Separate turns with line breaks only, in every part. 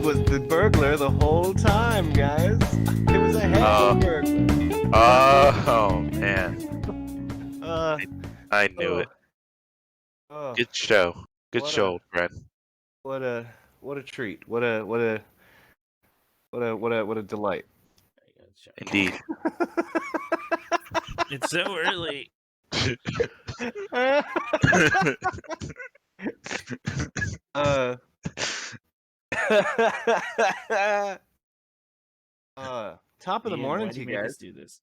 was the burglar the whole time, guys. It was a
Oh,
head burglar.
oh man,
Uh,
I knew
oh,
it.
oh,
Good show. Good
what
show,
a
old friend.
what a what a treat. What a delight.
Indeed.
It's so early.
uh, top of the
Ian,
morning
why
to
do
you
you make
guys.
us do this?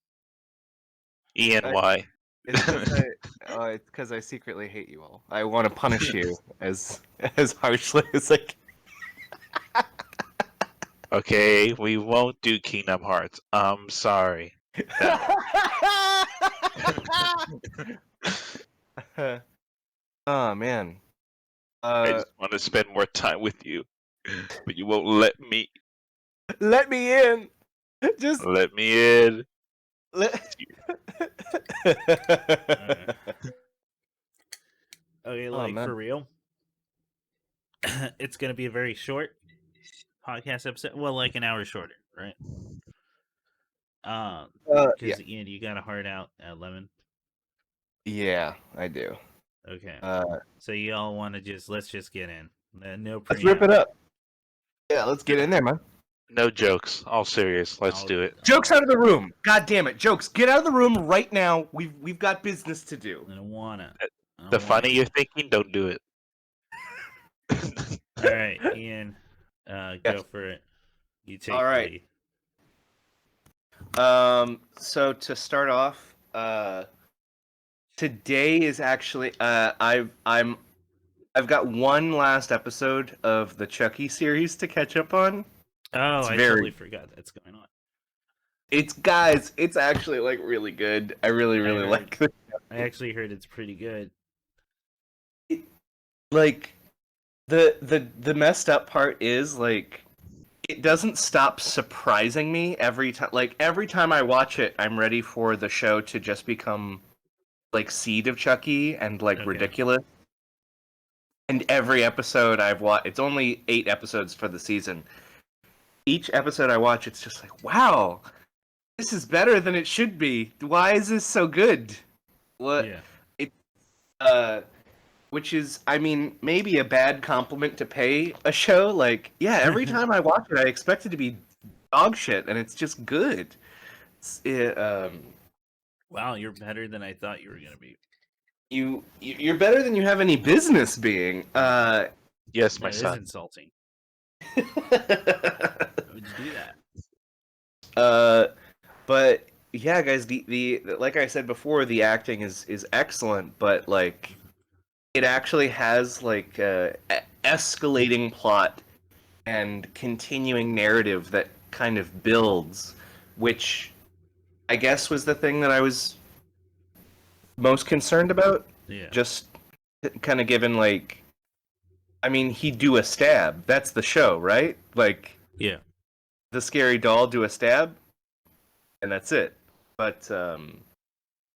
ENY.
It's because I secretly hate you all. I want to punish you as harshly as I can.
Okay, we won't do Kingdom Hearts. I'm sorry.
Oh man.
I just want to spend more time with you, but you won't let me.
Let me in. Just
Let me in.
let.
Okay,
Oh,
like
man.
for real. It's gonna be a very short podcast episode. Well, like an hour shorter, right?
Yeah.
Because Ian, you got a heart out at 11.
Yeah, I do.
Okay,
Uh,
so you all want to let's just get in. No
let's rip
preamble.
it up. Yeah, let's get in there, man.
No jokes. All serious. Let's do it.
Jokes out of the room. God damn it, jokes! Get out of the room right now. We've got business to do.
I don't wanna.
The funny you're thinking, don't do it.
All right, Ian, go
Yes.
for it. You take
All
the
right.
lead.
So to start off, today is actually I've got one last episode of the Chucky series to catch up on.
Oh,
It's
I
very-
totally forgot that's going on.
It's actually like really good. I really
heard-
like it.
I actually heard it's pretty good.
Like the messed up part is like it doesn't stop surprising me every time. Like every time I watch it, I'm ready for the show to just become like Seed of Chucky and like
Okay.
ridiculous. And every episode I've watched, it's only 8 episodes for the season. Each episode I watch, it's just like, wow, this is better than it should be. Why is this so good? What?
Yeah.
Which is, I mean, maybe a bad compliment to pay a show. Like, yeah, every time I watch it, I expect it to be dog shit, and it's just good.
Wow, you're better than I thought you were gonna be.
You're better than you have any business being.
Yes, my
That is
son.
insulting. Why would you do that?
But yeah, guys, the like I said before, the acting is excellent, but like it actually has like escalating plot and continuing narrative that kind of builds, which I guess was the thing that I was most concerned about.
Yeah.
Just kind of given like, I mean, he'd do a stab. That's the show, right? Like
Yeah.
the scary doll do a stab, and that's it. But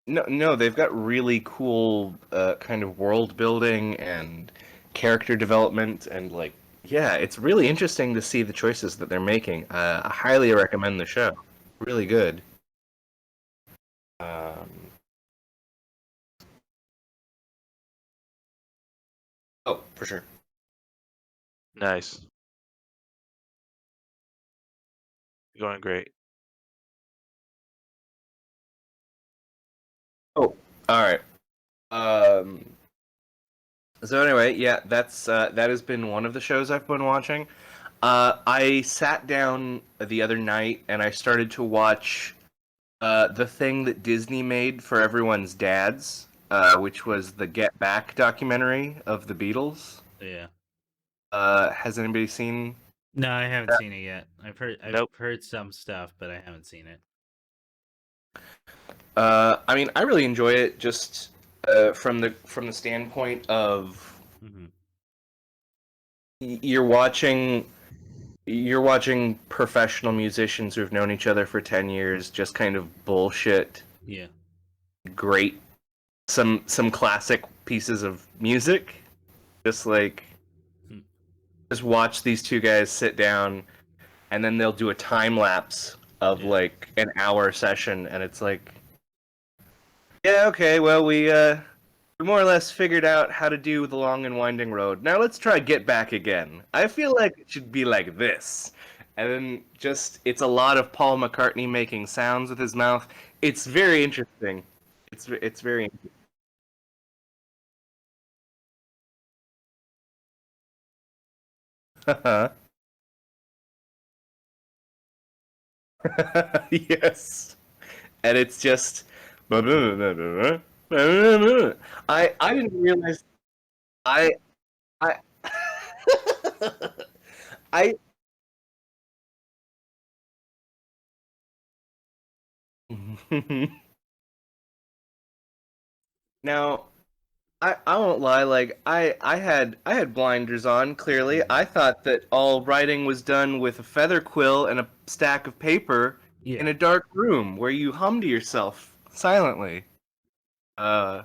no, they've got really cool kind of world building and character development, and like, yeah, it's really interesting to see the choices that they're making. I highly recommend the show. Really good. Oh, for sure.
Nice. You're going great.
Oh, all right. So anyway, yeah, that has been one of the shows I've been watching. I sat down the other night and I started to watch the thing that Disney made for everyone's dads, which was the Get Back documentary of the Beatles.
Yeah.
Has anybody seen?
No, I haven't seen it yet. I've
Nope.
heard some stuff, but I haven't seen it.
I mean, I really enjoy it just from the standpoint of
Mm-hmm.
you're watching professional musicians who've known each other for 10 years just kind of bullshit
Yeah.
great some classic pieces of music, just like just watch these two guys sit down, and then they'll do a time lapse of
Yeah.
like an hour session, and it's like, yeah, okay, well we more or less figured out how to do the long and winding road. Now let's try Get Back again. I feel like it should be like this. And then just it's a lot of Paul McCartney making sounds with his mouth. It's very interesting. It's very interesting. Yes. And it's just I didn't realize I I I now I won't lie, like I had blinders on, clearly. I thought that all writing was done with a feather quill and a stack of paper
Yeah.
in a dark room where you hum to yourself silently. Uh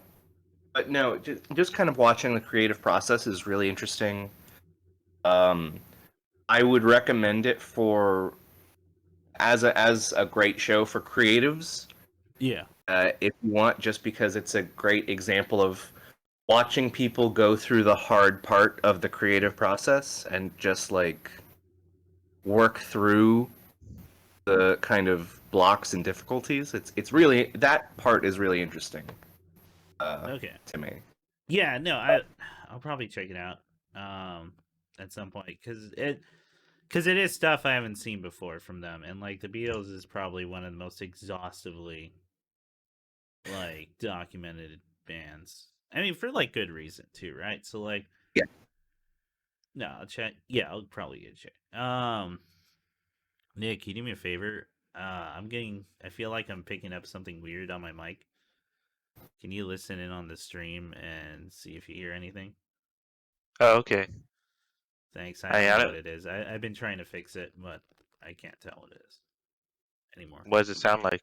but no, just kind of watching the creative process is really interesting. Um I would recommend it for as a great show for creatives.
Yeah.
If you want, just because it's a great example of watching people go through the hard part of the creative process and just like work through the kind of blocks and difficulties. It's really that part is really interesting
Okay.
to me.
Yeah. No, I'll probably check it out at some point because it is stuff I haven't seen before from them, and like the Beatles is probably one of the most exhaustively like documented bands. I mean, for like good reason too, right? So like,
Yeah.
no, I'll check. Yeah, I'll probably get a check. Nick, can you do me a favor? I feel like I'm picking up something weird on my mic. Can you listen in on the stream and see if you hear anything?
Oh, okay.
Thanks.
I
I don't know
don't.
what it is. I've been trying to fix it, but I can't tell what it is anymore.
What does it sound like?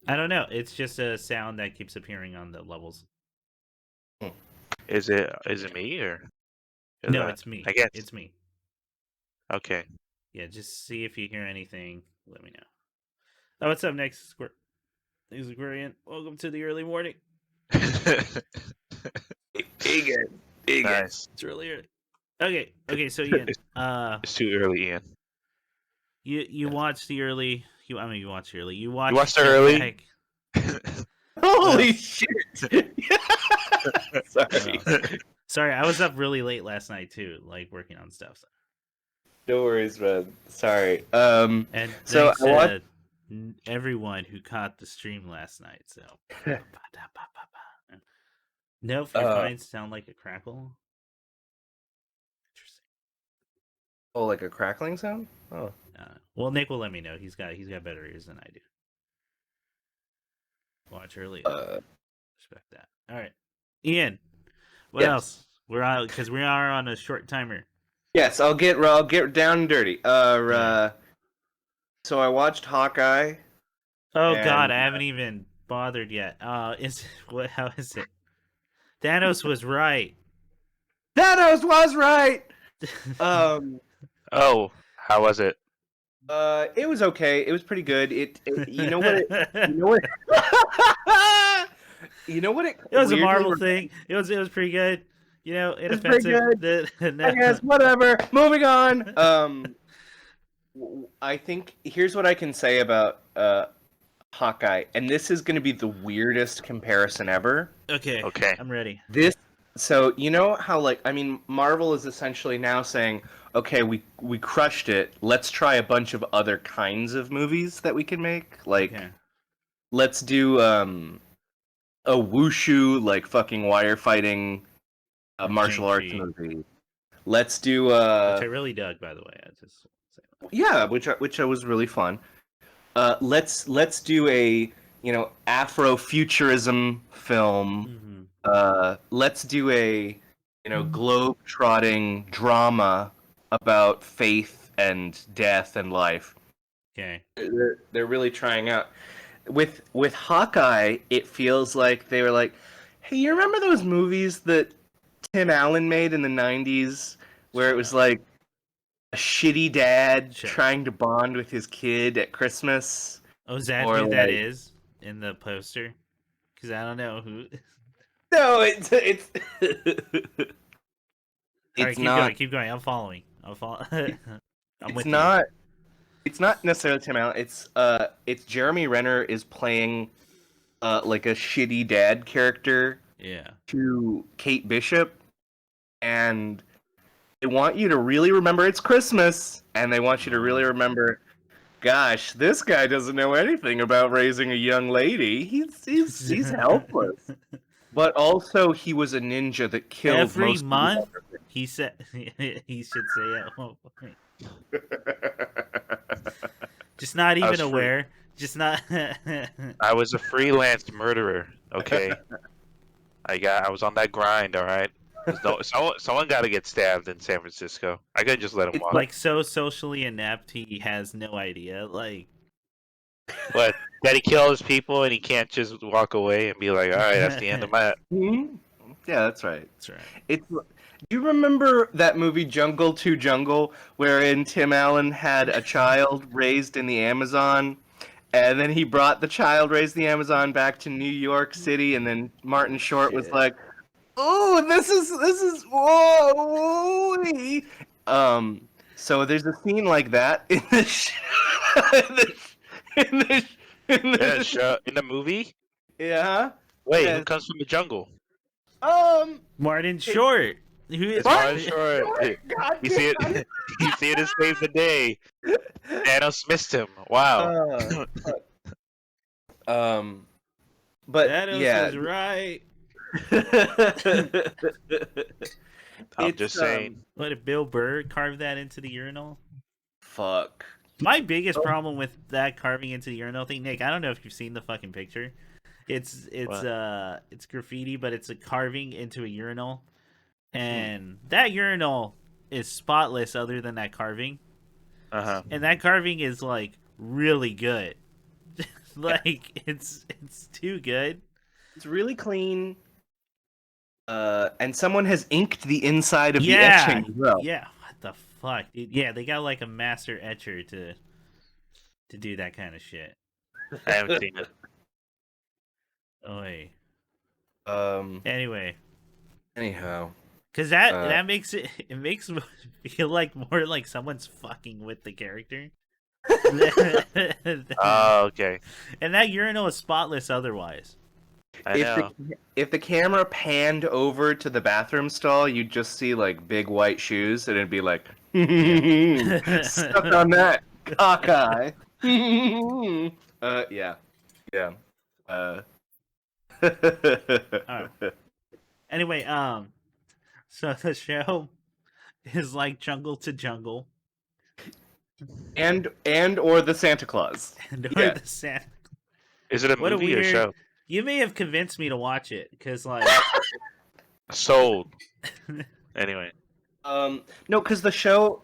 I don't know. It's just a sound that keeps appearing on the levels.
Is it me or?
No, it's me.
I guess.
It's me.
Okay.
Yeah, just see if you hear anything. Let me know. Oh, what's up next? Thanks, Aquarian. Welcome to the early morning.
Hey guys. Hey guys.
Nice.
It's really early. Okay. So Ian,
It's too early, Ian.
you watched the early. You watched the early. You watched.
You watched the
Get
early?
Back.
Holy shit! Sorry.
Sorry, I was up really late last night too, like working on stuff. So.
No worries, man. Sorry.
And
so
thanks
I watched.
to everyone who caught the stream last night. So. Nope, your finds sound like a crackle. Interesting.
Oh, like a crackling sound? Oh.
Well, Nick will let me know. He's got better ears than I do. Watch early. Respect that. All right, Ian. What
Yes.
else? We're on because we are on a short timer.
Yes, I'll get down and dirty. So I watched Hawkeye.
Oh
And-
God, I haven't even bothered yet. How is it? Thanos was right.
Thanos was right.
Oh, how was it?
It was okay. It was pretty good. You know what? You know what? It
was a
weirdly
Marvel
re-
thing. It was pretty good. You know,
was pretty
inoffensive.
I guess whatever. Moving on. I think here's what I can say about Hawkeye, and this is going to be the weirdest comparison ever.
Okay.
Okay.
I'm ready.
So you know how Marvel is essentially now saying, okay, we crushed it. Let's try a bunch of other kinds of movies that we can make.
Okay.
Let's do a wushu fucking wire fighting martial arts
Shang-Chi.
movie. Let's do
Which I really dug, by the way. I just say that.
yeah, which was really fun. Let's do a Afrofuturism film. Let's do a globe-trotting drama about faith and death and life.
Okay.
They're really trying out. With Hawkeye, it feels like they were like, hey, you remember those movies that Tim Allen made in the 90s where it was
Shut up.
like a shitty dad
Shut up.
trying to bond with his kid at Christmas.
Oh, is that
Or,
who that
like-
is in the poster? Because I don't know who.
No, it's
All right,
it's
keep
not.
going. Keep going. I'm following. I'm
It's
with
not. It's not necessarily Tim Allen. It's Jeremy Renner is playing like a shitty dad character
you. Yeah.
to Kate Bishop, and they want you to really remember it's Christmas, and they want you to really remember, gosh, this guy doesn't know anything about raising a young lady. He's helpless. But also, he was a ninja that killed
Every
most
month,
of the
he said he should say at one point. Just not
I was
even
free.
aware. Just not.
I was a freelance murderer. Okay, I was on that grind. All right. Someone got to get stabbed in San Francisco. I couldn't just let him
It's
walk.
Like so socially inept, he has no idea. Like
What? That he kills people and he can't just walk away and be like, all right, that's the end of my.
Mhm. Yeah, that's right.
that's right.
It's. Do you remember that movie Jungle to Jungle, wherein Tim Allen had a child raised in the Amazon, and then he brought the child raised in the Amazon back to New York City, and then Martin Short was
Shit.
like, "Oh, this is whoa." So there's a scene like that in the in the in the
In the movie.
yeah.
Wait,
Yes.
who comes from the jungle?
Martin Short. Who is
It's Martin Short.
God
You see it. You see it as Save the Day. Thanos missed him. Wow.
But
Thanos
yeah,
was right.
I'm just saying.
What if Bill Burr carved that into the urinal?
Fuck.
My biggest problem with that carving into the urinal thing, Nick, I don't know if you've seen the fucking picture. It's graffiti, but it's a carving into a urinal. And that urinal is spotless other than that carving.
Uh-huh.
And that carving is like really good. Like it's too good.
It's really clean. And someone has inked the inside of the
Yeah.
etching as well.
Yeah, what the fuck, dude? Yeah, they got like a master etcher to do that kind of shit.
I haven't seen it.
Oy.
Um.
Anyway,
Anyhow.
because that makes it makes it feel like more like somene's fucking with the character.
Oh, okay.
And that urinal is spotless otherwise.
I know.
If the camera panned over to the bathroom stall, you'd just see like big white shoes, and it'd be like, stuck on that cockeye. Yeah.
Alright. Anyway, so the show is like Jungle to Jungle,
and or the Santa Claus.
and
Yeah.
the Santa.
Is it a
What a
movie or
weird-
show?
You may have convinced me to watch it because, like,
Sold. Anyway.
No, because the show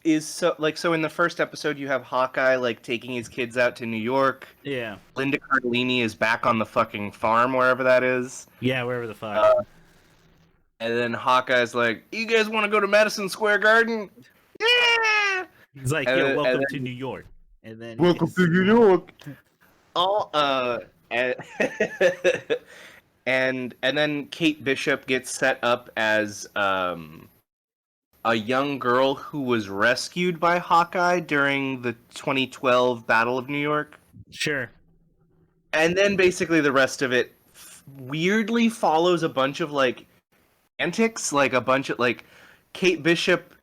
is so in the first episode you have Hawkeye like taking his kids out to New York.
yeah,
Linda Cardellini is back on the fucking farm wherever that is.
yeah, wherever the fuck.
And then Hawkeye's like, "You guys want to go to Madison Square Garden?" Yeah.
He's like,
and
"Yo,
then-
welcome
and
to New York," and then
Welcome to New York. All and, and then Kate Bishop gets set up as a young girl who was rescued by Hawkeye during the 2012 Battle of New York.
Sure.
And then basically the rest of it weirdly follows a bunch of like antics, like a bunch of like Kate Bishop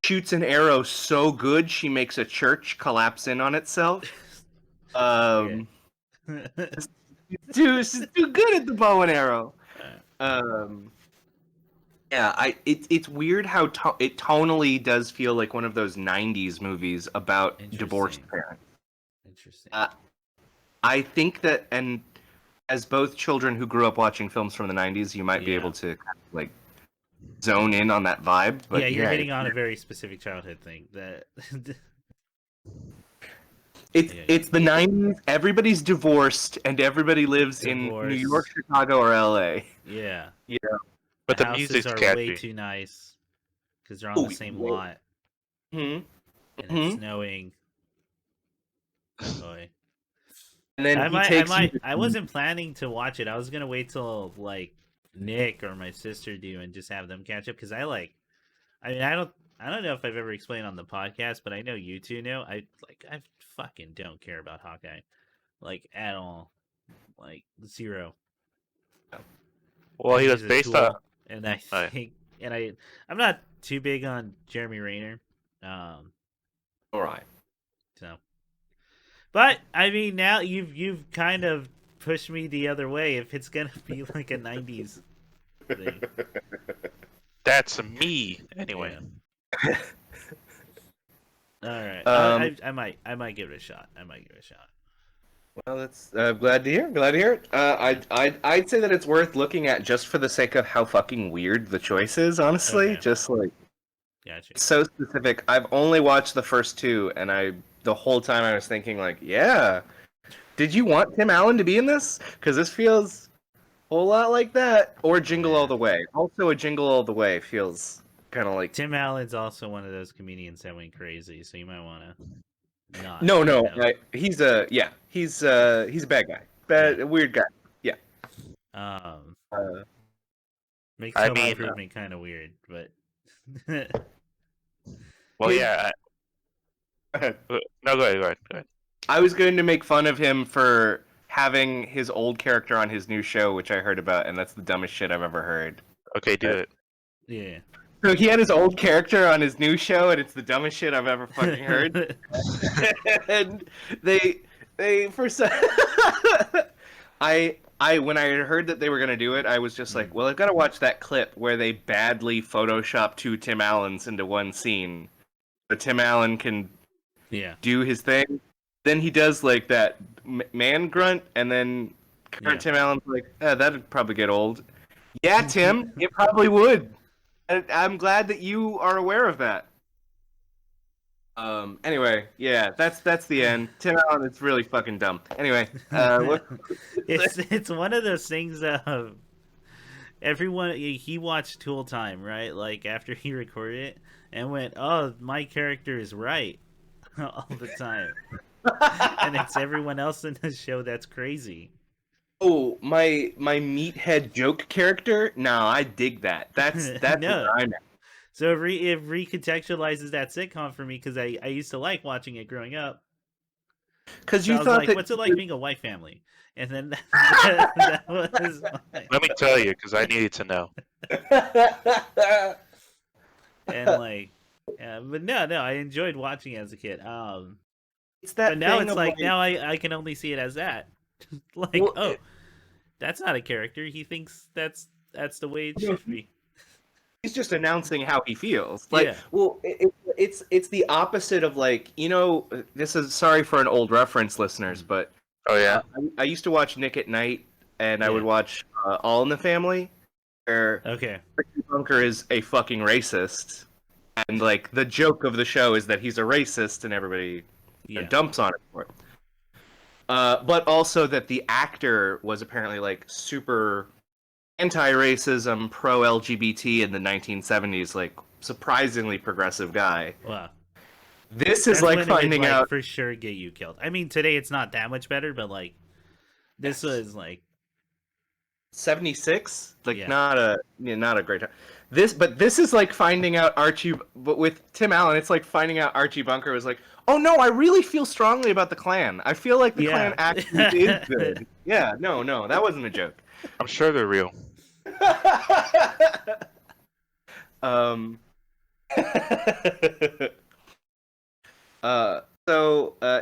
shoots an arrow so good she makes a church collapse in on itself. She's too good at the bow and arrow. Yeah, it's weird how it tonally does feel like one of those '90s movies about divorced
Interesting.
parents.
Interesting.
I think that, and as both children who grew up watching films from the '90s, you might be
Yeah.
able to kind of, like zone in on that vibe. But
yeah, you're hitting on a very specific childhood thing. That
it's the '90s. Everybody's divorced, and everybody lives in New
Divorced.
York, Chicago, or LA.
yeah,
But the
houses
music's
are
catchy.
way too nice. because they're on the same lot,
Hmm.
and it's snowing. Boy.
And then
I wasn't planning to watch it. I was gonna wait till like Nick or my sister do and just have them catch up because I mean, I don't know if I've ever explained on the podcast, but I know you two know. I fucking don't care about Hawkeye, like at all, like zero.
Well,
I
he
think
was
he's a
based on.
tool, and I
Right.
think, and I'm not too big on Jeremy Renner,
All right.
so. But I mean, now you've kind of pushed me the other way. If it's gonna be like a '90s thing,
That's me anyway.
yeah. All right, I might give it a shot.
Well, that's glad to hear. Glad to hear it. I'd say that it's worth looking at just for the sake of how fucking weird the choice is. Honestly,
Okay.
just like
Gotcha.
it's so specific. I've only watched the first two, and the whole time I was thinking like, yeah, did you want Tim Allen to be in this? Because this feels a whole lot like that. Or Jingle All the Way. Also, a Jingle All the Way feels kind of like.
Tim Allen's also one of those comedians that went crazy, so you might want to not.
No,
He's
he's a bad guy, a weird guy. Yeah.
Makes
I
Home
mean,
Improvement kind of weird, but
Well,
His-
yeah.
Go ahead.
No, go ahead.
I was going to make fun of him for having his old character on his new show, which I heard about, and that's the dumbest shit I've ever heard.
Okay, do it.
yeah.
So he had his old character on his new show, and it's the dumbest shit I've ever fucking heard. And they for some, when I heard that they were gonna do it, I was just like, well, I've got to watch that clip where they badly Photoshop two Tim Allens into one scene, but Tim Allen can
Yeah.
do his thing. Then he does like that man grunt, and then current Tim Allen's like, that'd probably get old. Yeah, Tim, it probably would. I'm glad that you are aware of that. Anyway, yeah, that's the end. Tim Allen, it's really fucking dumb. Anyway,
it's one of those things of everyone. He watched Tool Time, right? Like after he recorded it and went, "Oh, my character is right," all the time, and it's everyone else in the show that's crazy.
Oh, my meathead joke character? No, I dig that. That's
No.
what I'm at.
So it recontextualizes that sitcom for me because I used to like watching it growing up.
Because
So
you
I was
thought
like,
that
what's it like being a white family? And then that was
Let me tell you, because I needed to know.
and like, but no, I enjoyed watching it as a kid.
it's that
But now
thing
it's
of,
like now I can only see it as that. Like,
Well,
oh, that's not a character. He thinks that's the way it should be.
he's just announcing how he feels. Like,
Yeah.
well, it's the opposite of like, this is, sorry for an old reference, listeners, but
Oh yeah.
I used to watch Nick at Night, and I would watch All in the Family, where
Okay.
Richard Bunker is a fucking racist, and like the joke of the show is that he's a racist, and everybody
Yeah.
dumps on it for it. But also that the actor was apparently like super anti-racism, pro-LGBT in the 1970s, like surprisingly progressive guy.
Wow.
This is
That's
like
when it would,
finding
like,
out
for sure get you killed. I mean, today it's not that much better, but like this was like
76, like
Yeah.
not a great time. This is like finding out Archie, but with Tim Allen, it's like finding out Archie Bunker was like, oh no, I really feel strongly about the Klan. I feel like the
Yeah.
Klan actually is good. Yeah, no, that wasn't a joke.
I'm sure they're real.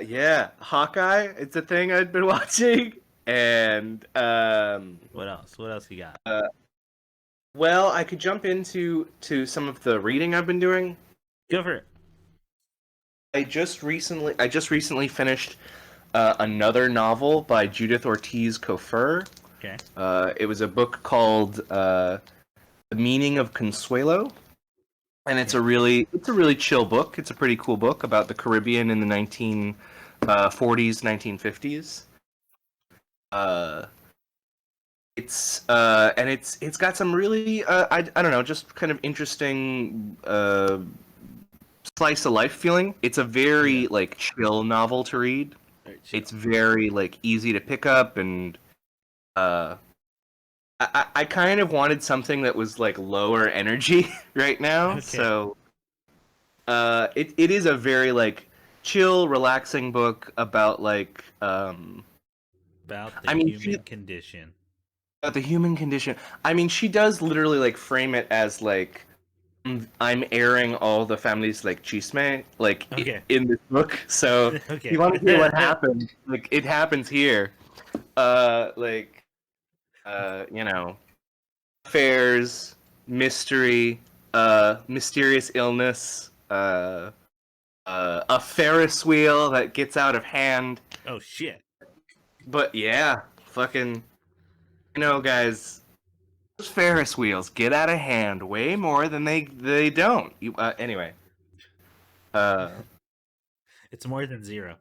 Yeah, Hawkeye, it's a thing I'd been watching, and
what else? What else you got?
well, I could jump into some of the reading I've been doing.
Go for it.
I just recently finished another novel by Judith Ortiz Cofer.
Okay.
It was a book called The Meaning of Consuelo, and it's a really chill book. It's a pretty cool book about the Caribbean in the 1940s, 1950s. it's got some really I don't know, just kind of interesting slice of life feeling. It's a very
Yeah.
like chill novel to read.
Very chill.
It's very like easy to pick up, and uh I kind of wanted something that was like lower energy right now.
Okay.
So it is a very like chill, relaxing book about like
About the
I mean
human condition.
about the human condition. I mean, she does literally like frame it as like I'm airing all the family's like chisme like
Okay.
in this book. So if
Okay.
you want to hear what happened, like it happens here. Like you know, affairs, mystery, mysterious illness, a Ferris wheel that gets out of hand.
Oh shit.
But yeah, fucking, you know, guys, those Ferris wheels get out of hand way more than they don't. Anyway, uh,
It's more than 0.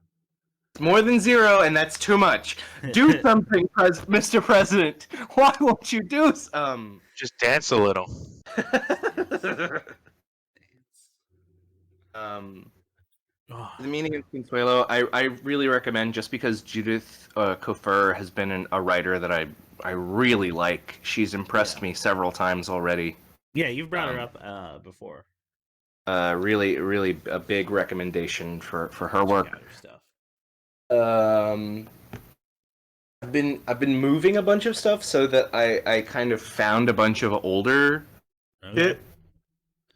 it's more than 0, and that's too much. Do something, Mr. President. Why won't you do some?
Just dance a little.
Oh,
The Meaning of Consuelo, I really recommend, just because Judith Kofur has been a writer that I really like. She's impressed me several times already.
yeah, you've brought her up before.
Really, really a big recommendation for her work.
Check out her stuff.
I've been moving a bunch of stuff so that I kind of found a bunch of older
Okay.
shit.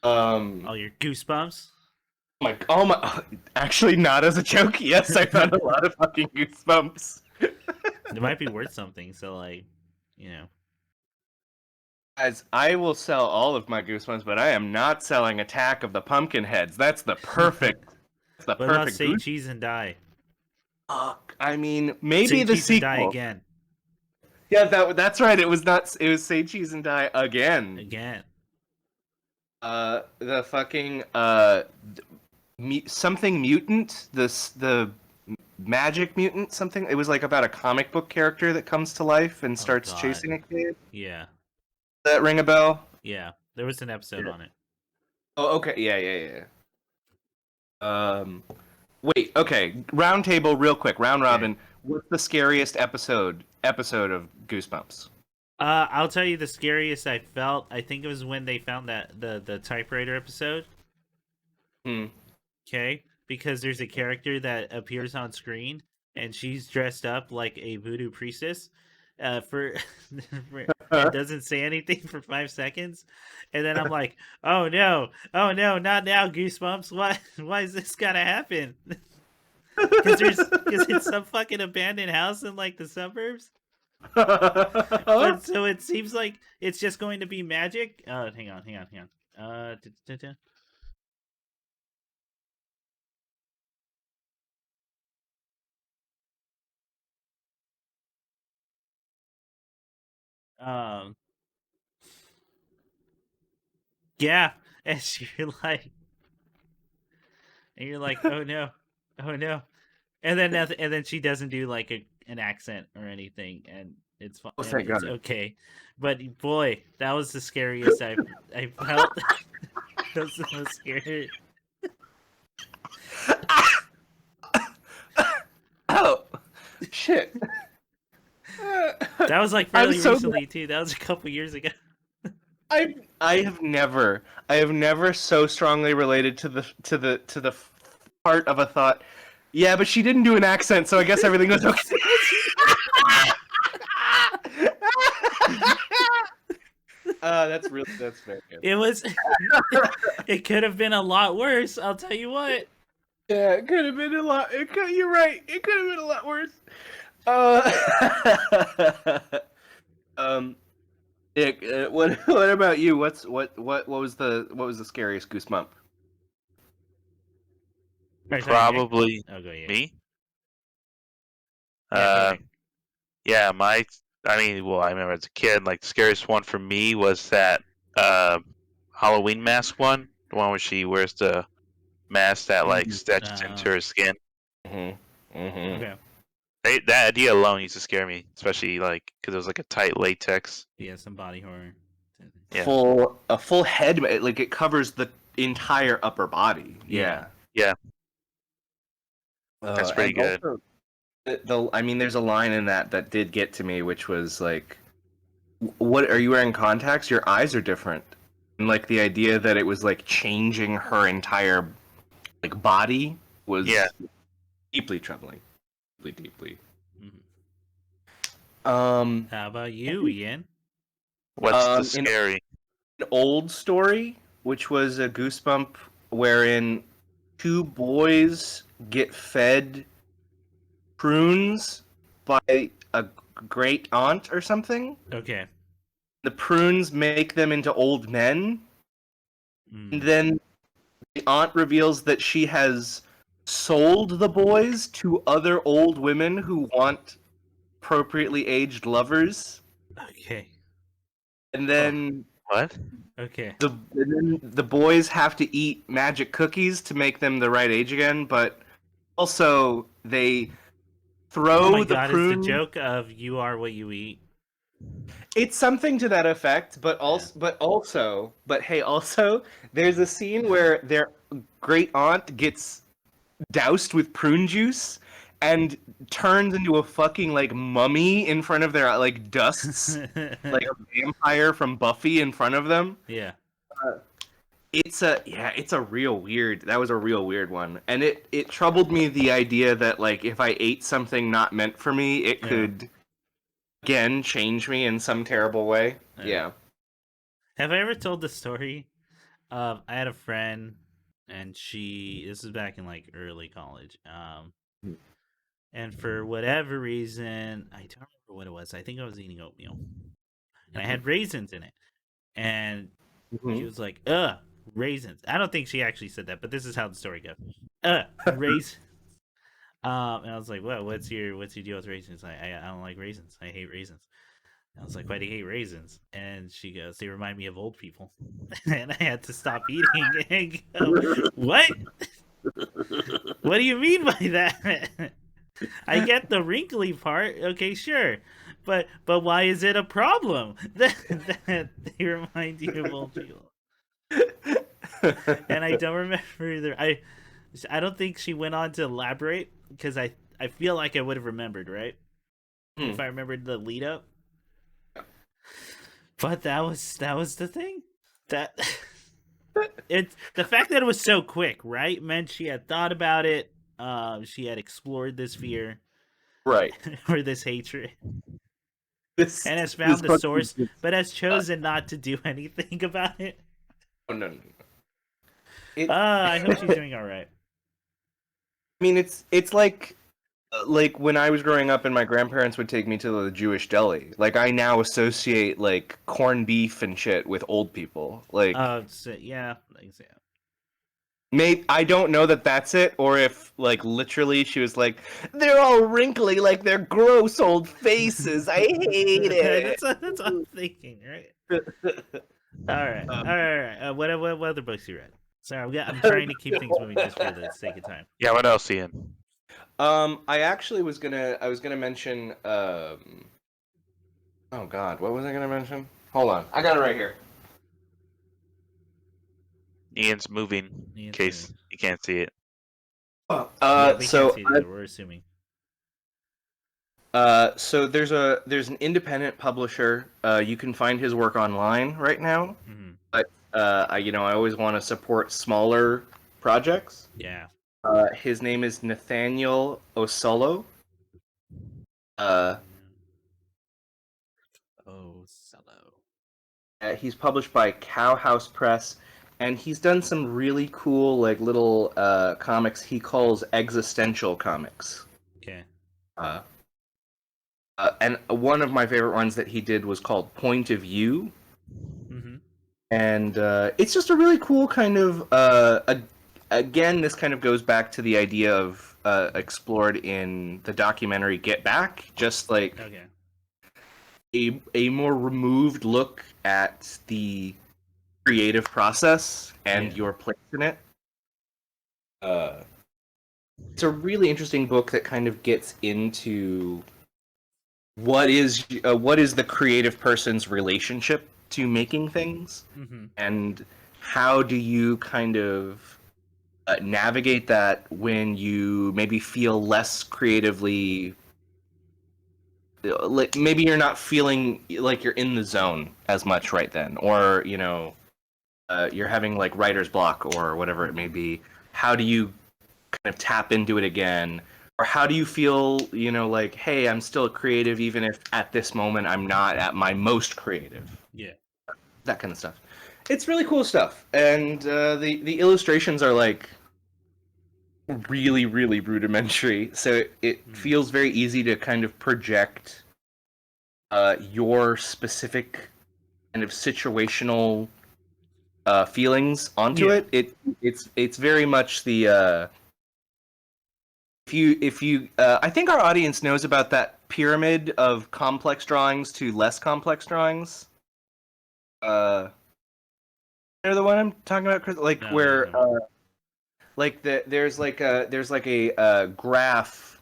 All your goosebumps.
Oh my! Actually, not as a joke. Yes, I found a lot of fucking goosebumps.
It might be worth something. So like, you know.
Guys, I will sell all of my goosebumps, but I am not selling Attack of the Pumpkinheads. That's the perfect. That's the
What about
perfect.
Say Cheese and Die?
Fuck. I mean, maybe
Say
the
Cheese and Die
sequel.
again.
Yeah, that's right. It was not. It was Say Cheese and Die again.
Again.
The fucking something mutant. The magic mutant. Something. It was like about a comic book character that comes to life and starts
God.
chasing a kid.
Yeah.
Does that ring a bell?
Yeah. There was an episode on it.
Oh, okay. Yeah. Wait. Okay. Round table, real quick. Round robin. What's the scariest episode of Goosebumps?
I'll tell you the scariest I felt. I think it was when they found that the typewriter episode. Okay, because there's a character that appears on screen and she's dressed up like a voodoo priestess. For and doesn't say anything for 5 seconds, and then I'm like, oh no, not now, Goosebumps. Why is this gotta happen? Because it's some fucking abandoned house in like the suburbs. But so it seems like it's just going to be magic. Hang on. Um, yeah, and you're like, oh no, and then she doesn't do like an accent or anything, and it's fine.
Oh, thank
It's
God.
okay, but boy, that was the scariest I felt. That was the most scary.
Oh, shit.
That was like
I'm
fairly
so
recently too. That was a couple years ago.
I have never so strongly related to the part of a thought. Yeah, but she didn't do an accent, so I guess everything was okay. That's very good.
It was. It could have been a lot worse. I'll tell you what.
Yeah, it could have been a lot. You're right. It could have been a lot worse. Nick, what about you? What was the scariest goosebump?
Probably
Oh, go, yeah.
me.
Yeah, go ahead.
Yeah, I mean, well, I remember as a kid, like the scariest one for me was that Halloween mask one, the one where she wears the mask that like stretches into her skin.
Mm-hmm.
Okay.
That idea alone used to scare me, especially like because it was like a tight latex.
Yeah, some body horror.
Yeah.
A full head, like it covers the entire upper body. Yeah.
Yeah, that's pretty
And
good.
also, I mean, there's a line in that did get to me, which was like, "What are you wearing contacts? Your eyes are different." And like the idea that it was like changing her entire like body was
Yeah.
deeply troubling, deeply, deeply.
Mhm.
Um,
How about you, Ian?
What's the
in
scary?
an old story, which was a goosebump, wherein two boys get fed prunes by a great aunt or something.
Okay.
The prunes make them into old men, and
Mm.
then the aunt reveals that she has sold the boys to other old women who want appropriately aged lovers.
Okay.
And then
What?
Okay.
the boys have to eat magic cookies to make them the right age again, but also they throw
Oh my
the
god, it's the
prune.
joke of you are what you eat.
It's something to that effect, but also, there's a scene where their great aunt gets doused with prune juice and turns into a fucking like mummy in front of their like dusts like a vampire from Buffy in front of them.
Yeah.
It's a real weird. That was a real weird one, and it troubled me the idea that like if I ate something not meant for me, it
Yeah.
could again change me in some terrible way. Yeah.
Have I ever told the story of I had a friend and this is back in like early college. And for whatever reason, I don't remember what it was. I think I was eating oatmeal. And I had raisins in it. And she
Mhm.
was like, raisins. I don't think she actually said that, but this is how the story goes. Raisins. And I was like, well, what's your deal with raisins? I don't like raisins. I hate raisins. I was like, why do you hate raisins? And she goes, they remind me of old people. And I had to stop eating and go, what? What do you mean by that? I get the wrinkly part, okay, sure. But why is it a problem that they remind you of old people? And I don't remember either. I don't think she went on to elaborate because I feel like I would have remembered, right? If I remembered the lead up. But that was the thing. That the fact that it was so quick, right? Meant she had thought about it. She had explored this fear
Right.
or this hatred
This
and has
this
found the
fucking
source, but has chosen not to do anything about it.
oh, no. It,
I hope she's doing all right.
I mean, it's like when I was growing up and my grandparents would take me to the Jewish deli. Like I now associate like corned beef and shit with old people. Like
So, yeah, yeah.
I don't know that that's it, or if like literally she was like, they're all wrinkly like their gross old faces. I hate it.
that's what I'm thinking, right? All right. What other books you read? Sorry, I'm trying to keep things moving just for the sake of time.
Yeah, what else, Ian?
I actually was gonna mention oh god, what was I gonna mention? Hold on, I got it right here.
Ian's moving in case you can't see it.
Yeah, we
So
can't see it either. We're assuming.
so there's an independent publisher. You can find his work online right now.
Mm-hmm.
But I always want to support smaller projects.
Yeah.
His name is Nathaniel Osolo. He's published by Cowhouse Press, and he's done some really cool like little comics he calls existential comics.
Okay.
And one of my favorite ones that he did was called Point of View.
Mm-hmm.
And it's just a really cool kind of again, this kind of goes back to the idea of explored in the documentary Get Back, just like
Okay.
a more removed look at the creative process and
Yeah.
your place in it. it's a really interesting book that kind of gets into what is the creative person's relationship to making things,
Mm-hmm.
and how do you kind of navigate that when you maybe feel less creatively, like maybe you're not feeling like you're in the zone as much right then, or you're having like writer's block or whatever it may be. How do you kind of tap into it again, or how do you feel, like, hey, I'm still creative even if at this moment I'm not at my most creative?
Yeah.
That kind of stuff. It's really cool stuff, and the illustrations are like really, really rudimentary, so it feels very easy to kind of project your specific kind of situational feelings onto
Yeah.
it. It's very much the if you I think our audience knows about that pyramid of complex drawings to less complex drawings. You know the one I'm talking about, Chris? Like
No,
where
no.
like there's like a graph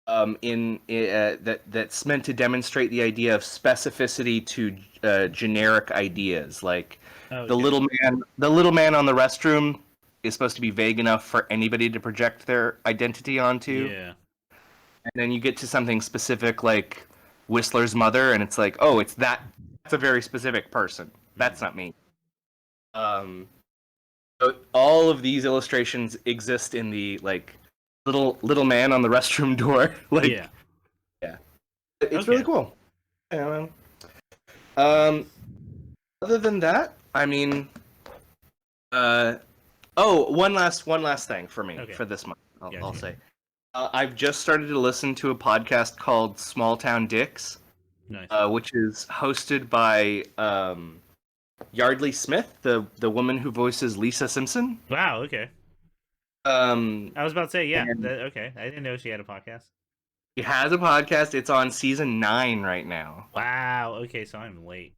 that's meant to demonstrate the idea of specificity to generic ideas. Like
Okay.
the little man on the restroom is supposed to be vague enough for anybody to project their identity onto.
Yeah.
And then you get to something specific like Whistler's mother, and it's like, oh, that's a very specific person. That's not me. So all of these illustrations exist in the like little man on the restroom door. Like,
Yeah.
yeah, it's
Okay.
really cool. Yeah, man. Um, other than that, I mean, one last thing for me
Okay.
for this month. I'll
Gotcha.
say. I've just started to listen to a podcast called Small Town Dicks,
Nice.
which is hosted by Yardley Smith, the woman who voices Lisa Simpson.
Wow. Okay.
Um,
I was about to say, yeah.
and
Okay. I didn't know she had a podcast.
she has a podcast. It's on season 9 right now.
Wow. Okay, so I'm late.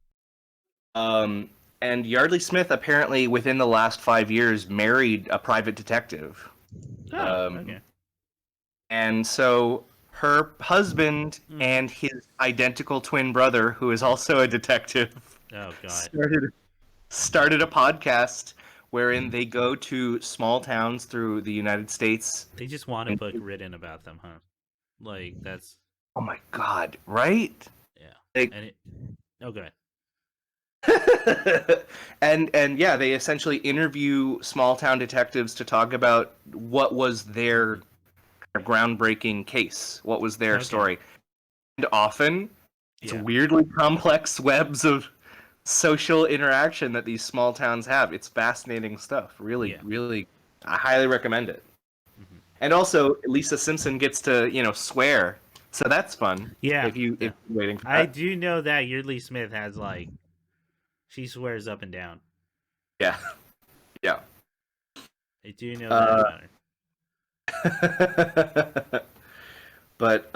And Yardley Smith apparently within the last 5 years married a private detective.
Oh. Okay.
And so her husband
Mm.
and his identical twin brother, who is also a detective,
Oh God.
started a podcast wherein they go to small towns through the United States.
They just want a book written about them, huh? Like that's
Oh my god, right?
yeah.
Like,
And it. Oh, good.
and yeah, they essentially interview small town detectives to talk about what was their kind of groundbreaking case, what was their
Okay.
story. And often it's
Yeah.
weirdly complex webs of social interaction that these small towns have. It's fascinating stuff. Really,
Yeah.
really, I highly recommend it.
Mhm.
And also, Lisa Simpson gets to swear, so that's fun.
Yeah.
If you're waiting for
I
that.
do know that Yeardley Smith has like, she swears up and down.
Yeah, yeah.
I do know that about her.
But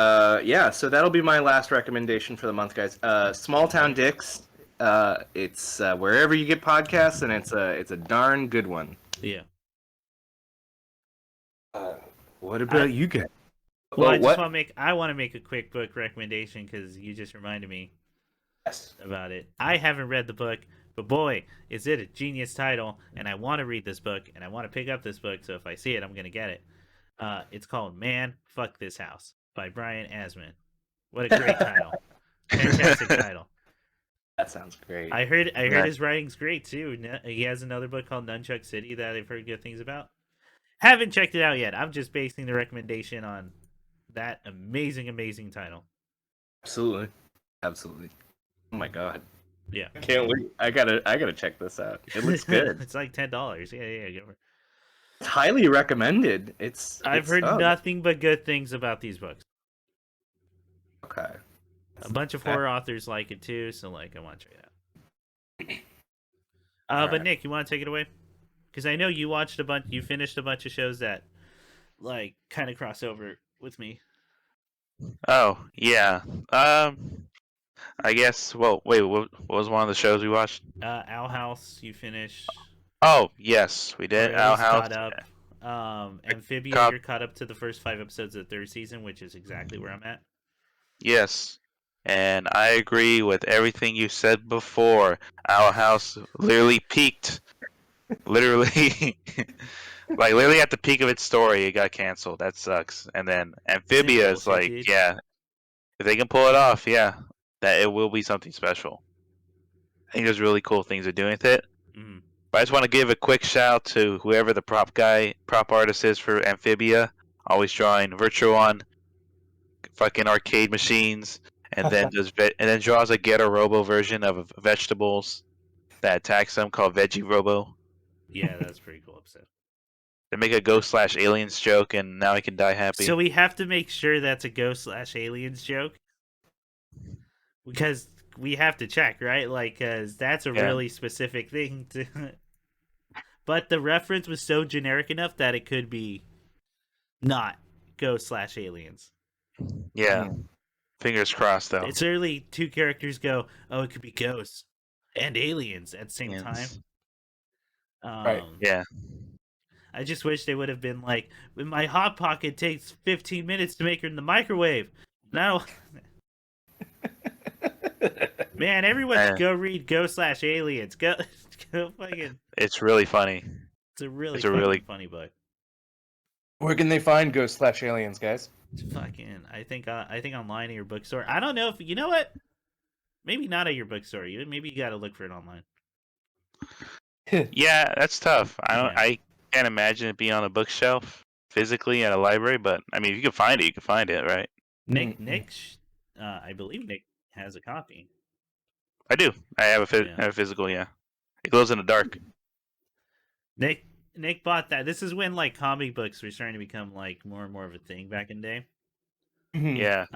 yeah, so that'll be my last recommendation for the month, guys. Small Town Dicks. It's wherever you get podcasts, and it's a darn good one.
Yeah.
What about you guys?
Well, I
what?
just want to make a quick book recommendation because you just reminded me
Yes.
about it. I haven't read the book, but boy, is it a genius title, and I want to read this book, and I want to pick up this book, so if I see it, I'm going to get it. It's called Man, Fuck This House by Brian Asman. What a great title. Fantastic title.
That sounds great.
I heard his writing's great, too. He has another book called Nunchuck City that I've heard good things about. Haven't checked it out yet. I'm just basing the recommendation on that amazing title.
Absolutely. Oh my god.
Yeah.
I can't wait. I gotta check this out. It looks good.
It's like $10. Yeah, go for it.
It's highly recommended.
I've heard nothing but good things about these books.
Okay.
A bunch of horror authors like it too, so like I want to check it out. But Nick, you want to take it away? Because I know you watched you finished a bunch of shows that like kind of cross over with me.
Oh yeah. I guess. Well, wait. What was one of the shows we watched?
Owl House, you finished.
Oh yes, we did.
Or at
Owl
least
House.
caught up. Amphibia,
Cop-
you're caught up to the first 5 episodes of the 3rd season, which is exactly where I'm at.
Yes. And I agree with everything you said before. Our house literally peaked. Literally. Like, literally at the peak of its story, it got canceled. That sucks. And then Amphibia is
bullshit,
like,
dude.
yeah. If they can pull it off, yeah. That it will be something special. I think there's really cool things they're doing with it.
Mm.
But I just want to give a quick shout to whoever the prop artist is for Amphibia. Always drawing Virtuon, fucking arcade machines, and then draws a Ghetto Robo version of vegetables that attacks them called Veggie Robo.
Yeah, that's a pretty cool episode.
They make a ghost/aliens joke, and now he can die happy.
So we have to make sure that's a ghost/aliens joke, because we have to check, right? Like, cause that's a really specific thing to. But the reference was so generic enough that it could be not ghost/aliens.
Yeah. Fingers crossed, though.
It's literally 2 characters go, oh, it could be ghosts and aliens at the same time.
Right.
Yeah.
I just wish they would have been like, my Hot Pocket takes 15 minutes to make her in the microwave. No. Man, everyone should go read Ghost/Aliens. Go fucking.
It's really funny.
It's a really funny book.
Where can they find Ghost/Aliens, guys?
It's fucking. I think online at your bookstore. I don't know if you know what. Maybe not at your bookstore. Maybe you got to look for it online.
Yeah, that's tough.
Yeah.
I can't imagine it being on a bookshelf physically at a library, but I mean, if you can find it, you can find it, right?
Nick, I believe Nick has a copy.
I do. I have a physical. Yeah, it glows in the dark.
Nick bought that. This is when like comic books were starting to become like more and more of a thing back in the day.
Mhm.
Yeah.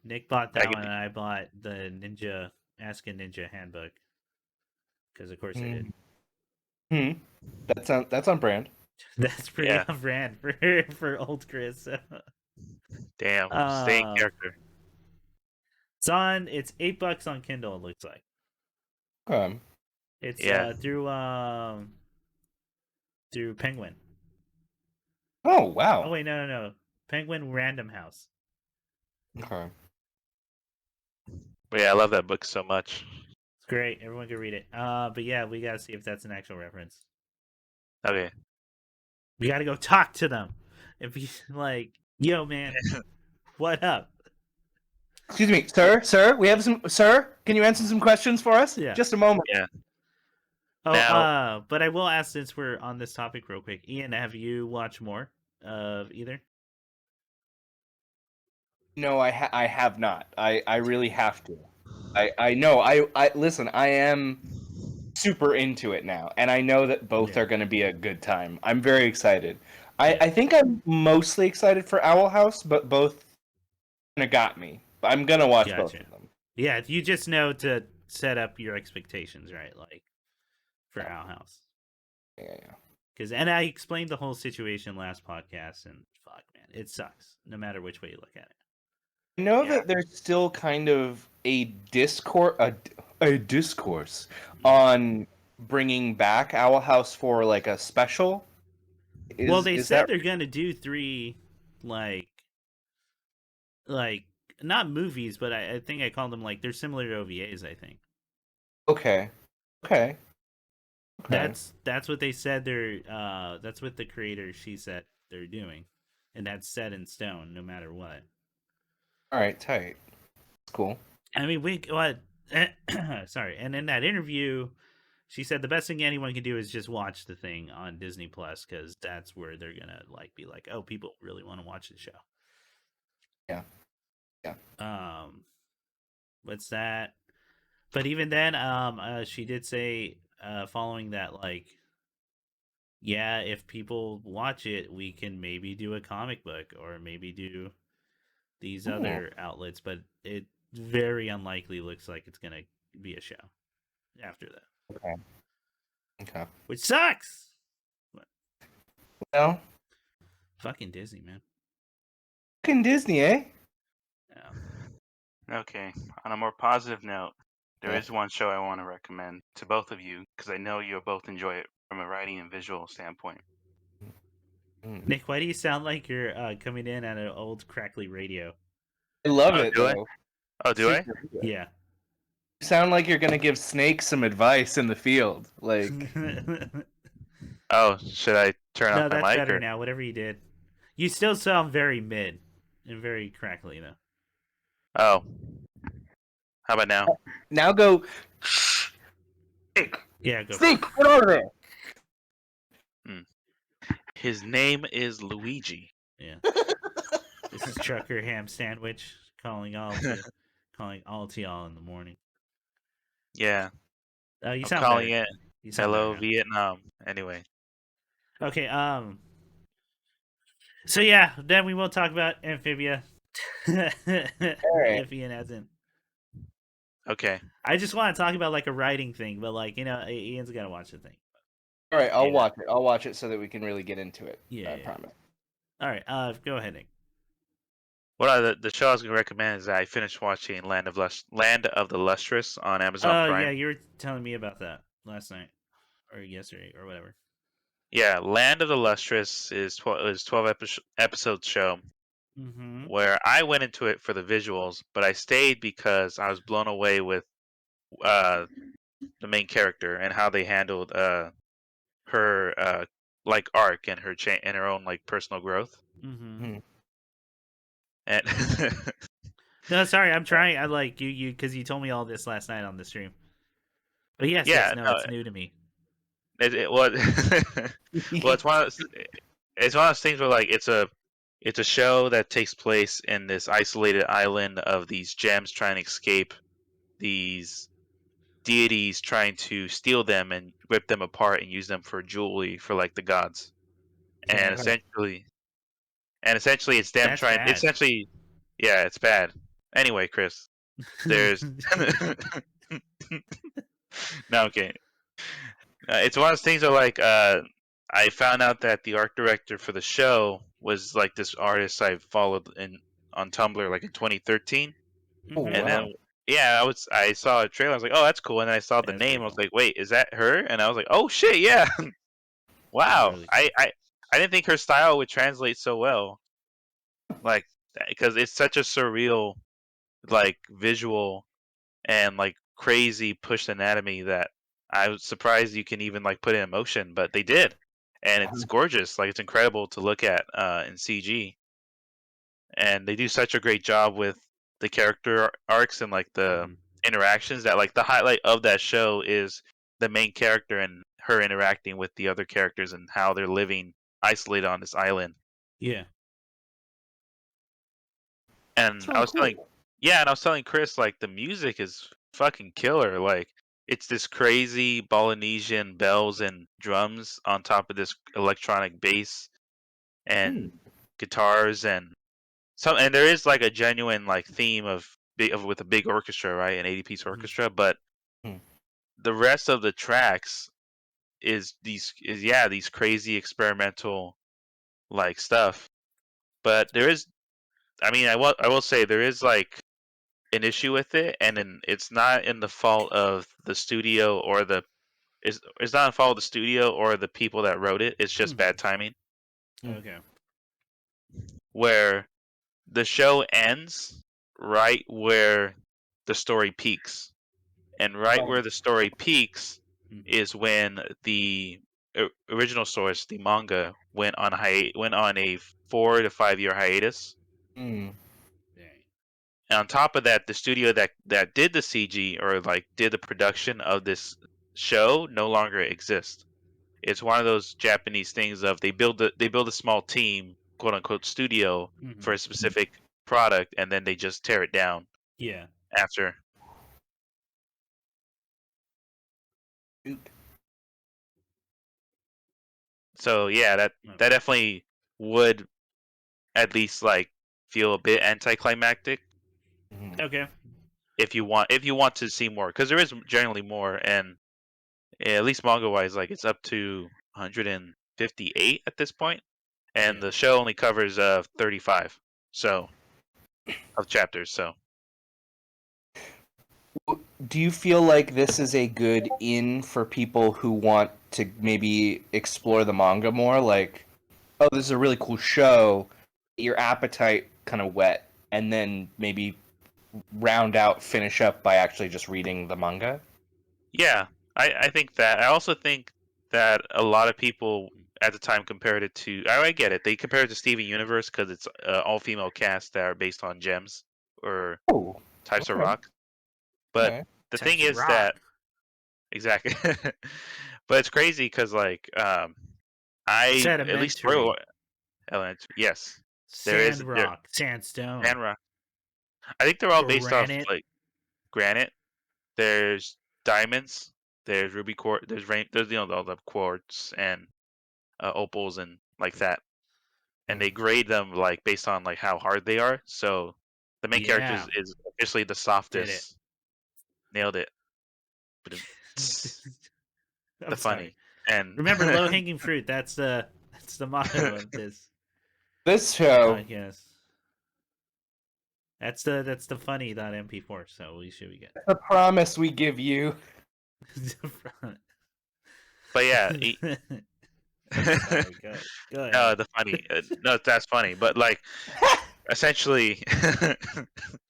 Nick bought that one, and I bought the Ask a Ninja handbook because of course I did.
That's on brand.
That's pretty on brand for old Chris.
Damn, staying character.
It's $8 on Kindle. It looks like. It's through Penguin.
Oh wow.
Oh wait, no. Penguin Random House.
Okay.
But yeah, I love that book so much.
It's great. Everyone can read it. But yeah, we gotta see if that's an actual reference.
Okay.
We gotta go talk to them. If he's like, yo, man, what up?
Excuse me, sir. We have some. Sir, can you answer some questions for us?
Yeah.
Just a moment.
Yeah.
Oh, but I will ask, since we're on this topic real quick, Ian, have you watched more of either?
No, I have not. I really have to. I know. I listen. I am super into it now, and I know that both are going to be a good time. I'm very excited. I think I'm mostly excited for Owl House, but both kind of got me. I'm gonna watch both of them.
Yeah, you just know to set up your expectations, right? Like for Owl House.
Yeah.
And I explained the whole situation last podcast, and fuck, man, it sucks. No matter which way you look at it.
I know that there's still kind of a discourse on bringing back Owl House for like a special.
Well, they said they're gonna do 3, like not movies, but I think I called them like they're similar to OVAs. I think.
Okay.
That's what they said. That's what the creator she said they're doing, and that's set in stone, no matter what.
All right, tight. That's cool.
I mean, sorry. And in that interview, she said the best thing anyone can do is just watch the thing on Disney Plus, because that's where they're gonna be like, oh, people really want to watch the show.
Yeah.
What's that? But even then, she did say, following that, like, yeah, if people watch it, we can maybe do a comic book or maybe do these other outlets, but it very unlikely looks like it's gonna be a show after that.
Okay.
Which sucks.
Well,
fucking Disney, man.
Fucking Disney, eh?
Yeah.
Okay. On a more positive note, there is one show I want to recommend to both of you because I know you'll both enjoy it from a writing and visual standpoint.
Nick, why do you sound like you're coming in at an old crackly radio?
I love
Oh,
it
do I?
though.
Oh, do I?
Super good.
Yeah.
You sound like you're gonna give Snake some advice in the field. Like,
Oh, should I turn off
No,
my
that's
mic
better
or?
now. Whatever you did, you still sound very mid and very crackly though.
Oh, how about now?
now go. Snake,
Yeah, go.
Snake, get over there.
His name is Luigi.
Yeah. This is Trucker Ham Sandwich calling all to y'all in the morning.
Yeah,
You
I'm
sound
calling
better.
it
You sound better
Hello
now.
Vietnam. Anyway,
Okay. So yeah, then we will talk about Amphibia. If Ian hasn't.
okay.
I just want to talk about like a writing thing, but like Ian's gotta watch the thing.
All right, I'll
Yeah.
watch it. I'll watch it so that we can really get into it.
Yeah,
I
yeah.
promise.
All right. Go ahead, Nick.
The show I was gonna recommend is that I finished watching Land of the Lustrous on Amazon
Oh
Prime.
yeah, you were telling me about that last night or yesterday or whatever.
Yeah, Land of the Lustrous is 12 episode show
Mm-hmm.
where I went into it for the visuals, but I stayed because I was blown away with the main character and how they handled her like arc and and her own like personal growth.
Mm-hmm.
And
No, sorry, I'm trying. I like you because you told me all this last night on the stream. But yes,
yeah,
no,
no,
it's new to me.
well, well, it's one of those things where like it's a show that takes place in this isolated island of these gems trying to escape these deities trying to steal them and rip them apart and use them for jewelry for like the gods. And
Okay.
essentially it's them
That's
trying
bad.
essentially yeah, it's bad. Anyway, Chris, there's no okay. It's one of those things that like I found out that the art director for the show was like this artist I followed on Tumblr like in 2013.
Oh,
And
Mhm.
wow.
then yeah, I saw a trailer. I was like, oh, that's cool. And then I saw the
That's
name.
pretty
I was
cool.
like, wait, is that her? And I was like, oh shit, yeah.
That's
Wow.
really cool.
I didn't think her style would translate so well. Like because it's such a surreal like visual and like crazy pushed anatomy that I was surprised you can even like put in emotion, but they did. And it's gorgeous. Like it's incredible to look at in CG. And they do such a great job with the character arcs and like the
Mhm.
interactions that like the highlight of that show is the main character and her interacting with the other characters and how they're living isolated on this island.
Yeah.
And
That's
I
really
was telling
cool.
yeah, and I was telling Chris like the music is fucking killer. Like it's this crazy Polynesian bells and drums on top of this electronic bass and guitars and and there is like a genuine like theme of with a big orchestra, right? An 80-piece orchestra, but
Hmm.
the rest of the tracks is these crazy experimental like stuff. But there is I mean I will say there is like an issue with it and it's not in the fault of the studio or it's not in fault of the studio or the people that wrote it. It's just bad timing
Okay.
where the show ends right where the story peaks. And right where the story peaks
Mhm.
is when the original source, the manga, went on a 4 to 5 year hiatus.
Mm.
Dang.
And on top of that, the studio that did the CG or like did the production of this show no longer exists. It's one of those Japanese things of they build a small team, quote unquote studio for
Mhm.
a specific product, and then they just tear it down
Yeah.
after. So yeah,
Okay.
that definitely would at least like feel a bit anticlimactic
Mhm.
Okay.
if you want to see more because there is generally more and at least manga wise like it's up to 158 at this point and
Yeah.
the show only covers 35 so of chapters so
Do you feel like this is a good in for people who want to maybe explore the manga more? Like, oh, this is a really cool show, your appetite kind of whet, and then maybe finish up by actually just reading the manga.
Yeah, I think that. I also think that a lot of people at the time compared it to. I get it. They compared it to Steven Universe because it's all female cast that are based on gems or
Oh,
types of
okay.
rock. But
Okay.
the
Types
thing
of
is
rock.
that exactly. But it's crazy because I at least
Sedimentary.
yes, there is
Sand
there
rock. Sandstone.
and rock. I think they're all based off
Granite.
like granite. There's diamonds. There's ruby quartz. There's rain. There's all the quartz and opals and like that. And they grade them like based on like how hard they are. So the main character
Yeah.
is officially the
Did it.
softest. Nailed it.
I'm
The
sorry.
funny and
Remember, low hanging fruit. That's the motto of this
This show,
podcast. That's the funny.mp4. So we should be good.
the promise we give you.
but yeah,
Sorry, go ahead.
no, the funny. No, that's funny. But like, essentially,
Go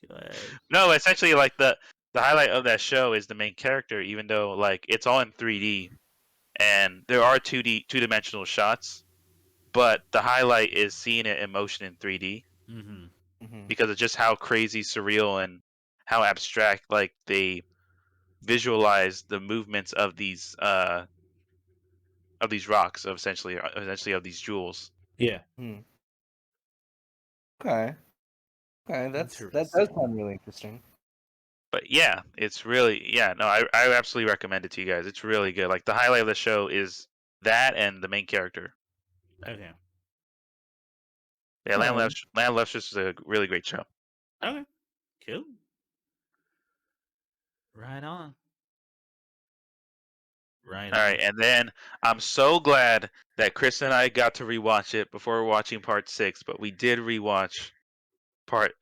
ahead.
no, essentially, like the highlight of that show is the main character, even though like it's all in 3D and there are 2-dimensional shots, but the highlight is seeing it in motion in 3D
Mm-hmm.
because of just how crazy, surreal, and how abstract like they visualize the movements of these rocks, of essentially of these jewels.
Yeah.
Okay. Okay, that does
Interesting.
sound really interesting.
But yeah, it's really no, I absolutely recommend it to you guys. It's really good. Like the highlight of the show is that and the main character.
Okay.
Yeah,
Alright.
Land of Lustrous is a really great show.
Okay. Cool. Right on. Right
All
on.
right, and then I'm so glad that Chris and I got to rewatch it before watching part 6, but we did rewatch part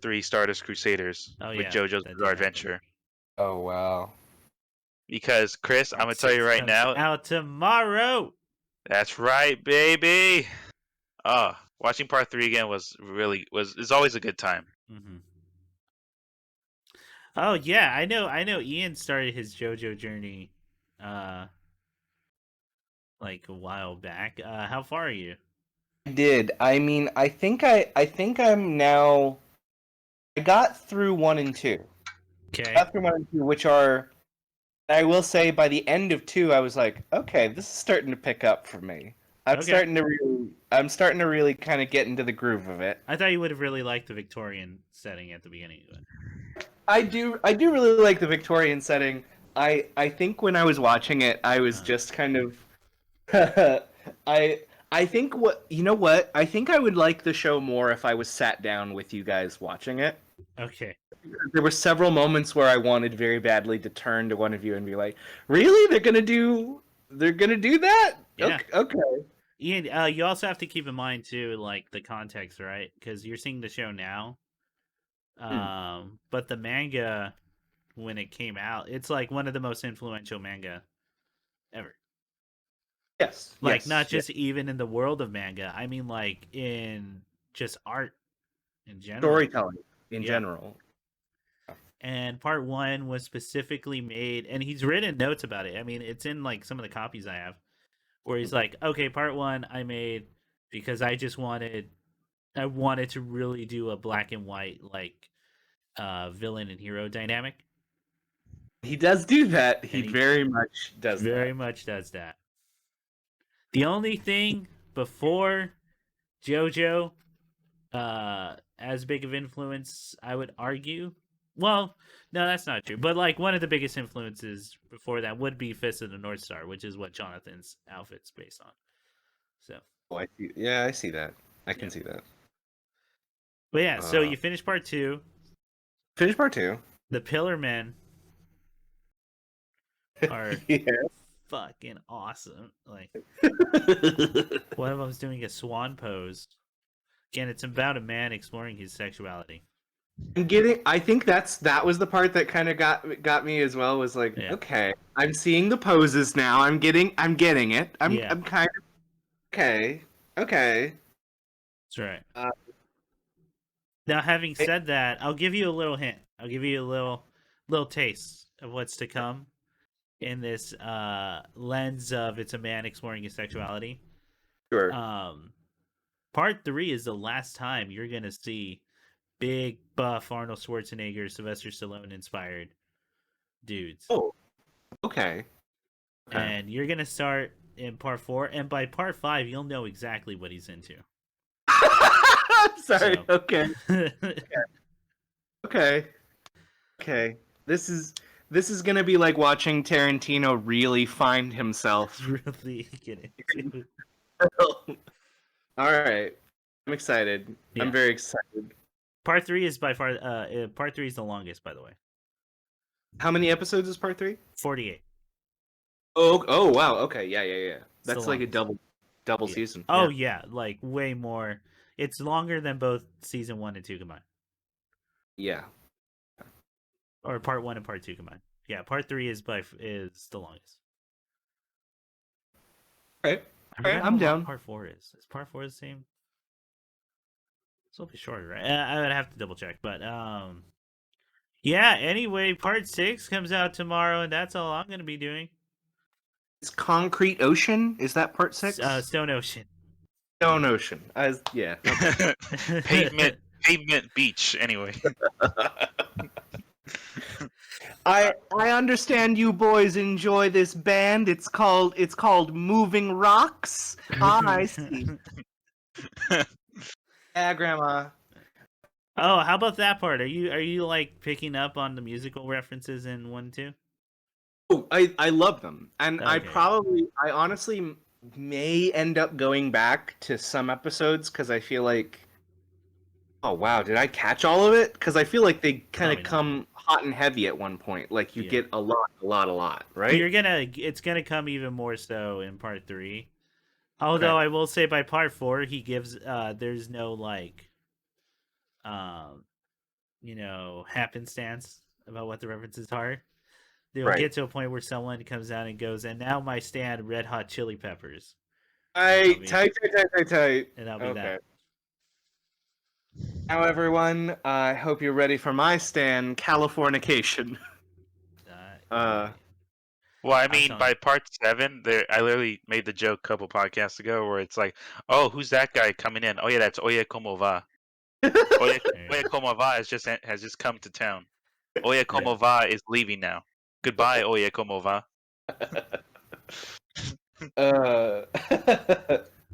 3, Stardust Crusaders,
Oh,
with
yeah,
JoJo's
that did
Bizarre
happen.
Adventure.
Oh wow.
Because Chris, I'm gonna tell you right
Comes
now,
out tomorrow.
that's right, baby. Watching part 3 again is always a good time.
Mm-hmm. Oh yeah, I know. Ian started his JoJo journey, like a while back. How far are you?
I did. I mean, I think I'm now. I got through 1 and 2.
Okay.
Got through 1 and 2, which are. I will say, by the end of 2, I was like, okay, this is starting to pick up for me. I'm
Okay.
starting to really kind of get into the groove of it.
I thought you would have really liked the Victorian setting at the beginning of it.
I do really like the Victorian setting. I think when I was watching it, I was just kind of I think what I think I would like the show more if I was sat down with you guys watching it.
Okay.
There were several moments where I wanted very badly to turn to one of you and be like, "Really? They're gonna do that?
Yeah.
Okay."
Ian, you also have to keep in mind too, like the context, right? Because you're seeing the show now. But the manga, when it came out, it's like one of the most influential manga ever.
Yes.
Like
yes,
not just even in the world of manga. I mean, like in just art in general.
storytelling in
Yeah.
general.
And part 1 was specifically made, and he's written notes about it. I mean, it's in like some of the copies I have, where he's like, okay, part 1 I made because I wanted to really do a black and white like villain and hero dynamic.
He does do that. He
he
very much does
Very
that.
much does that. The only thing before JoJo as big of influence, I would argue. Well, no, that's not true. But like one of the biggest influences before that would be Fist of the North Star, which is what Jonathan's outfit's based on. So,
Oh, I see. Yeah, I see that. I can
Yeah.
see that.
but yeah, so you finish part 2.
Finish part 2.
The Pillar Men are
Yeah.
fucking awesome. Like one of them's doing a swan pose. Again, it's about a man exploring his sexuality.
I think that was the part that kind of got me as well, was like,
Yeah.
okay, I'm seeing the poses now. I'm getting it. I'm kind of okay. Okay.
That's right.
Uh,
Now, having
I-
said that, I'll give you a little hint. I'll give you a little taste of what's to come in this lens of it's a man exploring his sexuality.
Sure.
Part 3 is the last time you're gonna see big buff Arnold Schwarzenegger, Sylvester Stallone inspired dudes.
Oh. Okay. Okay.
And you're gonna start in part 4, and by part 5 you'll know exactly what he's into.
Sorry.
So-
Okay. Okay. Okay. This is gonna be like watching Tarantino really find himself.
Really get into.
All right. I'm excited.
Yeah.
I'm very excited.
Part 3 is by far part 3 is the longest, by the way.
How many episodes is part 3?
48.
Oh wow. Okay. Yeah.
the
That's like a
longest.
double
Yeah.
season.
Oh
Yeah.
yeah, like way more. It's longer than both season 1 and 2 combined,
Yeah.
or part 1 and part 2 combined. Yeah, part 3 is is the longest.
Okay.
I forgot
I'm
how long
down.
Part 4 is. Is part 4 the same? It's a little bit shorter, right? I would have to double check, but yeah. Anyway, part 6 comes out tomorrow, and that's all I'm gonna be doing.
It's Concrete Ocean. Is that part 6?
Stone Ocean.
Stone Ocean. Yeah.
Pavement Beach. Anyway,
I understand you boys enjoy this band. It's called Moving Rocks. I see. Yeah, Grandma.
Oh, how about that part? Are you like picking up on the musical references in 1 and 2?
Oh, I love them, and
Okay.
I honestly may end up going back to some episodes because I feel like, oh wow, did I catch all of it? Because I feel like they kind
Probably
of
not.
come hot and heavy at one point. Like you
Yeah.
get a lot,
But
right?
it's gonna come even more so in part 3. Although I will say by part 4 he gives there's no like happenstance about what the references are. They'll
Right.
get to a point where someone comes out and goes, and now my stand Red Hot Chili Peppers.
Tight.
And that'll be that.
Now, everyone, I hope you're ready for my stand, Californication.
well, I mean,
telling
by
you.
part 7, I literally made the joke a couple podcasts ago where it's like, oh, who's that guy coming in? Oh yeah, that's Oye Como Va. Oye Como Va has just come to town. Oye Como Va is leaving now. Goodbye, Oye Como Va.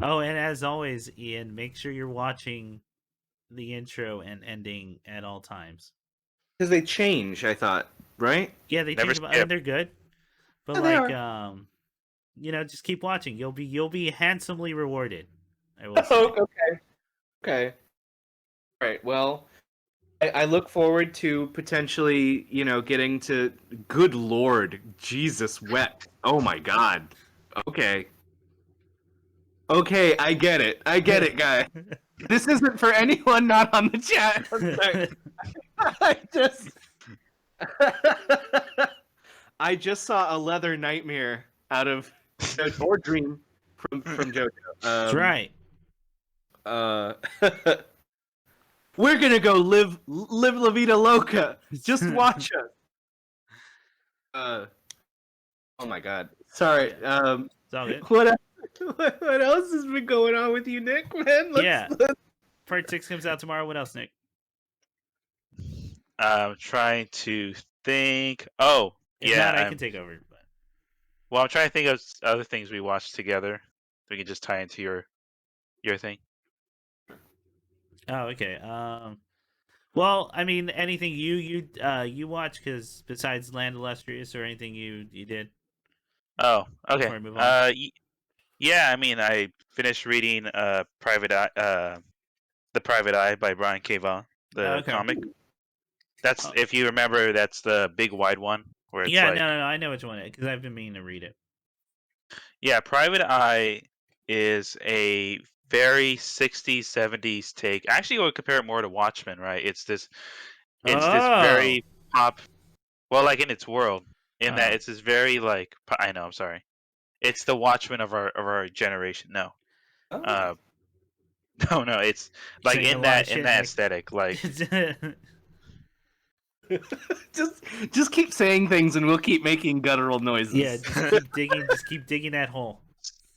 Oh, and as always, Ian, make sure you're watching the intro and ending at all times.
Because they change, I thought, right?
Yeah, they
Never
change them,
skip.
and they're good. But
Yeah, they
like, just keep watching. You'll be handsomely rewarded. I will say.
Oh, okay. All right. Well, I look forward to potentially, getting to. Good Lord, Jesus wept. Oh my God. Okay. Okay, I get it, guy. This isn't for anyone not on the chat. I'm sorry. I just saw a leather nightmare out of or dream from JoJo.
That's right.
We're gonna go live La Vida Loca. Just watch us. Oh my God. Sorry.
It's all good.
What else has been going on with you, Nick? Man, let's...
Part 6 comes out tomorrow. What else, Nick?
I'm trying to think. Oh,
If
yeah.
not, I can take over. But...
Well, I'm trying to think of other things we watched together. We can just tie into your thing.
Oh, okay. Well, I mean, anything you watch? Because besides Land Illustrious, or anything you did?
Oh, okay.
Before I move on.
Yeah. I mean, I finished reading Private Eye, The Private Eye by Brian K. Vaughan, the comic. That's if you remember, that's the big wide one where it's like.
No, I know which one because I've been meaning to read it.
Yeah, Private Eye is a very 60s, 70s take. Actually, I would compare it more to Watchmen, right? It's this very pop, well, like in its world, in that it's this very like I know, I'm sorry, it's the Watchmen of our generation. No, No, it's like
Saying a lot of
in
shit,
that
Nick.
aesthetic. Like
just keep saying things, and we'll keep making guttural noises.
Yeah, just keep digging. Just keep digging that hole.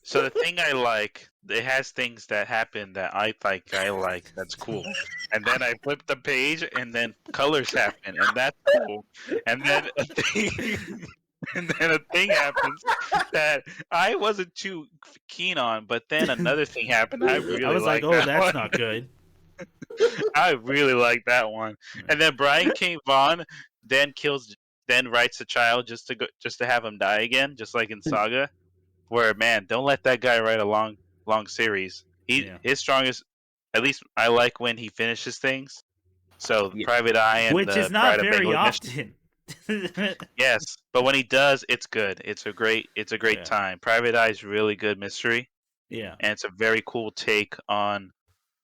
so the thing I like, it has things that happen that I like. That's cool. And then I flip the page, and then colors happen, and that's cool. And then a thing, and then a thing happens that I wasn't too keen on. But then another thing happened. I
I
really
was like,
like
oh,
that
that's
one.
not good.
I really like that one. And then Brian K. Vaughan then writes a child just to have him die again, just like in Saga. Where man, don't let that guy write a long series.
Yeah.
His strongest, at least I like when he finishes things. So
Yeah.
Private Eye and
Which is
the
not
Bride of
very
Bengal Mission.
often.
Yes, but when he does, it's good. It's a great
Yeah.
time. Private Eye is really good mystery,
Yeah.
and it's a very cool take on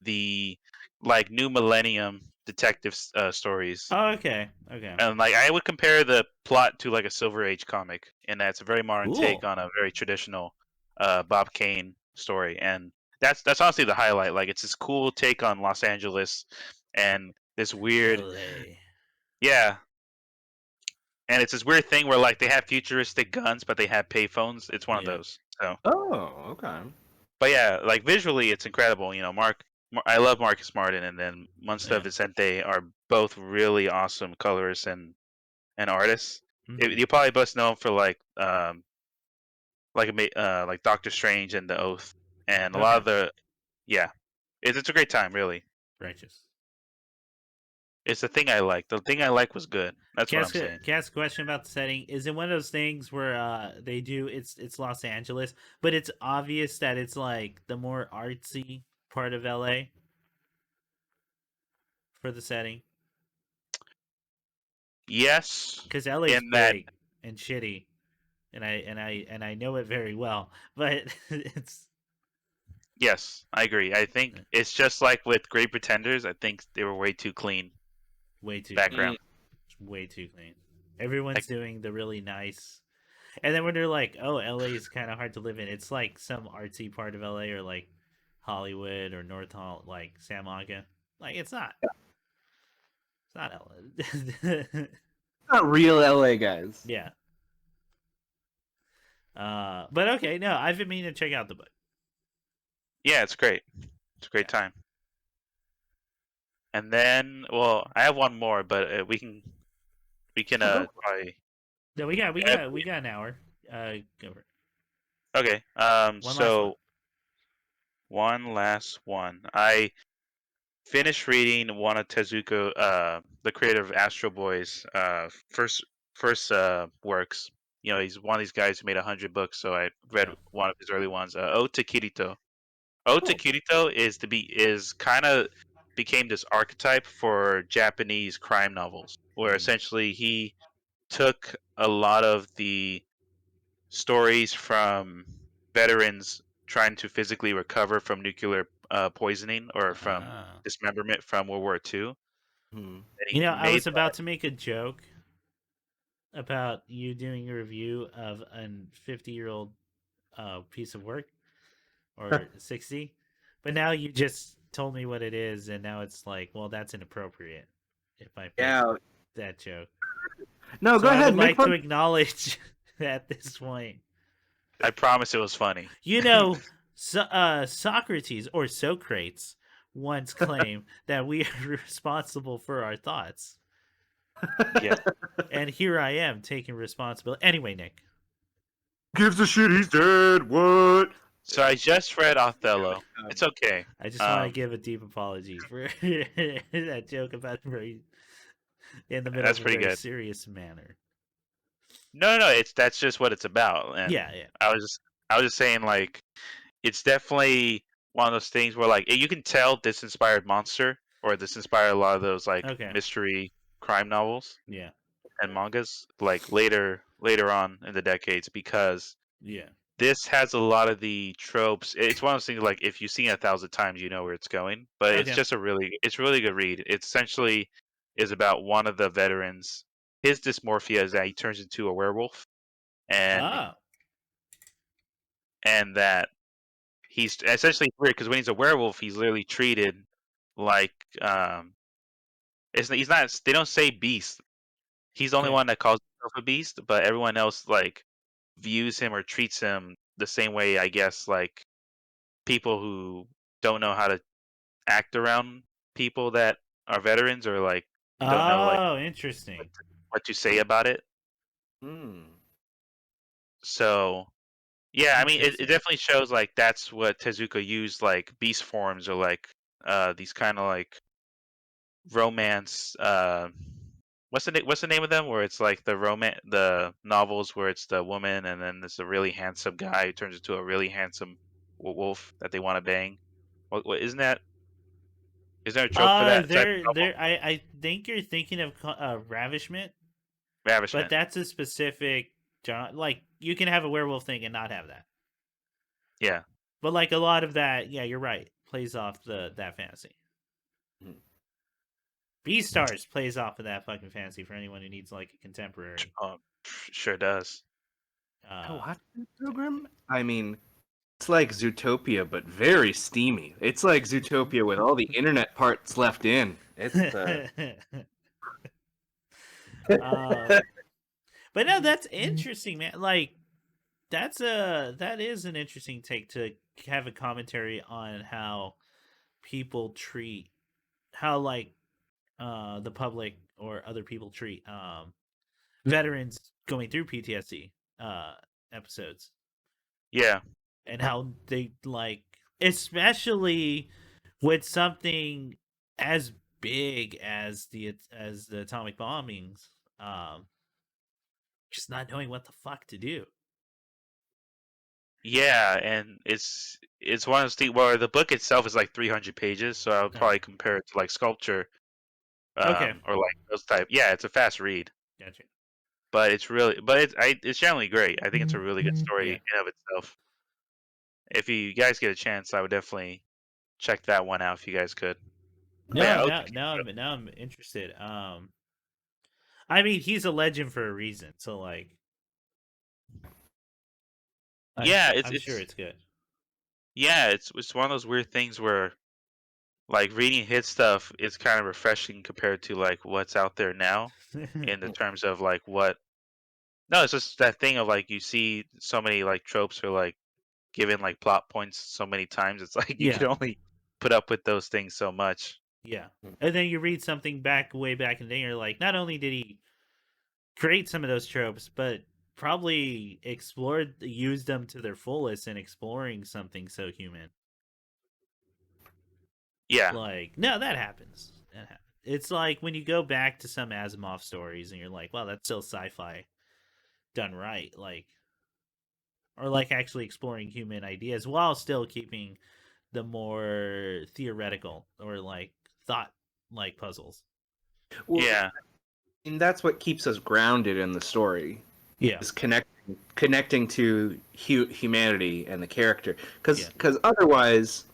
the like new millennium detective stories.
Oh, okay. Okay.
And like I would compare the plot to like a Silver Age comic, in that it's a very modern take
Cool.
on a very traditional Bob Kane story, and that's honestly the highlight. Like it's this cool take on Los Angeles, and this weird,
LA.
yeah, and it's this weird thing where like they have futuristic guns, but they have payphones. It's one of
Yeah.
those. So,
Oh, okay.
but yeah, like visually, it's incredible. You know, I love Marcus Martin, and then Munsta
Yeah.
Vicente are both really awesome colorists and artists.
Mhm.
You probably both know him for like Doctor Strange and the Oath, and a lot of
Okay.
the yeah, it's a great time. Really,
Righteous.
it's the thing I like. The thing I like was good. That's what I'm saying.
Can I ask a question about the setting? Is it one of those things where they do it's Los Angeles, but it's obvious that it's like the more artsy part of LA for the setting?
Yes,
Because LA's
in that
big and shitty, and I know it very well, but it's
yes, I agree. I think it's just like with Great Pretenders. I think they were way too clean
way too
background.
clean. Way too clean. Everyone's
Like,
doing the really nice. And then when they're like, "Oh, LA is kind of hard to live in," it's like some artsy part of LA, or like Hollywood or North Hall, like San Aga. Like it's not. It's not LA.
Not real LA guys.
Yeah. But okay, no, I've been meaning to check out the book.
yeah, it's great. It's a great time. And then, well, I have one more, but we can probably
No, we got an hour. Go for it.
okay.
One last
So
one.
one last one. I finished reading one of Tezuka, the creator of Astro Boy's first works. You know, he's one of these guys who made 100 books. So I read
Yeah.
one of his early ones, Ode to Kirito. Ode to Kirito is kind of became this archetype for Japanese crime novels, where essentially he took a lot of the stories from veterans trying to physically recover from nuclear poisoning or from
Ah.
dismemberment from World War II.
Hmm.
And
You
he
know, I
made
was about to make a joke about you doing a review of a 50-year-old piece of work, or 60, but now you just told me what it is, and now it's like, well, that's inappropriate if I make
Yeah.
that joke.
No,
So
go
I
ahead.
would
Make
like
fun.
to acknowledge at this point.
I promise it was funny.
You know, Socrates or Socrates once claimed that we are responsible for our thoughts.
Yeah.
And here I am taking responsibility. Anyway, Nick.
Gives a shit. He's dead. What?
So I just read Othello. It's okay.
I just want to give a deep apology for that joke about very in the middle
That's
of a
pretty
very
good.
serious manner.
No, that's just what it's about. And
Yeah.
I was just saying like it's definitely one of those things where like you can tell this inspired Monster, or this inspired a lot of those like
Okay.
mystery crime novels
Yeah.
and mangas like later on in the decades, because
Yeah.
this has a lot of the tropes. It's one of those things like if you've seen it 1,000 times, you know where it's going. But it's
Okay.
just it's really good read. It essentially is about one of the veterans. His dysmorphia is that he turns into a werewolf, and
Ah.
that he's essentially weird because when he's a werewolf, he's literally treated like he's not. They don't say beast. He's the only
Okay.
one that calls himself a beast, but everyone else like views him or treats him the same way. I guess like people who don't know how to act around people that are veterans or like don't know like
Oh, interesting.
what to say about it.
Hmm.
So yeah, I mean it
Interesting.
definitely shows like that's what Tezuka used like beast forms or like these kind of like romance what's the name of them where it's like the novels where it's the woman and then there's a really handsome guy who turns into a really handsome wolf that they want to bang. What is there a trope for that type of novel?
I think you're thinking of Ravishment, but
Ravishment.
that's a specific genre. Like you can have a werewolf thing and not have that.
Yeah.
But like a lot of that, yeah, you're right. Plays off that fantasy.
Mhm.
Beastars plays off of that fucking fantasy for anyone who needs like a contemporary.
Sure does.
I
Uh,
watched this program. I mean, it's like Zootopia, but very steamy. It's like Zootopia with all the internet parts left in. It's
um, but no, that's interesting, man. Like that is an interesting take to have a commentary on how people treat how like the public or other people treat veterans going through PTSD uh episodes
Yeah.
and how they like especially with something as big as the atomic bombings um just not knowing what the fuck to do.
Yeah, and it's one of those things where the book itself is like 300 pages, so I would
Oh,
probably compare it to like sculpture,
okay,
or like those type. Yeah, it's a fast read,
gotcha.
but it's generally great. I think it's a really good story
Yeah.
in of itself. If you guys get a chance, I would definitely check that one out if you guys could. But yeah,
No,
OTP.
now I'm interested. I mean, he's a legend for a reason, so like,
Yeah,
I'm sure it's good.
it's one of those weird things where like reading his stuff is kind of refreshing compared to like what's out there now in the terms of like what. No, it's just that thing of like you see so many like tropes or like given like plot points so many times. It's like you
Yeah,
can only put up with those things so much.
yeah. And then you read something way back in the day, and you're like, not only did he create some of those tropes, but probably used them to their fullest in exploring something so human.
Yeah,
Like, no, that happens. That happens. It's like when you go back to some Asimov stories, and you're like, well, that's still sci-fi done right. Like, or like actually exploring human ideas while still keeping the more theoretical or like thought like puzzles.
well,
yeah,
and that's what keeps us grounded in the story
Yeah.
is connecting to humanity and the character.
Yeah.
Because otherwise,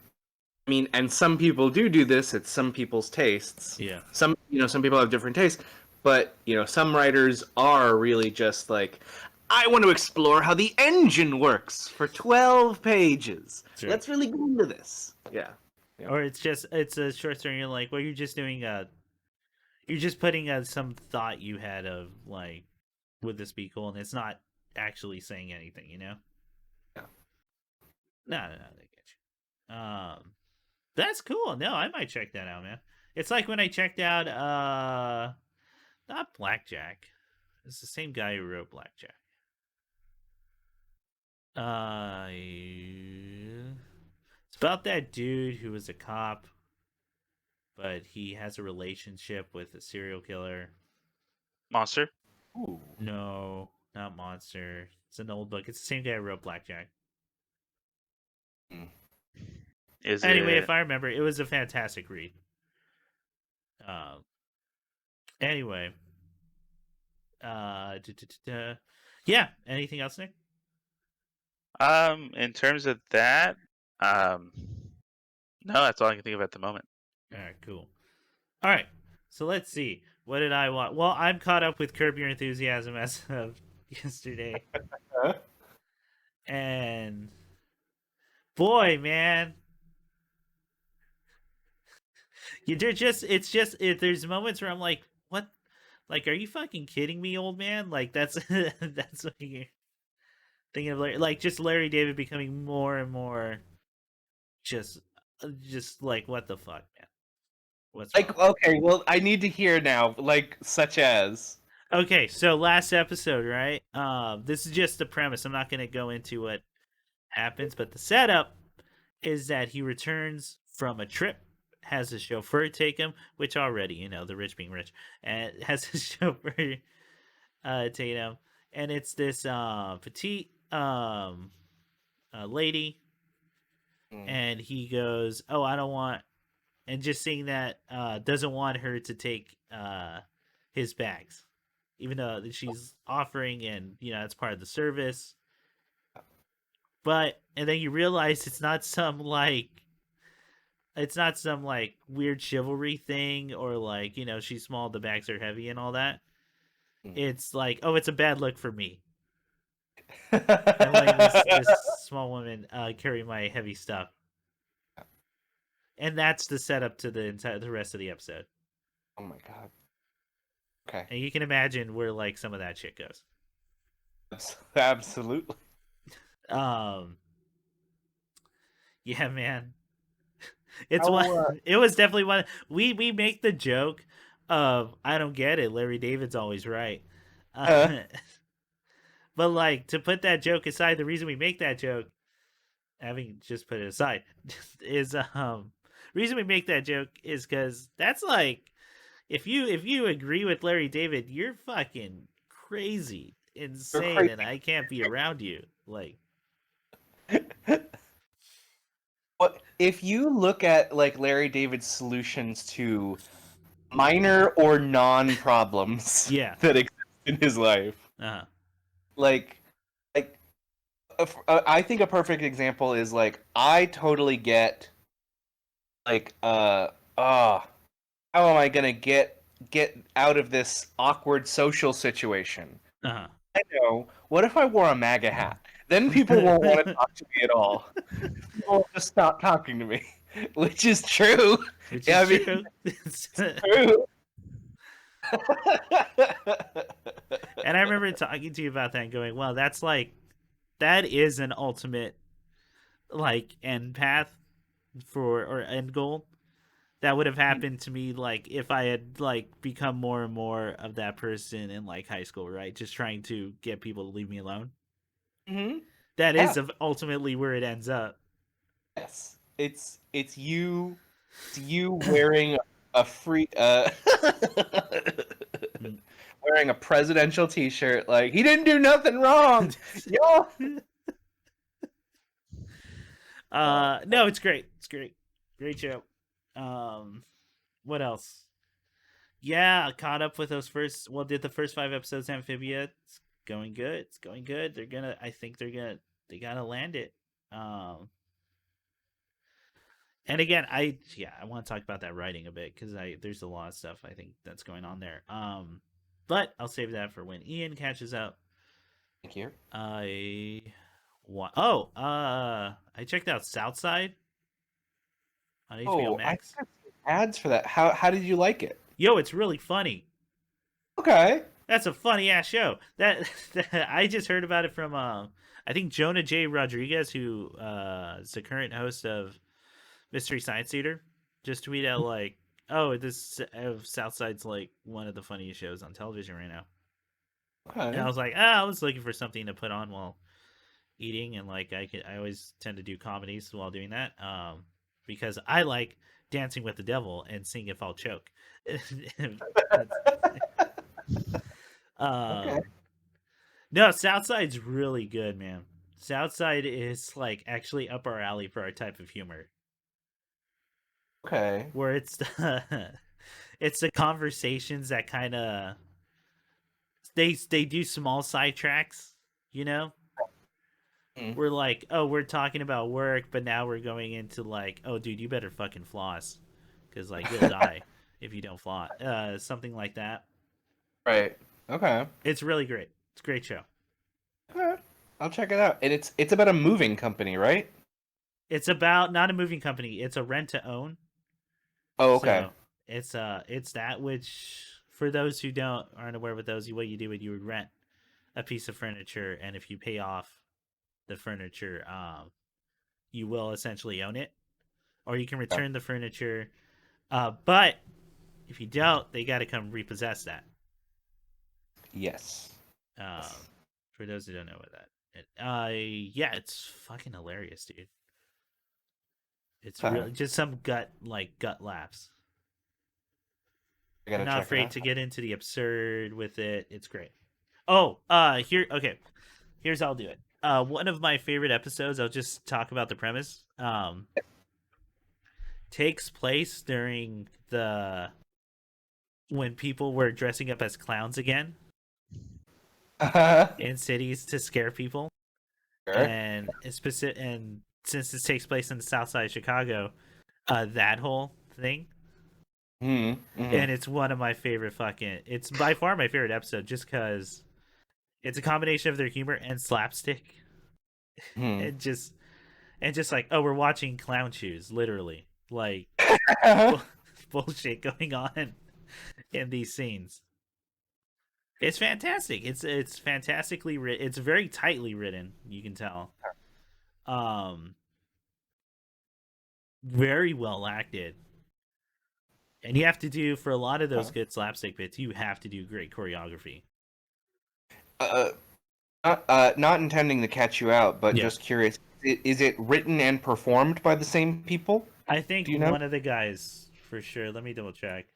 I mean, and some people do this. It's some people's tastes.
Yeah.
Some people have different tastes, but some writers are really just like, I want to explore how the engine works for 12 pages.
Sure.
Let's really go into this. Yeah.
Or it's a short story. And you're like, well, you're just putting some thought you had of like, would this be cool? And it's not actually saying anything, you know?
Yeah.
No, they get you. That's cool. No, I might check that out, man. It's like when I checked out not Blackjack. It's the same guy who wrote Blackjack. It's about that dude who was a cop, but he has a relationship with a serial killer.
Monster.
Ooh.
No, not Monster. It's an old book. It's the same guy who wrote Blackjack.
Is
Anyway,
it?
if I remember, it was a fantastic read. Um. Anyway. Yeah. Anything else, Nick?
In terms of that, um, no, that's all I can think of at the moment.
All right. Cool. All right. So let's see. What did I want? Well, I'm caught up with Curb Your Enthusiasm as of yesterday, and boy, man. There's moments where I'm like, what? Like, are you fucking kidding me, old man? Like, that's that's what you're thinking of, like just Larry David becoming more and more just like, what the fuck, man? What's wrong?
Like, okay, well, I need to hear now, like, such as.
Okay, so last episode, right? This is just the premise. I'm not gonna go into what happens, but the setup is that he returns from a trip, has a chauffeur take him, which already, the rich being rich, and has a chauffeur take him, and it's this petite lady, and he goes, "Oh, I don't want," and just saying that doesn't want her to take his bags, even though she's offering, and it's part of the service. But and then you realize it's not some like weird chivalry thing, or like, she's small, the bags are heavy and all that. It's like, oh, it's a bad look for me. I'm letting this small woman carry my heavy stuff. And that's the setup to the rest of the episode.
Oh my god. Okay.
And you can imagine where like some of that shit goes.
Absolutely.
Yeah, man. It's it was definitely one. We make the joke of, I don't get it, Larry David's always right. But like, to put that joke aside, the reason we make that joke, having just put it aside, is reason we make that joke is because that's like, if you agree with Larry David, you're fucking crazy, insane,
crazy.
and I can't be around you. Like,
What if you look at like Larry David's solutions to minor or non-problems
Yeah.
that exist in his life?
uh-huh.
Like I think a perfect example is like, I totally get like how am I gonna get out of this awkward social situation?
Uh-huh.
I know. What if I wore a MAGA hat? Then people won't want to talk to me at all. People will just stop talking to me, which is true.
Which
Yeah,
is
I mean,
true.
it's true.
And I remember talking to you about that and going, well, that is an ultimate like end path or end goal that would have happened to me, like if I had like become more and more of that person in like high school, right? Just trying to get people to leave me alone.
Mm-hmm.
That is ultimately where it ends up.
Yes, it's you wearing a free wearing a presidential T-shirt, like, he didn't do nothing wrong. Yo.
No, it's great. It's great show. What else? Yeah, caught up with those did the first 5 episodes Amphibia. It's going good. It's going good. I think they gotta land it. And again, I want to talk about that writing a bit, because there's a lot of stuff I think that's going on there. But I'll save that for when Ian catches up.
Thank you.
I checked out Southside on HBO Max.
I ads for that. How did you like it?
Yo, it's really funny.
Okay.
That's a funny ass show. That I just heard about it from I think Jonah J. Rodriguez, who is the current host of Mystery Science Theater, just tweeted out like, "Oh, this Southside's like one of the funniest shows on television right now."
Okay.
And I was like, I was looking for something to put on while eating, and like I always tend to do comedies while doing that, because I like dancing with the devil and seeing if I'll choke.
Okay.
No, Southside's really good, man. Southside is like actually up our alley for our type of humor.
Okay.
Where it's the conversations that kind of they do small sidetracks, you know? We're like, oh, we're talking about work, but now we're going into like, oh, dude, you better fucking floss, because like you'll die if you don't floss. Something like that.
Right. Okay.
It's really great. It's a great show.
Okay. I'll check it out. And it's about a moving company, right?
It's about not a moving company. It's a rent to own.
Oh, okay.
So it's that which for those who aren't aware with those, what you do is you would rent a piece of furniture, and if you pay off the furniture, you will essentially own it, or you can return the furniture. But if you don't, they got to come repossess that.
Yes.
For those who don't know what that. Yeah, it's fucking hilarious, dude. It's really just some gut laughs. I'm not afraid to get into the absurd with it. It's great. Oh, here's how I'll do it. One of my favorite episodes, I'll just talk about the premise. Takes place during when people were dressing up as clowns again in cities to scare people. Sure. And since this takes place in the south side of Chicago, that whole thing.
Mm-hmm.
And it's one of my favorite it's by far my favorite episode just because it's a combination of their humor and slapstick. And just like, oh, we're watching clown shoes, literally. Like bullshit going on in these scenes. It's fantastic. It's fantastically written. It's very tightly written, you can tell. Very well acted. And you have to do, for a lot of those good slapstick bits, you have to do great choreography.
Not intending to catch you out, but just curious, is it written and performed by the same people?
I think one of the guys, for sure. Let me double check.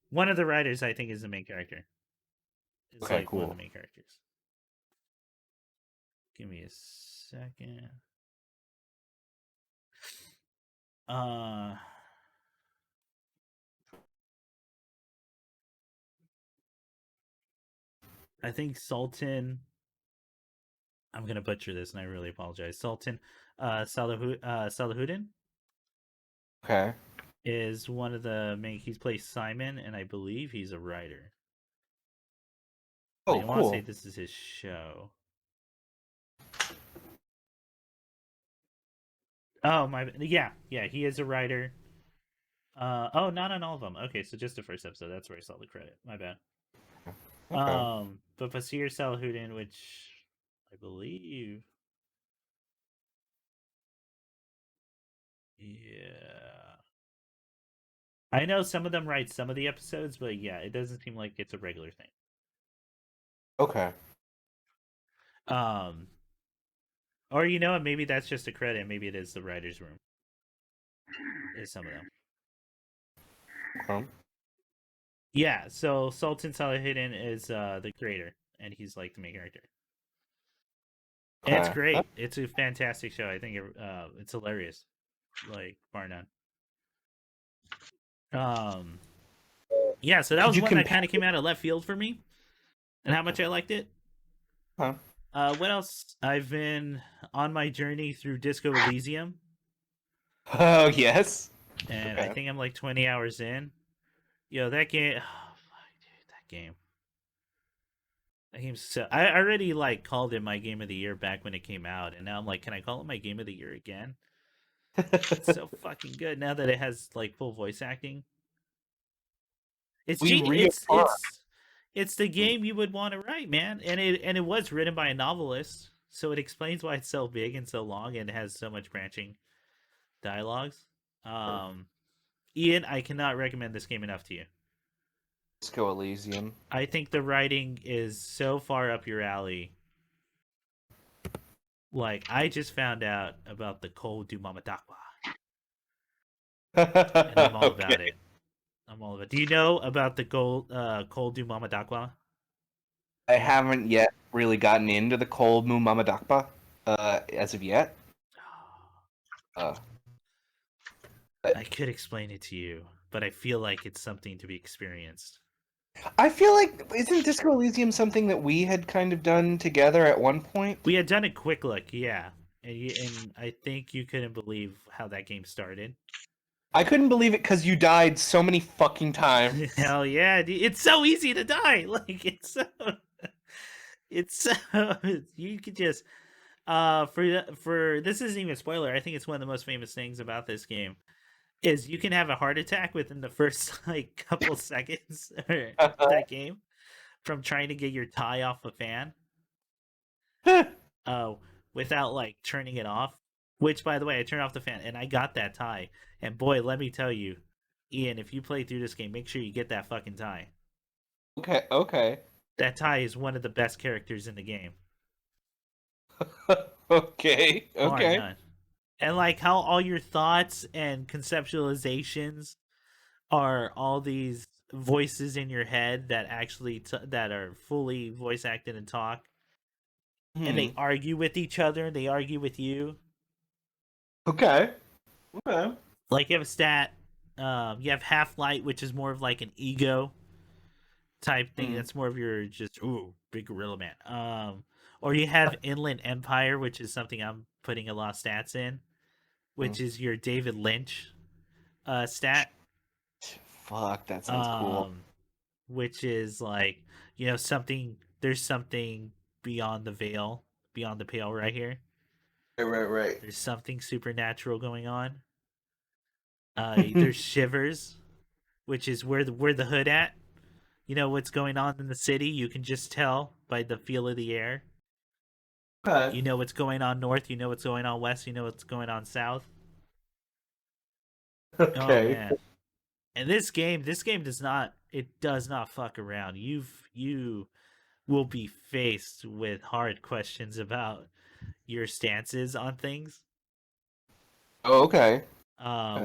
One of the writers, I think, is the main character. It's cool. One of the main characters. Give me a second. I think Sultan. I'm gonna butcher this, and I really apologize. Sultan, Salahuddin.
Okay.
Is one of the main. He's plays Simon, and I believe he's a writer.
Oh,
I want to say this is his show. Oh he is a writer. Not on all of them. Okay, so just the first episode. That's where I saw the credit. My bad. Okay. But Basir Salahuddin, which I believe, I know some of them write some of the episodes, but yeah, it doesn't seem like it's a regular thing.
Okay.
Or maybe that's just a credit. Maybe it is the writer's room. Is some of them. Yeah, so Sultan Salahuddin is the creator, and he's like the main character. And it's great. It's a fantastic show. I think it's hilarious, like bar none. Yeah, so that was one that kind of came out of left field for me, and how much I liked it. What else? I've been on my journey through Disco Elysium.
Oh yes.
And I think I'm like 20 hours in. Yo, that game. Oh fuck, dude, that game. That game's so. I already called it my game of the year back when it came out, and now I'm like, can I call it my game of the year again? It's so fucking good now that it has full voice acting. It's it's the game you would want to write, man, and it was written by a novelist, so it explains why it's so big and so long and has so much branching dialogues. Ian, I cannot recommend this game enough to you.
Disco Elysium.
I think the writing is so far up your alley. I just found out about the Cold du Mamadakwa. And I'm all about it. Do you know about the Cold du Mamadakwa?
I haven't yet really gotten into the Cold Mu Mamadakwa as of yet.
I could explain it to you, but I feel like it's something to be experienced.
I feel like, isn't Disco Elysium something that we had kind of done together at one point?
We had done a quick look, yeah. And I think you couldn't believe how that game started.
I couldn't believe it because you died so many fucking times.
Hell yeah, dude. It's so easy to die. You could just, For this isn't even a spoiler. I think it's one of the most famous things about this game is you can have a heart attack within the first like couple seconds of that game from trying to get your tie off a fan. Uh, without like turning it off. Which, by the way, I turned off the fan and I got that tie. And boy, let me tell you, Ian, if you play through this game, make sure you get that fucking tie.
Okay.
That tie is one of the best characters in the game.
Okay.
Bar
Okay.
none. And like how all your thoughts and conceptualizations are all these voices in your head that actually that are fully voice acted and talk, and they argue with each other. They argue with you.
Okay.
Like you have a stat. You have half light, which is more of like an ego type thing. That's more of your just big gorilla man. Or you have Inland Empire, which is something I'm putting a lot of stats in, which is your David Lynch stat.
Fuck, that sounds cool.
Which is like, something. There's something beyond the veil, beyond the pale, right here.
Right.
There's something supernatural going on. There's Shivers, which is where the hood at. You know what's going on in the city. You can just tell by the feel of the air.
Okay.
You know what's going on north. You know what's going on west. You know what's going on south. Oh man! And this game does not fuck around. You will be faced with hard questions about your stances on things.
Oh, okay.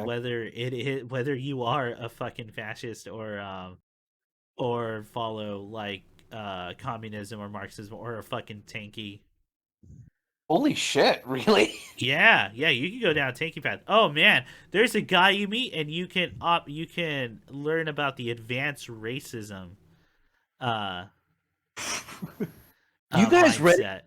Whether you are a fucking fascist or follow like communism or Marxism or a fucking tanky.
Holy shit! Really?
Yeah, you can go down a tanky path. Oh man, there's a guy you meet and you can learn about the advanced racism.
You guys
mindset.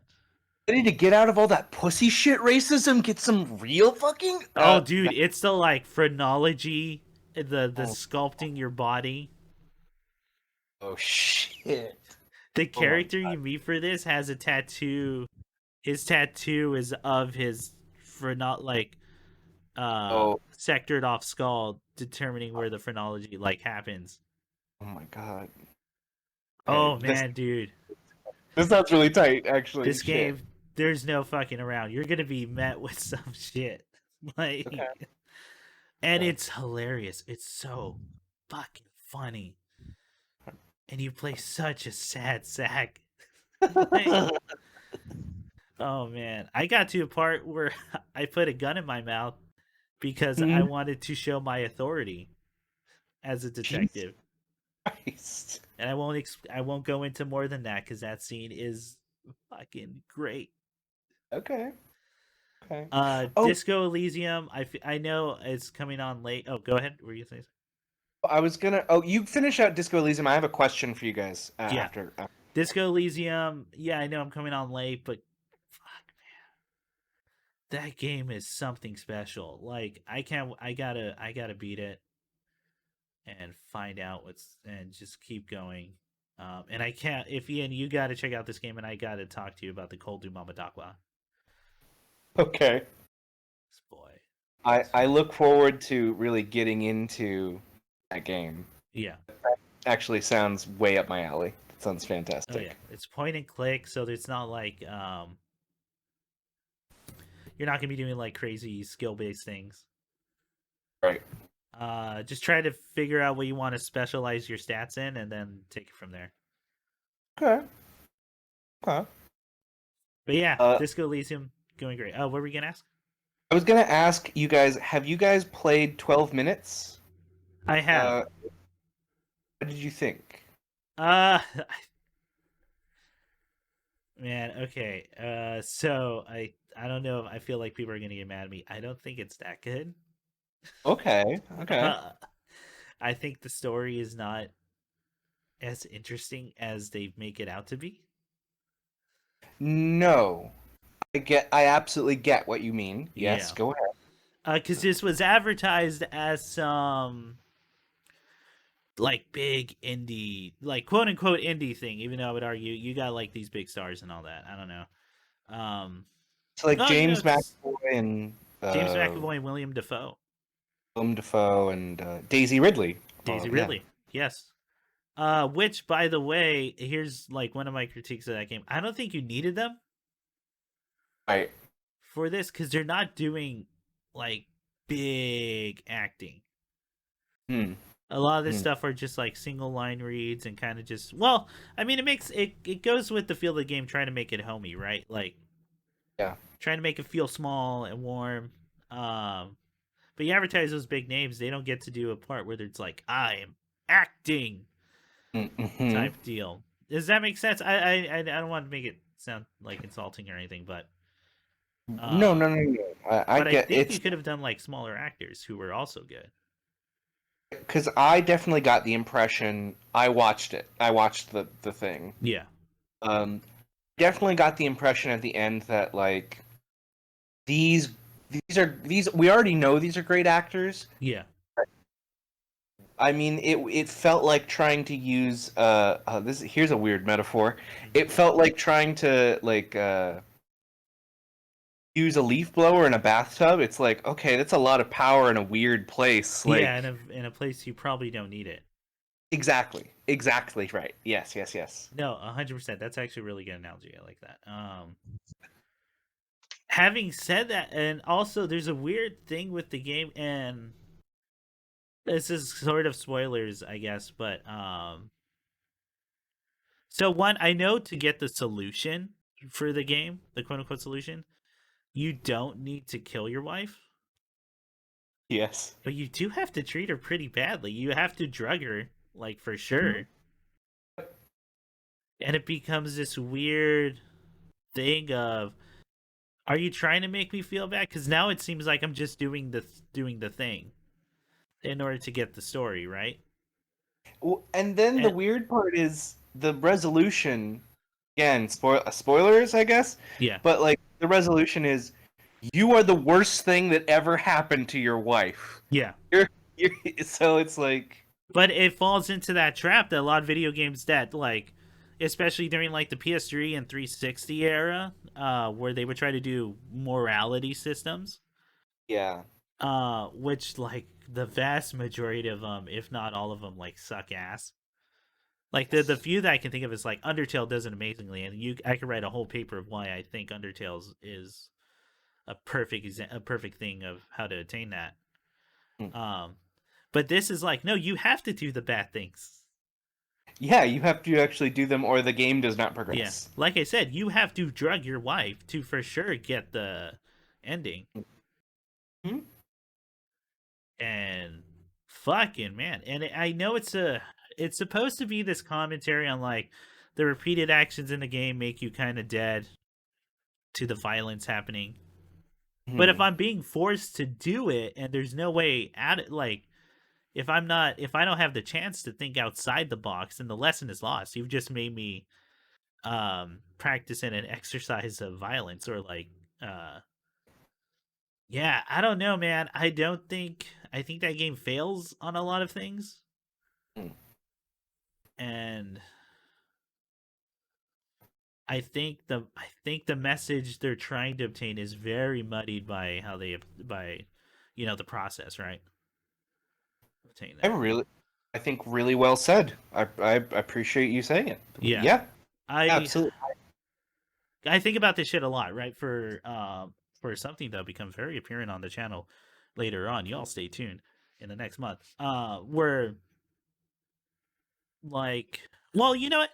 ready to get out of all that pussy shit racism? Get some real fucking.
Oh, dude, it's the like phrenology, the sculpting your body.
Oh shit!
The character you meet for this has a tattoo. His tattoo is of his sectored off skull, determining where the phrenology like happens.
Oh my god!
Oh man, dude,
this sounds really tight. Actually,
this game, there's no fucking around. You're gonna be met with some shit, like, and it's hilarious. It's so fucking funny, and you play such a sad sack. Oh man, I got to a part where I put a gun in my mouth because I wanted to show my authority as a detective.
Christ.
And I won't go into more than that because that scene is fucking great.
Okay.
Disco Elysium. I know it's coming on late. Oh, go ahead. What were you saying?
I was gonna. Oh, you finish out Disco Elysium. I have a question for you guys after.
Disco Elysium. Yeah, I know I'm coming on late, but fuck, man, that game is something special. Like I gotta beat it and find out and just keep going. And I can't. If Ian, you got to check out this game, and I got to talk to you about the Koldu Mamadakwa.
Okay.
Boy,
I look forward to really getting into that game.
Yeah.
That actually sounds way up my alley. It sounds fantastic.
Oh yeah, it's point and click, so it's not like you're not gonna be doing like crazy skill based things.
Right.
Just try to figure out what you want to specialize your stats in, and then take it from there.
Okay.
But yeah, Disco Elysium going great. Oh, what were we gonna ask?
I was gonna ask you guys: have you guys played 12 minutes?
I have.
What did you think?
Man, okay. So I don't know. I feel like people are gonna get mad at me. I don't think it's that good.
Okay.
I think the story is not as interesting as they make it out to be.
No, I absolutely get what you mean. Yes, go ahead.
Because this was advertised as some like big indie, like quote unquote indie thing. Even though I would argue you got like these big stars and all that. I don't know.
It's like
Oh,
James
it's
McAvoy and
James McAvoy and William Dafoe.
Willem Dafoe and Daisy Ridley.
Daisy
Yeah.
Ridley. Yes. Which, by the way, here's like one of my critiques of that game. I don't think you needed them
Right.
for this because they're not doing like big acting.
Hmm.
A lot of this
Hmm.
stuff are just like single line reads and kind of just well, I mean, it goes with the feel of the game, trying to make it homey, right? Like
Yeah.
trying to make it feel small and warm. But you advertise those big names, they don't get to do a part where it's like I am acting
Mm-hmm.
type deal. Does that make sense? I don't want to make it sound like insulting or anything,
No,
um,
no, no, no. I
but I
get
think you
it's
could have done like smaller actors who were also good.
because I definitely got the impression I watched it. I watched the thing.
Yeah,
Um, definitely got the impression at the end that like these these we already know these are great actors.
yeah,
I mean, it felt like trying to use this. Here's a weird metaphor. It felt like trying to use a leaf blower in a bathtub. It's like, okay, that's a lot of power in a weird place.
yeah.
Like,
In a place you probably don't need it.
exactly right. Yes.
No, 100%. That's actually a really good analogy. I like that. Having said that, and also there's a weird thing with the game, and this is sort of spoilers, I guess, but so one, I know to get the solution for the game, the quote unquote solution, you don't need to kill your wife,
Yes.
but you do have to treat her pretty badly. You have to drug her, like for sure. And it becomes this weird thing of are you trying to make me feel bad? Because now it seems like I'm just doing the thing in order to get the story right.
And then the
And
weird part is the resolution. Again, spoilers, I guess.
yeah,
But like the resolution is, you are the worst thing that ever happened to your wife.
yeah.
You're so it's like,
But it falls into that trap that a lot of video games that like, especially during like the PS3 and 360 era, where they would try to do morality systems,
yeah.
which like the vast majority of them, if not all of them, like suck ass. Like the few that I can think of is like Undertale does it amazingly, and I could write a whole paper of why I think Undertale's is a perfect thing of how to attain that.
Hmm.
But this is like no, you have to do the bad things.
Yeah, you have to actually do them, or the game does not
Yeah,
progress.
like I said, you have to drug your wife to for sure get the ending.
Hmm?
And fucking man, and I know it's supposed to be this commentary on like the repeated actions in the game make you kind of dead to the violence happening. But if
Hmm.
I'm being forced to do it and there's no way out it, like if I don't have the chance to think outside the box, then the lesson is lost. You've just made me practice in an exercise of violence or like yeah, I don't know, man. I think that game fails on a lot of things.
Hmm.
And I think the message they're trying to obtain is very muddied by how they by the process, right? Obtain
I
that.
really, I think really well said. I appreciate you saying it.
Yeah.
Yeah,
I
absolutely.
I think about this shit a lot, right? For something that'll become very apparent on the channel later on. Y'all stay tuned in the next month. Where like well, you know what?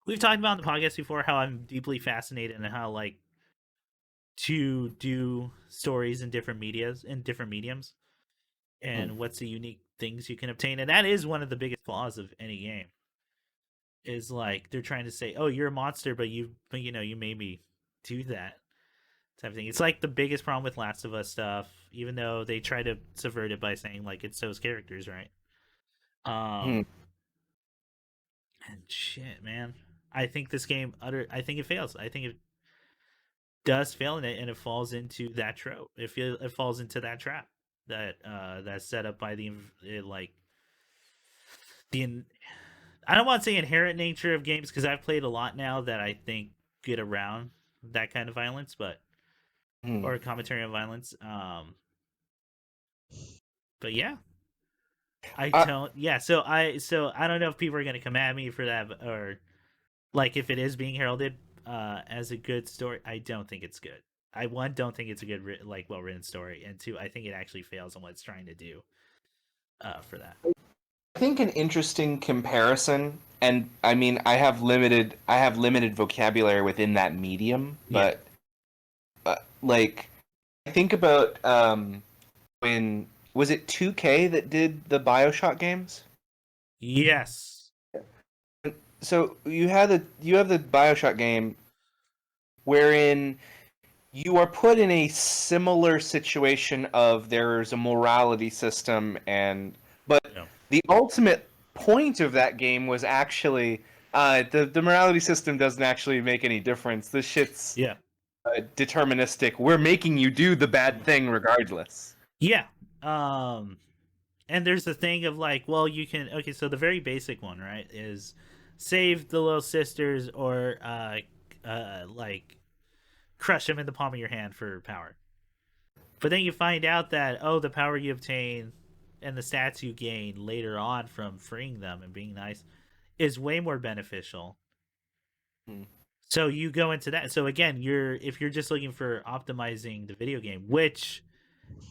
We've talked about on the podcast before how I'm deeply fascinated in how like to do stories in different mediums
Hmm.
and what's the unique things you can obtain. And that is one of the biggest flaws of any game. Is like they're trying to say, "Oh, you're a monster, but you made me do that." Type of thing. It's like the biggest problem with Last of Us stuff, even though they try to subvert it by saying like it's those characters, right?
Hmm.
Um and shit, man. I think this game I think it fails. I think it does fail in it and it falls into that trope. It falls into that trap that's set up by like the I don't want to say inherent nature of games because I've played a lot now that I think get around that kind of violence, but
Hmm.
or commentary on violence. But yeah, I
Uh,
don't. Yeah, so I don't know if people are gonna come at me for that, or like if it is being heralded as a good story. I don't think it's good. I one don't think it's a good like well written story, and two I think it actually fails on what it's trying to do for that.
I think an interesting comparison, and I mean, I have limited vocabulary within that medium,
Yeah.
but like, think about when was it 2K that did the BioShock games?
Yes.
So you have the BioShock game wherein you are put in a similar situation of there's a morality system, but
Yeah.
the ultimate point of that game was actually the morality system doesn't actually make any difference. This shit's
Yeah.
deterministic. We're making you do the bad thing regardless.
Yeah. Um and there's the thing of like, well, you can okay, so the very basic one, right, is save the little sisters or like crush them in the palm of your hand for power. But then you find out that oh, the power you obtain and the stats you gain later on from freeing them and being nice is way more beneficial.
Hmm.
So you go into that. So again, if you're just looking for optimizing the video game, which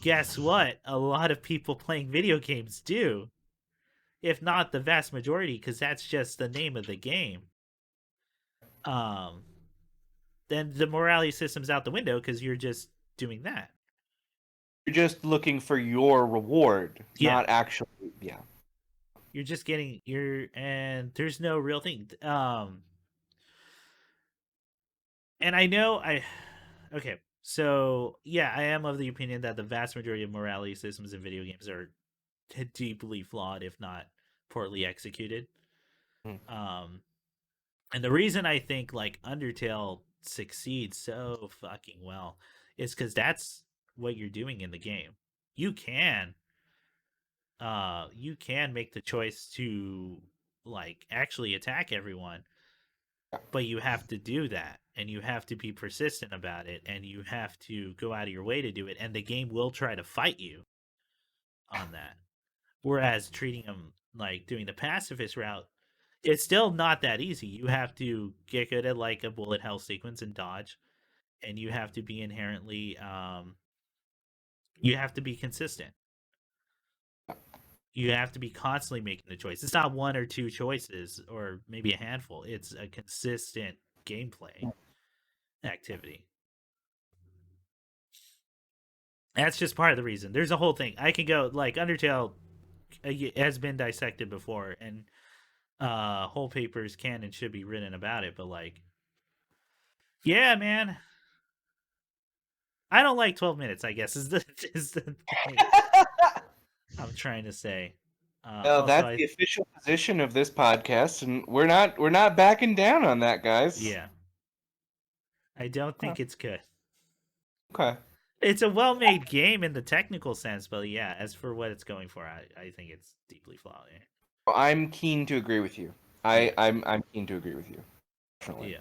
guess what? A lot of people playing video games do, if not the vast majority, because that's just the name of the game. Um, then the morality system's out the window because you're just doing that.
You're just looking for your reward,
Yeah,
not actually. Yeah.
you're just getting and there's no real thing. And I know I okay. So yeah, I am of the opinion that the vast majority of morality systems in video games are deeply flawed, if not poorly executed.
Hmm.
Um, and the reason I think like Undertale succeeds so fucking well is because that's what you're doing in the game. You can, you can make the choice to like actually attack everyone, but you have to do that, and you have to be persistent about it, and you have to go out of your way to do it, and the game will try to fight you on that. Whereas treating them like doing the pacifist route, it's still not that easy. You have to get good at like a bullet hell sequence and dodge, and you have to be inherently, you have to be consistent. You have to be constantly making the choice. It's not one or two choices or maybe a handful. It's a consistent gameplay activity. That's just part of the reason. There's a whole thing. I can go like Undertale has been dissected before, and whole papers can and should be written about it. But like, yeah, man, I don't like 12 minutes. I guess is the point I'm trying to say.
Well,
Also,
that's the official position of this podcast, and we're not backing down on that, guys.
yeah, I don't think it's good.
Okay.
It's a well-made game in the technical sense, but yeah, as for what it's going for, I think it's deeply flawed.
I'm keen to agree with you.
Yeah.
I'm keen to agree with you. Definitely.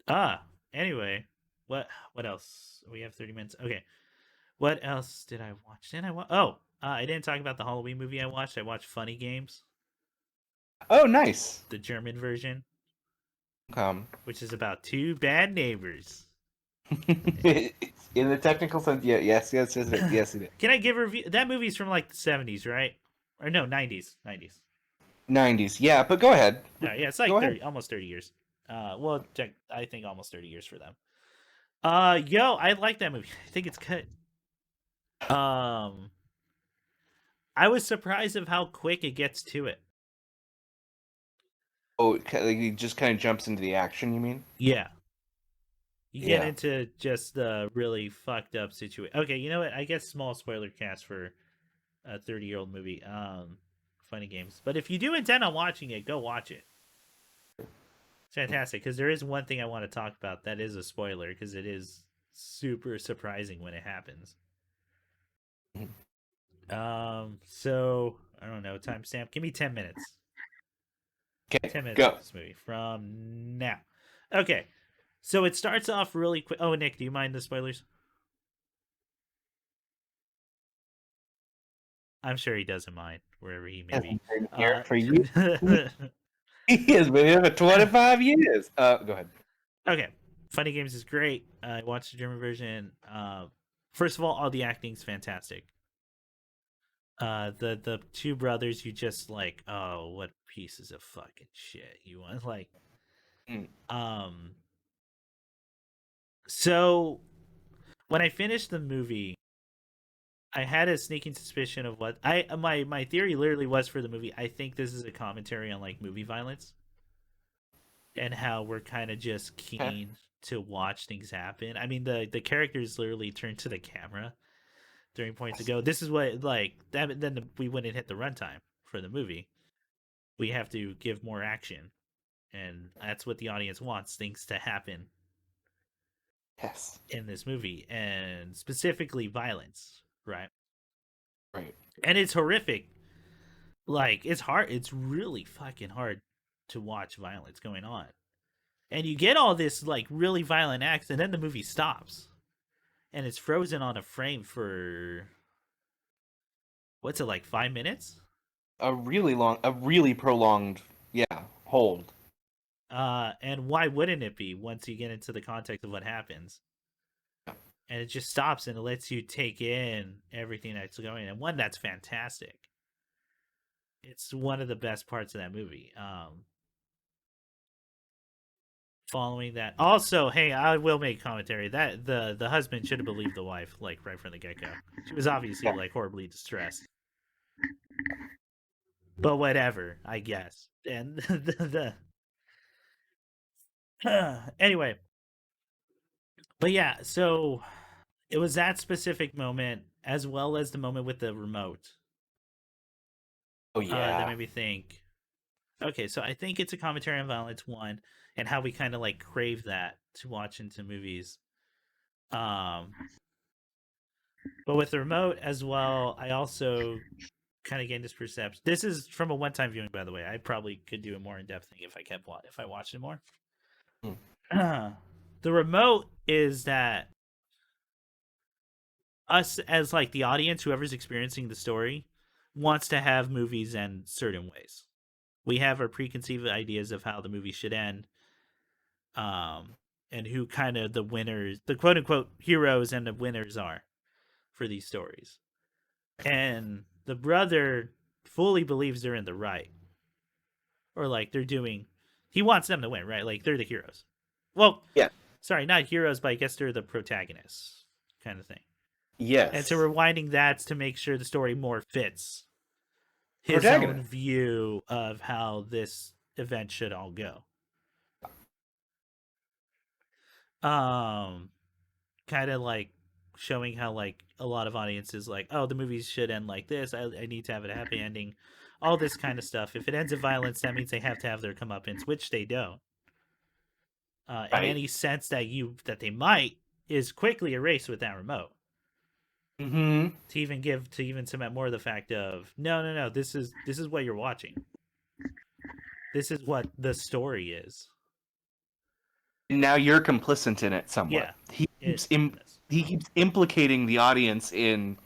Yeah. Anyway, what else? We have 30 minutes. Okay. What else did I watch? Oh, I didn't talk about the Halloween movie I watched. I watched Funny Games,
Oh, nice.
the German version,
Um,
which is about two bad neighbors.
in the technical sense, yeah, yes, it is.
Can I give a review? That movie's from like the 70s, right? Or no, 90s.
90s, yeah, but go ahead.
Yeah, it's like
Go ahead.
30, almost 30 years. Well, I think almost 30 years for them. Yo, I like that movie. I think it's good. Um, I was surprised of how quick it gets to it.
Oh, like he just kind of jumps into the action, you mean?
Yeah. You get
Yeah.
into just the really fucked up situation. Okay, you know what? I guess small spoiler cast for a 30-year-old movie. Funny Games. But if you do intend on watching it, go watch it. It's fantastic because there is one thing I want to talk about that is a spoiler because it is super surprising when it happens. So I don't know, timestamp. Give me 10 minutes.
Okay,
10 minutes
go.
of this movie from now. Okay. So it starts off really quick. Oh, Nick, do you mind the spoilers? I'm sure he doesn't mind wherever he may be.
Here for you. He has been here for 25 years. Go ahead.
Okay, Funny Games is great. I watched the German version. First of all the acting's fantastic. The two brothers, you just like, oh, what pieces of fucking shit you want, like. So when I finished the movie, I had a sneaking suspicion of what my theory literally was for the movie. I think this is a commentary on like movie violence and how we're kind of just keen to watch things happen. I mean, the characters literally turn to the camera during points to go, this is what, like, that. Then we wouldn't hit the runtime for the movie. We have to give more action, and that's what the audience wants, things to happen.
Yes.
In this movie, and specifically violence, right?
Right.
And it's horrific. Like, it's hard. It's really fucking hard to watch violence going on. And you get all this like really violent acts, and then the movie stops. And it's frozen on a frame for what's it, like 5 minutes?
A really prolonged, hold.
And why wouldn't it be once you get into the context of what happens? And it just stops and it lets you take in everything that's going. And one, that's fantastic. It's one of the best parts of that movie. Following that, also, hey, I will make commentary that the husband should have believed the wife, like, right from the get go. She was obviously like horribly distressed, but whatever, I guess. And anyway, but yeah, so it was that specific moment as well as the moment with the remote.
Oh yeah.
That made me think. Okay, so I think it's a commentary on violence, one, and how we kind of like crave that to watch into movies. But with the remote as well, I also kind of gained this perception. This is from a one-time viewing, by the way. I probably could do a more in-depth thing if I watched it more. The remote is that us as like the audience, whoever's experiencing the story, wants to have movies end certain ways. We have our preconceived ideas of how the movie should end, and who kind of the winners, the quote unquote heroes and the winners are for these stories. And the brother fully believes they're in the right, or like they're doing. He wants them to win, right? Like they're the heroes. Well,
yeah.
Sorry, not heroes, but I guess they're the protagonists, kind of thing.
Yes.
And so we're winding that to make sure the story more fits his own view of how this event should all go. Kind of like showing how like a lot of audiences like, oh, the movies should end like this. I need to have a happy ending. All this kind of stuff. If it ends in violence, that means they have to have their comeuppance, which they don't. Right. And any sense that they might is quickly erased with that remote.
Mm-hmm.
To even cement more of the fact of no, this is what you're watching. This is what the story is.
Now you're complicit in it somewhat. Yeah, he keeps implicating the audience in,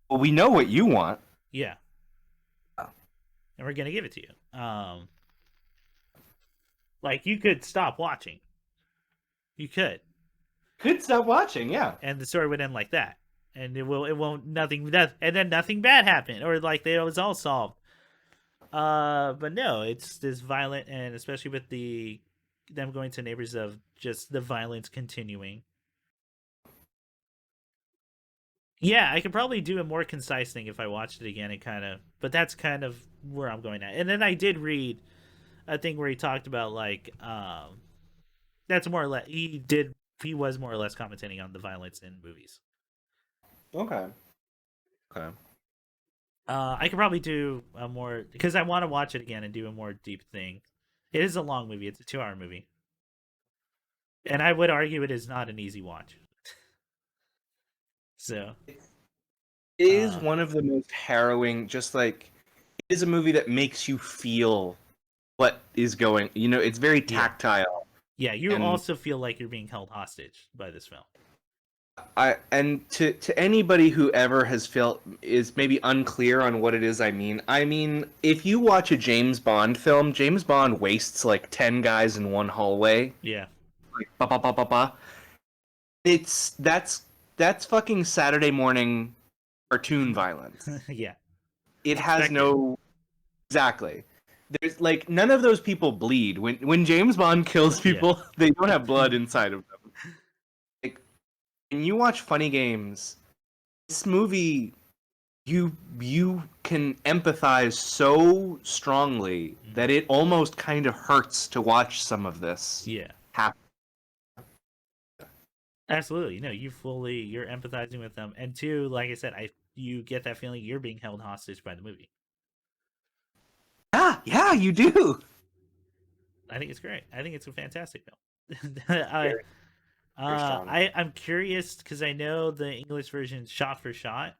well, we know what you want.
Yeah. Oh. And we're gonna give it to you. Like you could stop watching. You could
stop watching, yeah.
And the story would end like that. And it won't and then nothing bad happened, or like it was all solved. But no, it's this violent, and especially with them going to neighbors, of just the violence continuing. Yeah, I could probably do a more concise thing if I watched it again, but that's kind of where I'm going at. And then I did read a thing where he talked about like that's more or less he was more or less commenting on the violence in movies.
Okay.
I could probably do a more, because I want to watch it again and do a more deep thing. It is a long movie. It's a 2-hour movie. And I would argue it is not an easy watch. So.
It is one of the most harrowing, just like, it is a movie that makes you feel what is going, it's very tactile.
Yeah, you
And
also feel like you're being held hostage by this film.
to anybody who ever has felt is maybe unclear on what it is I mean, if you watch a James Bond film, James Bond wastes like 10 guys in one hallway.
Yeah.
Like ba ba ba ba ba. That's fucking Saturday morning cartoon violence.
Yeah.
It has
Expected.
no exactly. There's like none of those people bleed. When James Bond kills people, they don't have blood inside of them. Like when you watch Funny Games, this movie you can empathize so strongly that it almost kind of hurts to watch some of this
Yeah.
happen.
Absolutely. No, you're empathizing with them. And two, like I said, you get that feeling you're being held hostage by the movie.
Yeah, you do.
I think it's great. I think it's a fantastic film.
Very strong.
I'm curious because I know the English version shot for shot.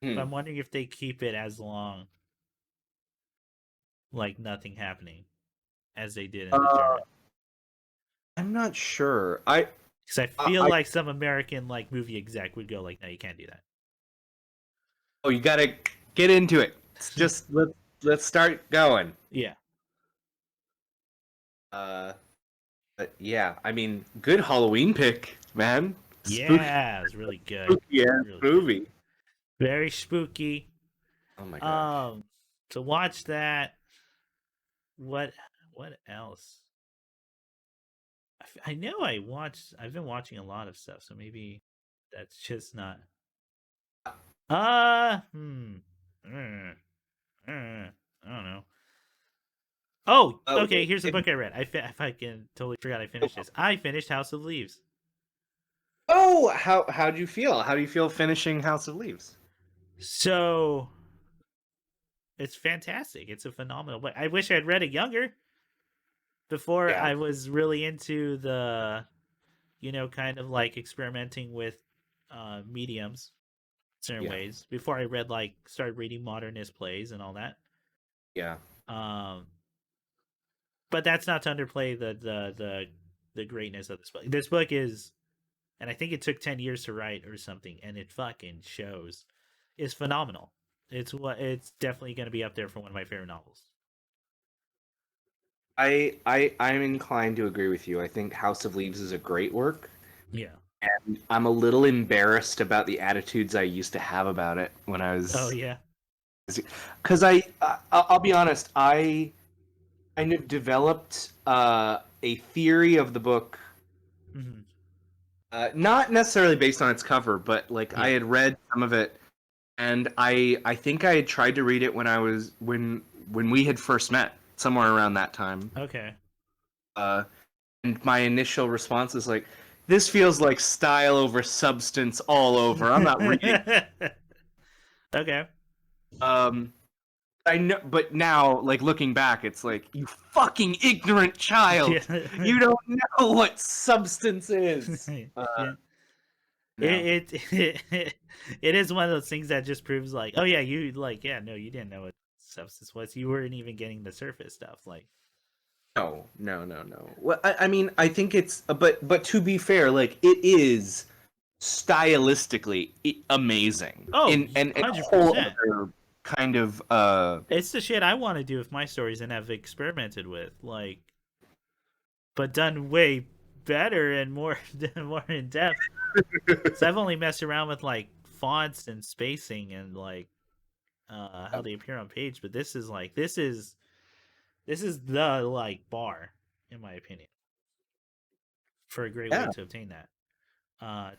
But I'm wondering if they keep it as long, like nothing happening, as they did in the German.
I'm not sure. Because
I feel like some American like movie exec would go like, "No, you can't do that."
Oh, you gotta get into it. Just let's start going.
Yeah.
But yeah, I mean, good Halloween pick, man.
Yeah, it was really good.
Spooky ass
Really
movie.
good. Very spooky.
Oh my god.
To watch that. What else? I know I've been watching a lot of stuff, so maybe that's just not. I don't know. Oh, okay. Here's a book I read. I fucking totally forgot I finished this. I finished House of Leaves.
Oh, how do you feel? How do you feel finishing House of Leaves?
So, it's fantastic. It's a phenomenal book. I wish I'd read it younger. Before I was really into the, kind of like experimenting with mediums certain ways. Before I started reading modernist plays and all that.
Yeah.
But that's not to underplay the greatness of this book. This book is, and I think it took 10 years to write or something, and it fucking shows. It's phenomenal. It's definitely going to be up there for one of my favorite novels.
I'm inclined to agree with you. I think House of Leaves is a great work.
Yeah.
And I'm a little embarrassed about the attitudes I used to have about it when I was.
Oh yeah.
Because I'll be honest, I kind of developed a theory of the book.
Mm-hmm.
Not necessarily based on its cover, but I had read some of it, and I think I had tried to read it when we had first met, somewhere around that time.
Okay.
And my initial response is like, this feels like style over substance all over. I'm not reading.
Okay.
I know, but now, looking back, it's like, you fucking ignorant child. You don't know what substance is.
It is one of those things that just proves oh yeah, you you didn't know what substance was. You weren't even getting the surface stuff.
No. Well, I mean, I think it's, but to be fair, it is stylistically amazing.
Oh,
and
100%.
a whole other kind of
it's the shit I want to do with my stories and have experimented with, but done way better and more in depth. So I've only messed around with fonts and spacing and how they appear on page, but this is the bar, in my opinion, for a great way to obtain that.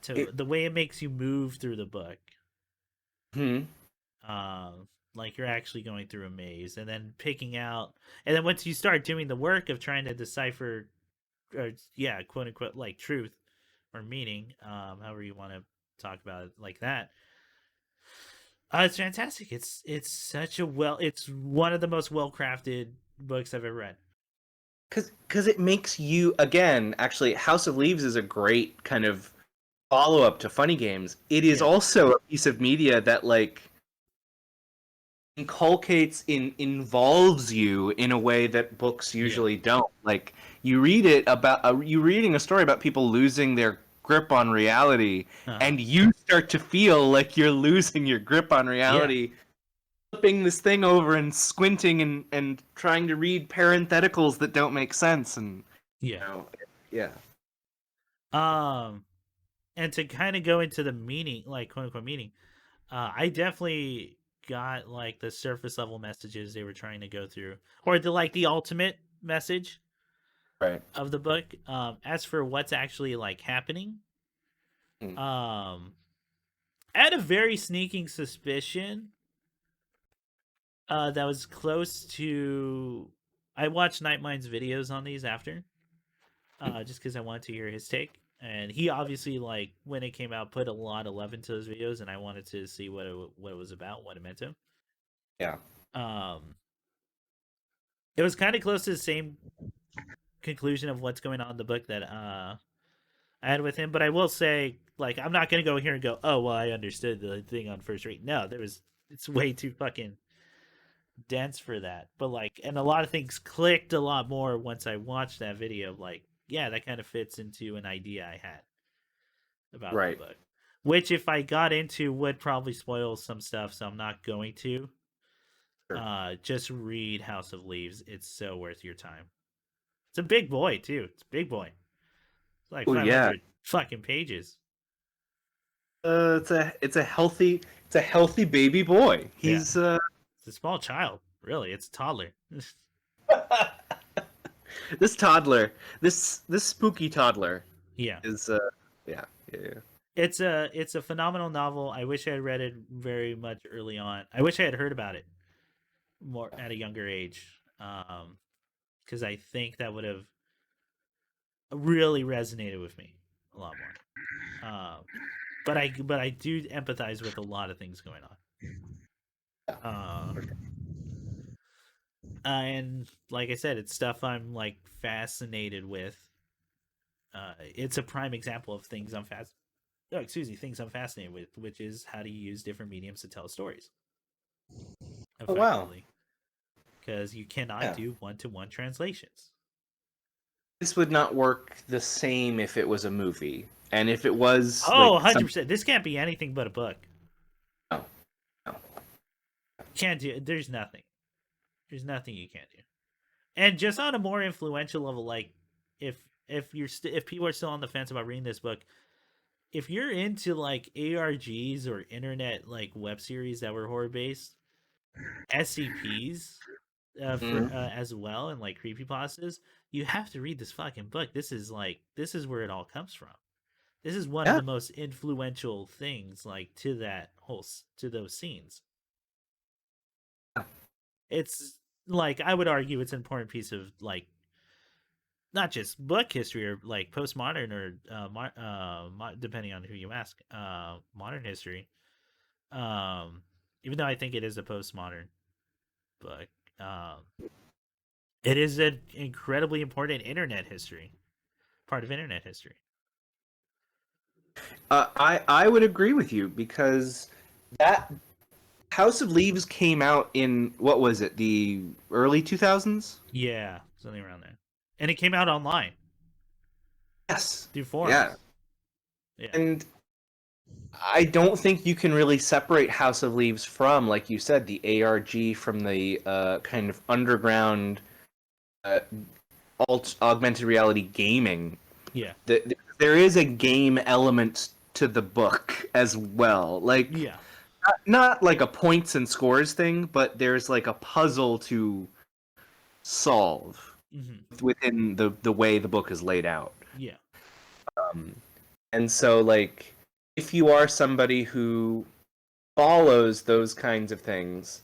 The way it makes you move through the book. You're actually going through a maze and then picking out, and then once you start doing the work of trying to decipher, quote unquote, truth or meaning, however you want to talk about it like that. It's fantastic. It's it's one of the most well-crafted books I've ever read.
Because it makes you, again, actually, House of Leaves is a great kind of follow-up to Funny Games. It is also a piece of media that involves you in a way that books usually don't. you read it about you reading a story about people losing their grip on reality,
Uh-huh.
and you start to feel like you're losing your grip on reality, flipping this thing over and squinting and trying to read parentheticals that don't make sense, and
Yeah.
yeah.
And to kind of go into the meaning, like quote unquote meaning, I definitely got like the surface level messages they were trying to go through, or the ultimate message
Right.
of the book. As for what's actually like happening,
Mm.
I had a very sneaking suspicion that was close to. I watched Nightmind's videos on these after, just because I wanted to hear his take. And he obviously, like, when it came out, put a lot of love into those videos, and I wanted to see what it was about, what it meant to him.
Yeah.
It was kind of close to the same conclusion of what's going on in the book that I had with him. But I will say, like, I'm not gonna go here and go, oh well, I understood the thing on first read. No, it's way too fucking dense for that. But like, and a lot of things clicked a lot more once I watched that video. Like, yeah, that kind of fits into an idea I had about the
Right.
book, which if I got into would probably spoil some stuff, so I'm not going to.
Sure.
Just read House of Leaves. It's so worth your time. It's a big boy too. It's a big boy. It's like
Oh yeah.
500 fucking pages.
It's a healthy baby boy.
Yeah.
He's
It's a small child. Really, it's a toddler.
this toddler, this spooky toddler
Yeah.
is yeah.
It's a phenomenal novel. I wish I had read it very much early on. I wish I had heard about it more at a younger age. Because I think that would have really resonated with me a lot more. But I do empathize with a lot of things going on. And like I said, it's stuff I'm like fascinated with. It's a prime example of things things I'm fascinated with, which is how to use different mediums to tell stories
Oh wow.
effectively. Because you cannot do one-to-one translations.
This would not work the same if it was a movie. And if it was
Oh, 100%. This can't be anything but a book.
No. No.
Can't do. There's nothing. There's nothing you can't do. And just on a more influential level, like if if people are still on the fence about reading this book, if you're into like ARGs or internet like web series that were horror based, SCPs as well, and like creepypastas, you have to read this fucking book. This is where it all comes from. This is one of the most influential things like to those scenes. It's like I would argue it's an important piece of like not just book history or like postmodern or depending on who you ask, modern history. Even though I think it is a postmodern book, it is an incredibly important part of internet history.
I would agree with you because that House of Leaves came out in what was it, the early 2000s?
Yeah, something around there, and it came out online.
Yes.
Through forums.
Yeah. And I don't think you can really separate House of Leaves from, like you said, the ARG from the kind of underground augmented reality gaming.
Yeah.
There is a game element to the book as well. Like,
yeah.
Not like a points and scores thing, but there's like a puzzle to solve within the way the book is laid out.
Yeah.
And so, like, if you are somebody who follows those kinds of things,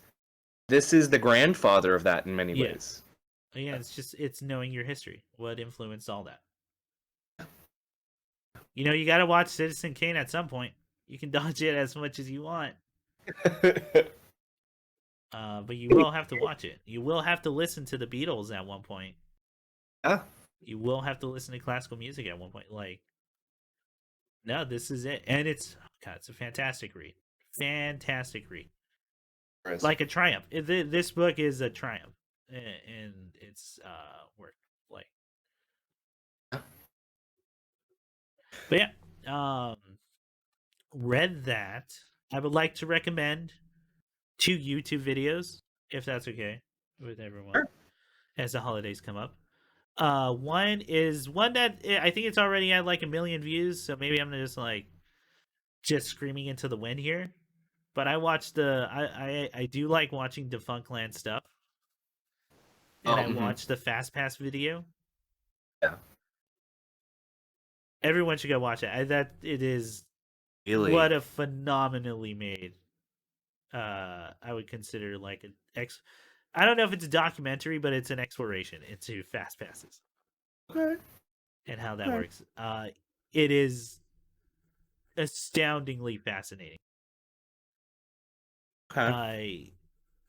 this is the grandfather of that in many ways.
Yeah, it's knowing your history, what influenced all that. You know, you got to watch Citizen Kane at some point. You can dodge it as much as you want. But you will have to watch it. You will have to listen to the Beatles at one point. You will have to listen to classical music at one point. Like, no, this is it. And it's a fantastic read. Fantastic read. Like a triumph. This book is a triumph. And it's work. Like, But yeah, read that. I would like to recommend 2 YouTube videos, if that's okay with everyone,
Sure.
as the holidays come up. One is one that I think it's already at like 1 million views, so maybe I'm just like just screaming into the wind here. But I watched I do like watching Defunctland stuff, and I
Mhm.
watched the Fast Pass video.
Yeah.
Everyone should go watch it. That it is
Really?
what a phenomenally made. I would consider like an ex. I don't know if it's a documentary, but it's an exploration into fast passes
Okay.
and how that
Okay.
works. It is astoundingly fascinating.
Okay.
I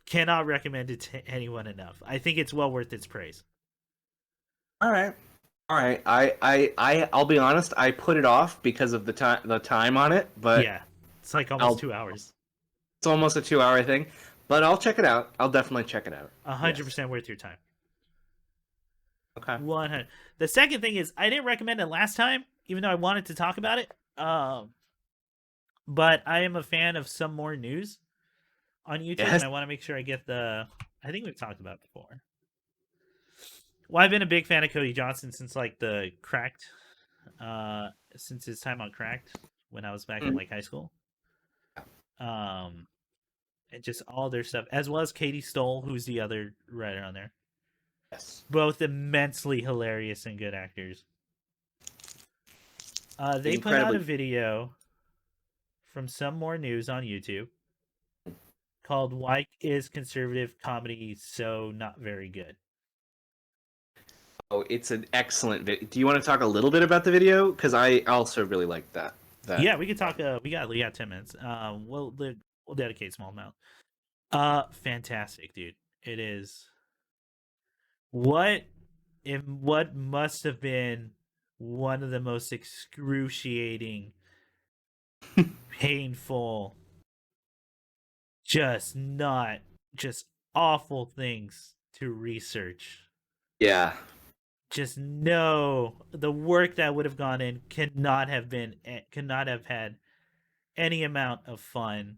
cannot recommend it to anyone enough. I think it's well worth its praise.
All right. All right. I'll be honest. I put it off because of the time on it, but
Yeah, it's like almost
I'll
2 hours.
it's almost a 2 hour thing. But I'll check it out. I'll definitely check it out. Yes.
100% worth your time.
Okay.
100. The second thing is I didn't recommend it last time, even though I wanted to talk about it. But I am a fan of Some More News on YouTube,
Yes.
and I want to make sure I get the. I think we've talked about it before. Well, I've been a big fan of Cody Johnson since like the Cracked, since his time on Cracked when I was back in like high school. And just all their stuff, as well as Katie Stoll, who's the other writer on there.
Yes.
Both immensely hilarious and good actors. They put out
Incredibly.
a video from Some More News on YouTube called "Why Is Conservative Comedy So Not Very Good?"
Oh, it's an excellent video. Do you want to talk a little bit about the video? Because I also really like that.
Yeah, we could talk. We got 10 minutes. We'll dedicate a small amount. Fantastic, dude. It is what must have been one of the most excruciating, painful, just awful things to research.
Yeah.
Just know the work that would have gone in cannot have had any amount of fun.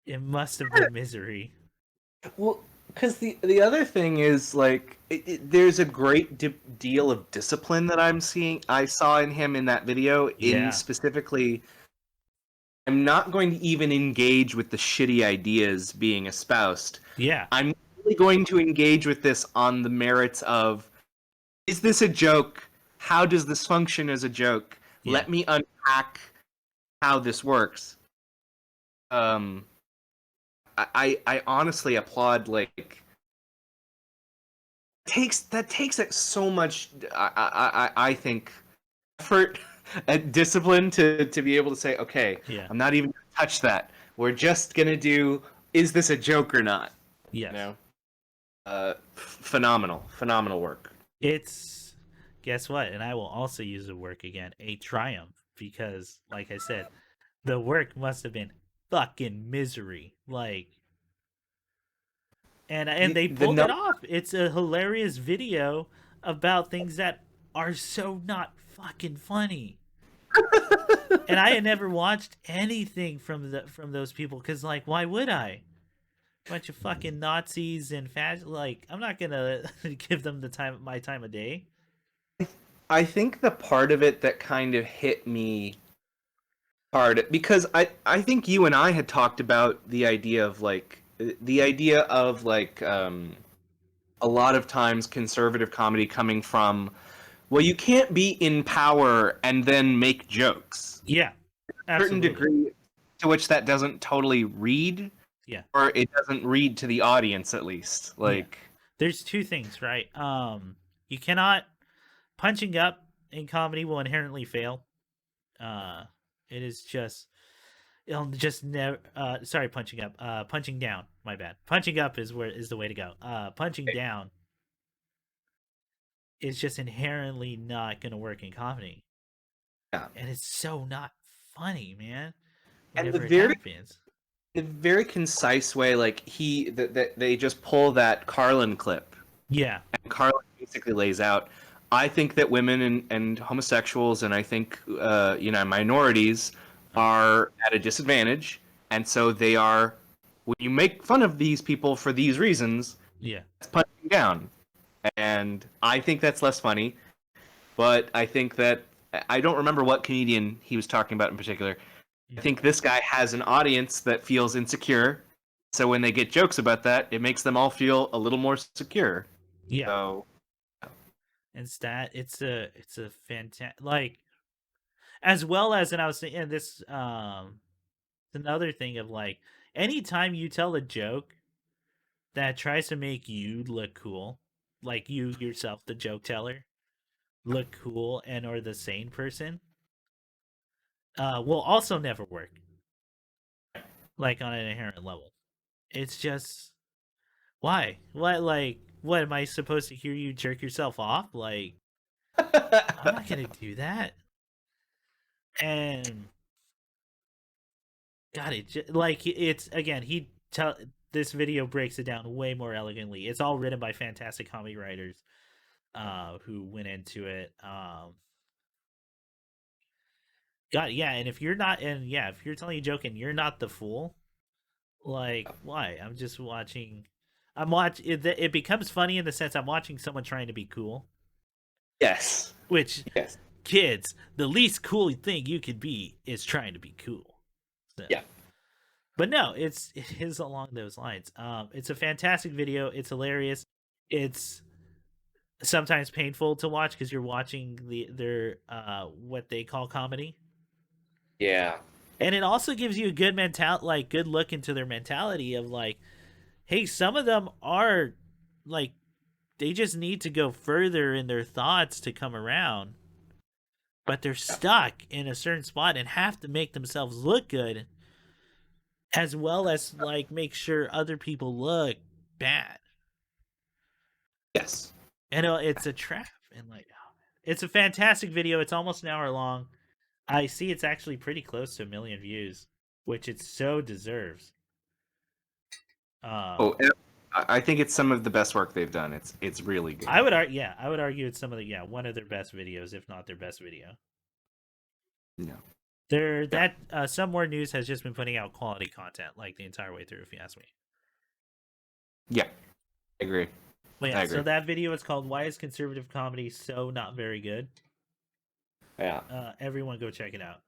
It must have been misery.
Well, because the other thing is like there's a great deal of discipline that I saw in him in that video. In
Yeah.
specifically, I'm not going to even engage with the shitty ideas being espoused.
Yeah.
I'm really going to engage with this on the merits of, is this a joke? How does this function as a joke?
Yeah.
Let me unpack how this works. I honestly applaud like that takes it so much I think effort and discipline to be able to say, okay,
Yeah.
I'm not even gonna touch that. We're just gonna do, is this a joke or not?
Yes.
You know? Phenomenal work.
It's, guess what? And I will also use the work again, a triumph, because like I said, the work must have been fucking misery. Like, and they pulled it off. It's a hilarious video about things that are so not fucking funny. And I had never watched anything from those people because, like, why would I? Bunch of fucking Nazis and like, I'm not gonna give them my time of day.
I think the part of it that kind of hit me hard, because I think you and I had talked about the idea of a lot of times conservative comedy coming from, well, you can't be in power and then make jokes.
Yeah,
A certain
absolutely.
degree to which that doesn't totally read.
Yeah.
Or it doesn't read to the audience, at least. Like,
there's two things, right? You cannot, punching up in comedy will inherently fail. It is just, it'll just never. Sorry, punching up. Punching down. My bad. Punching up is the way to go. Punching down is just inherently not going to work in comedy.
yeah.
And it's so not funny, man.
And
Whenever it happens.
in a very concise way, like they just pull that Carlin clip.
Yeah.
And Carlin basically lays out, I think that women and homosexuals and I think minorities are at a disadvantage, and so they are. When you make fun of these people for these reasons,
Yeah.
it's punching down, and I think that's less funny. But I think that I don't remember what comedian he was talking about in particular. I think this guy has an audience that feels insecure, so when they get jokes about that, it makes them all feel a little more secure.
Yeah.
So
Instead, it's a fantastic, like, as well as, and I was saying this, another thing of like, anytime you tell a joke that tries to make you look cool, like you yourself, the joke teller, look cool and or the sane person, will also never work. Like on an inherent level, it's just why? What, like, what am I supposed to hear you jerk yourself off? Like, I'm not gonna do that. And God, like, it's again, this video breaks it down way more elegantly. It's all written by fantastic comic writers, who went into it. God, yeah, and if you're not, and yeah, if you're telling a joke and you're not the fool, like, why? I'm just watching. It becomes funny in the sense I'm watching someone trying to be cool.
yes,
Which,
yes,
kids, the least cool thing you could be is trying to be cool. So.
yeah.
But no, it is along those lines. It's a fantastic video. It's hilarious. It's sometimes painful to watch because you're watching their what they call comedy.
Yeah.
And it also gives you a good good look into their mentality of like, hey, some of them are like, they just need to go further in their thoughts to come around, but they're stuck in a certain spot and have to make themselves look good, as well as like make sure other people look bad.
Yes.
And it's a trap, and like, oh, it's a fantastic video. It's almost an hour long. I see it's actually pretty close to 1 million views, which it so deserves.
I think it's some of the best work they've done. It's really good.
I would argue it's some of one of their best videos, if not their best video.
No.
Some More News has just been putting out quality content like the entire way through, if you ask me.
Yeah, I agree.
But yeah,
I agree.
so that video is called "Why is Conservative Comedy So Not Very Good?"
Yeah.
Everyone go check it out.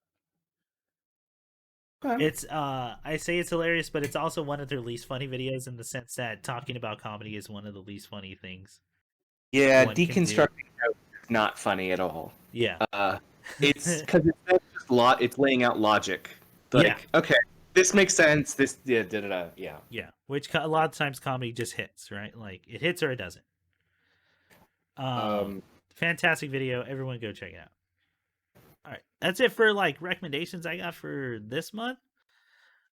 Okay.
It's I say it's hilarious, but it's also one of their least funny videos in the sense that talking about comedy is one of the least funny things.
Yeah,
one can do.
deconstructing jokes is not funny at all.
Yeah.
It's because it's not just it's laying out logic. Like,
Yeah.
okay, this makes sense. This, yeah, yeah.
Yeah, which a lot of times comedy just hits, right? Like, it hits or it doesn't. Fantastic video. Everyone go check it out. All right, that's it for like recommendations I got for this month.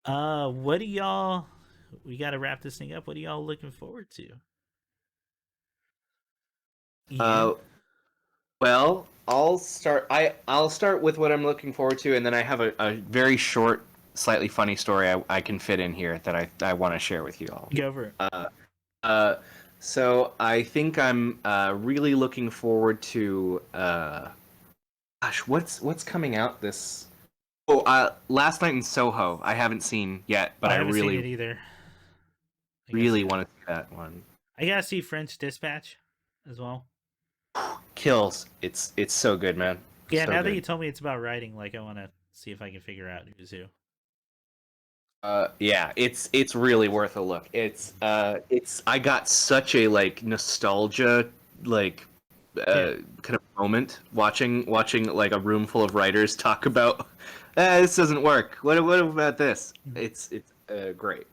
What do y'all? We got to wrap this thing up. What are y'all looking forward to? Ian?
Well, I'll start. I'll start with what I'm looking forward to, and then I have a very short, slightly funny story I can fit in here that I want to share with you all.
Go over it.
So I think I'm really looking forward to. Gosh, what's coming out this? Oh, Last Night in Soho. I haven't seen yet, but I
haven't
really,
seen it either.
really want to see that one.
I gotta see French Dispatch as well.
Kills. It's so good, man.
Yeah,
so
now
good.
that you told me it's about writing, like, I want to see if I can figure out who's who.
Yeah, it's really worth a look. It's I got such a like nostalgia kind of moment watching like a room full of writers talk about this doesn't work. What about this? It's great.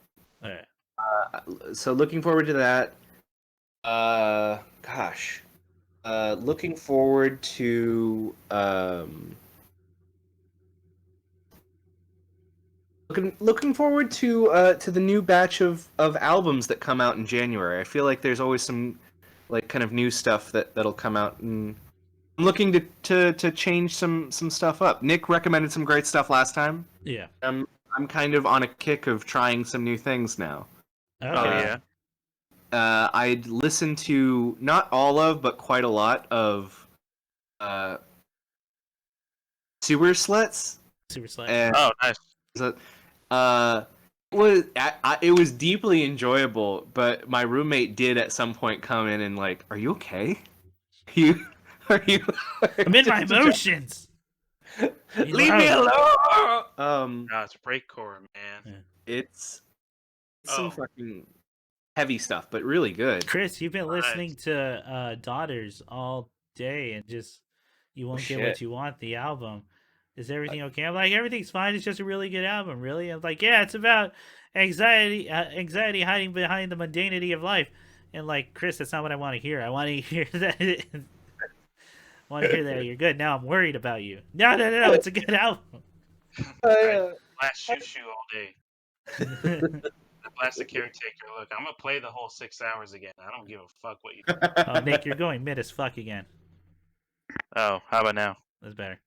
All right.
So looking forward to that. Gosh. Looking forward to looking forward to the new batch of albums that come out in January. I feel like there's always some like kind of new stuff that'll come out, and I'm looking to change some stuff up. Nick recommended some great stuff last time.
Yeah.
I'm kind of on a kick of trying some new things now.
Okay.
Oh yeah.
I'd listened to not all of, but quite a lot of uh, Sewer Sluts.
Super Slut.
And
Oh, nice.
uh, it was deeply enjoyable, but my roommate did at some point come in and like, "Are you okay? You are you?"
I'm in my emotions.
Leave me alone.
No, it's breakcore, man.
It's
Oh.
some fucking heavy stuff, but really good.
Chris, you've been
Nice.
listening to Daughters all day and just you won't get what
shit.
you want. The album. Is everything okay? I'm like, everything's fine. It's just a really good album. Really? I'm like, yeah, it's about anxiety hiding behind the mundanity of life. And like, Chris, that's not what I want to hear. I want to hear that. I want to hear that you're good. Now I'm worried about you. No. It's a good album.
Blast shoo all day. Blast the caretaker. Look, I'm gonna play the whole 6 hours again. I don't give a fuck what you.
Oh, Nick, you're going mid as fuck again.
Oh, how about now?
That's better.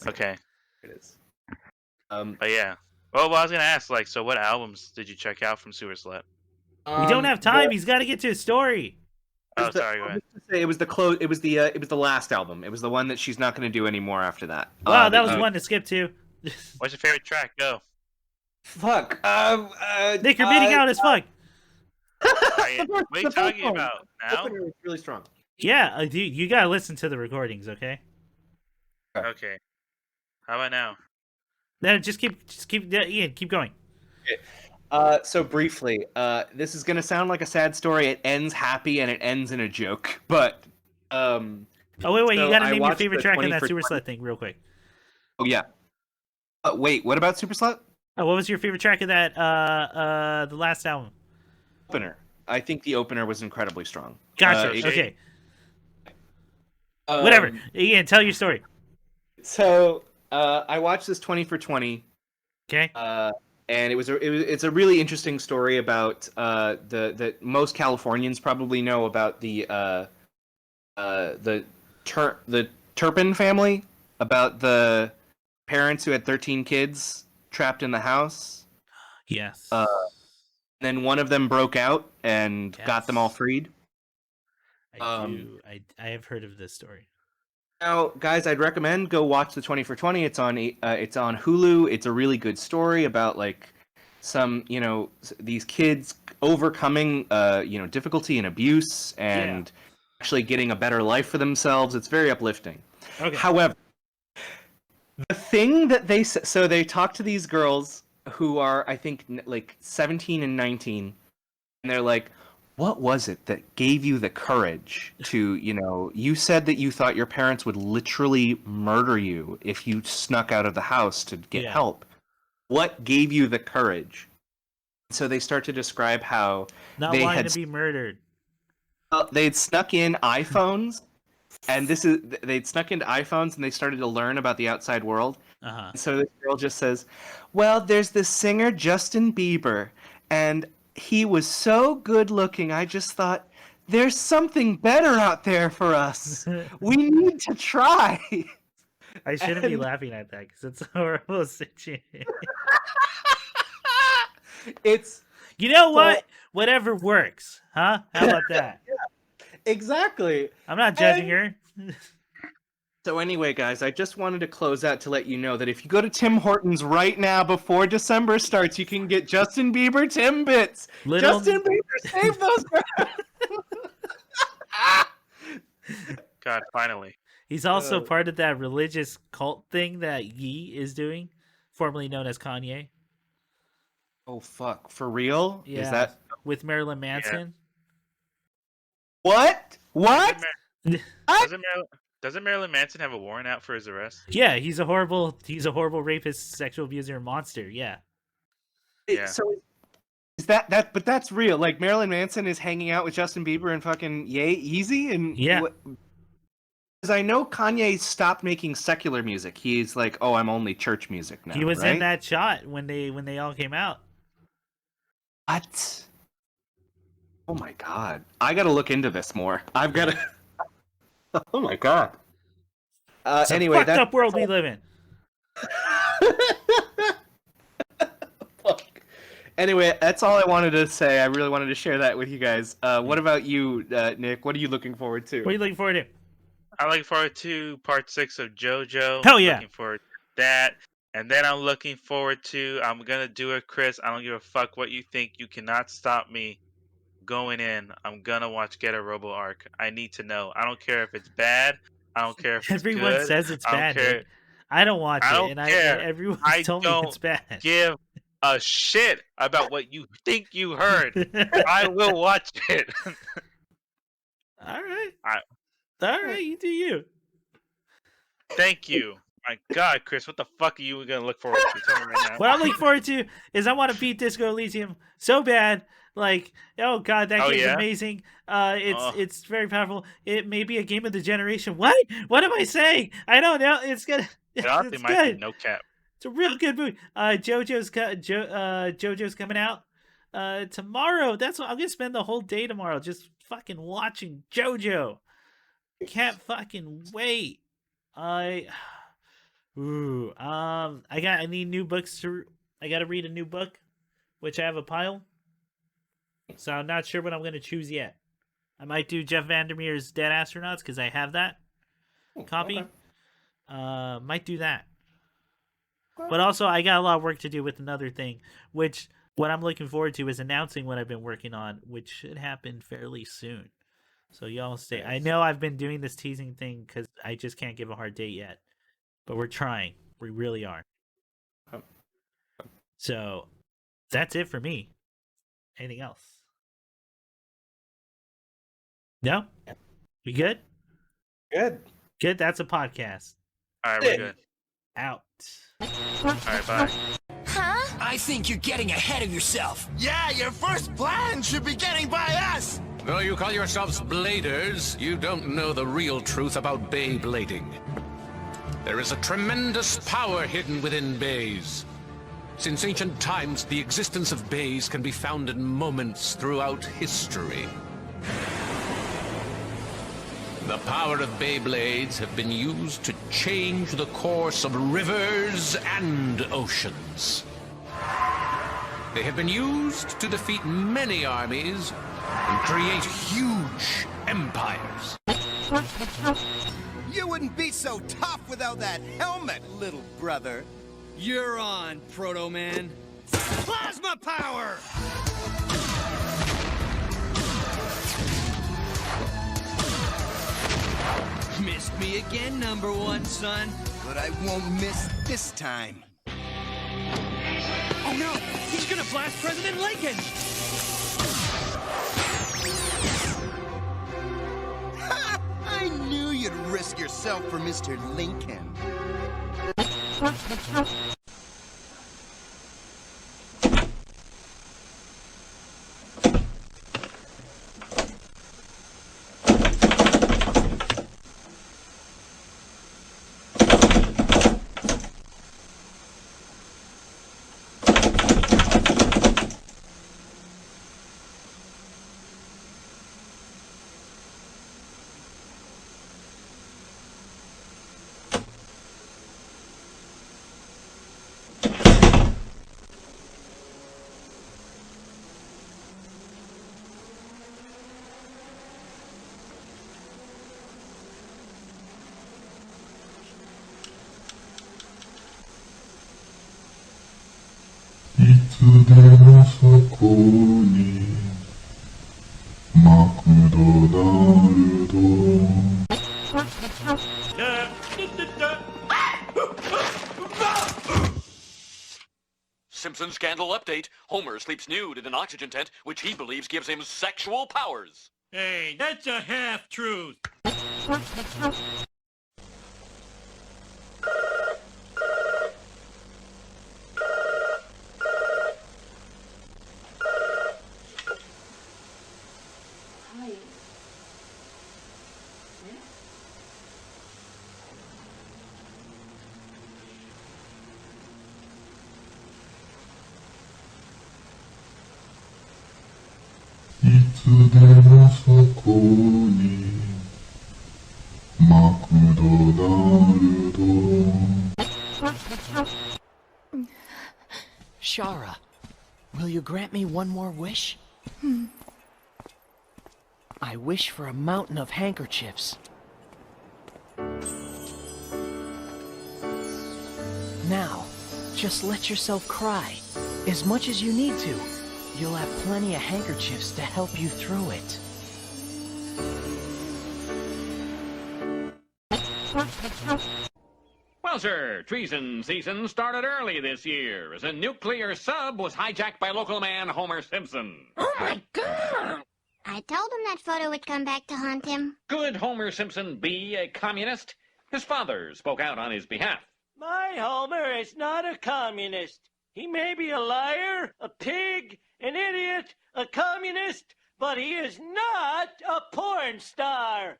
Okay.
It is.
But yeah. Well, I was gonna ask, like, so what albums did you check out from Sewer Slut?
We don't have time. He's got to get to his story.
Oh, sorry. Go ahead.
It was the close. It was the last album. It was the one that she's not going to do anymore after that.
Wow, that was one to skip to.
What's your favorite track? Go.
Fuck.
Nick, you're beating out as fuck.
What are you talking about now?
Opener was really strong.
Yeah, dude, you gotta listen to the recordings, okay?
Okay. How about now?
Then just keep, Ian, keep going.
So briefly, this is gonna sound like a sad story. It ends happy and it ends in a joke. But
Oh wait,
so
you gotta
I
name your
watched
favorite
the
track in
20
that
for
Super
20.
Slut thing, real quick.
oh yeah. Wait, what about Super Slut?
Oh, what was your favorite track of that? The last album.
Opener. I think the opener was incredibly strong.
Gotcha. Okay. Whatever. Ian, tell your story.
So I watched this 20 for 20.
Okay.
And it's a really interesting story about that most Californians probably know about the Turpin family, about the parents who had 13 kids trapped in the house.
Yes.
Then one of them broke out and got them all
Yes.
freed.
I do. I have heard of this story.
Now, guys, I'd recommend go watch the 20 for 20. It's on Hulu. It's a really good story about like some, these kids overcoming difficulty and abuse and actually getting a better life for themselves. It's very uplifting.
Okay.
However, the thing that they talk to these girls who are, I think, like 17 and 19, and they're like, what was it that gave you the courage to, you said that you thought your parents would literally murder you if you snuck out of the house to get help. What gave you the courage? So they start to describe how
Not
they
wanting
had
to be murdered.
they'd snuck in iPhones, and they'd snuck into iPhones and they started to learn about the outside world.
Uh-huh.
So this girl just says, well, there's this singer, Justin Bieber, and he was so good looking, I just thought, there's something better out there for us. We need to try.
I shouldn't be laughing at that because it's a horrible situation.
It's...
You know what? Whatever works, huh? How about that?
Exactly.
I'm not judging her.
So anyway, guys, I just wanted to close out to let you know that if you go to Tim Hortons right now before December starts, you can get Justin Bieber Timbits. Justin Bieber, save those.
God, finally.
He's also part of that religious cult thing that Ye is doing, formerly known as Kanye.
Oh fuck! For real?
Yeah.
Is that
with Marilyn Manson?
What? What?
Doesn't Marilyn Manson have a warrant out for his arrest?
Yeah, he's a horrible rapist, sexual abuser, monster. Yeah.
Yeah.
So is that? But that's real. Like Marilyn Manson is hanging out with Justin Bieber and fucking Yeezy and because I know Kanye stopped making secular music. He's like, oh, I'm only church music now.
He was
right?
in that shot when they all came out.
What? Oh my god! I gotta look into this more. I've gotta. Oh my god.
It's
anyway,
a fucked up world we live in.
Anyway, that's all I wanted to say. I really wanted to share that with you guys. What about you, Nick? What are you looking forward to?
What are you looking forward to?
I look forward to part 6 of JoJo.
Hell yeah.
Looking forward to that. And then I'm looking forward to, I'm going to do it, Chris. I don't give a fuck what you think. You cannot stop me going in. I'm going to watch Get a Robo Arc. I need to know. I don't care if it's bad. I don't care if it's
Everyone
good.
says it's
I don't
bad,
care.
Nick. I don't watch
I
it,
don't
and
care.
everyone's
I
told me it's
don't
bad.
give a shit about what you think you heard. I will watch it.
All right.
I-
All right, you do you.
Thank you. My God, Chris, what the fuck are you going to look forward to? Tell me right now.
What I'm looking forward to is I want to beat Disco Elysium so bad. Like, oh god, that
Oh,
game's
yeah?
amazing.
Oh.
It's very powerful. It may be a game of the generation. What? What am I saying? I don't know. It's gonna.
It honestly
It's
might
good.
be no cap.
It's a real good movie. JoJo's coming out tomorrow. That's what I'm gonna spend the whole day tomorrow just fucking watching JoJo. Can't fucking wait. I need new books I gotta read a new book, which I have a pile. So I'm not sure what I'm gonna choose yet. I might do Jeff Vandermeer's Dead Astronauts because I have that copy.
Okay.
Might do that. But also I got a lot of work to do with another thing, which what I'm looking forward to is announcing what I've been working on, which should happen fairly soon. So y'all stay. I know I've been doing this teasing thing because I just can't give a hard date yet. But we're trying. We really are. So that's it for me. Anything else? No? We good?
Good.
Good. That's a podcast.
All right, we're good.
Out.
All right, bye.
Huh? I think you're getting ahead of yourself.
Yeah, your first plan should be getting by us!
Though you call yourselves bladers, you don't know the real truth about bay blading. There is a tremendous power hidden within bays. Since ancient times, the existence of bays can be found in moments throughout history. The power of Beyblades have been used to change the course of rivers and oceans. They have been used to defeat many armies and create huge empires.
You wouldn't be so tough without that helmet, little brother.
You're on, Proto Man.
Plasma power!
Missed me again, number one, son.
But I won't miss this time.
Oh no, he's gonna blast President Lincoln!
Ha! I knew you'd risk yourself for Mr. Lincoln.
Simpson scandal update. Homer sleeps nude in an oxygen tent, which he believes gives him sexual powers.
Hey, that's a half-truth.
Shara, will you grant me one more wish? I wish for a mountain of handkerchiefs.
Now, just let yourself cry. As much as you need to. You'll have plenty of handkerchiefs to help you through it.
Well, sir, treason season started early this year as a nuclear sub was hijacked by local man Homer Simpson.
Oh my god! I told him that photo would come back to haunt him.
Could Homer Simpson be a communist? His father spoke out on his behalf.
My Homer is not a communist. He may be a liar, a pig, an idiot, a communist, but he is not a porn star.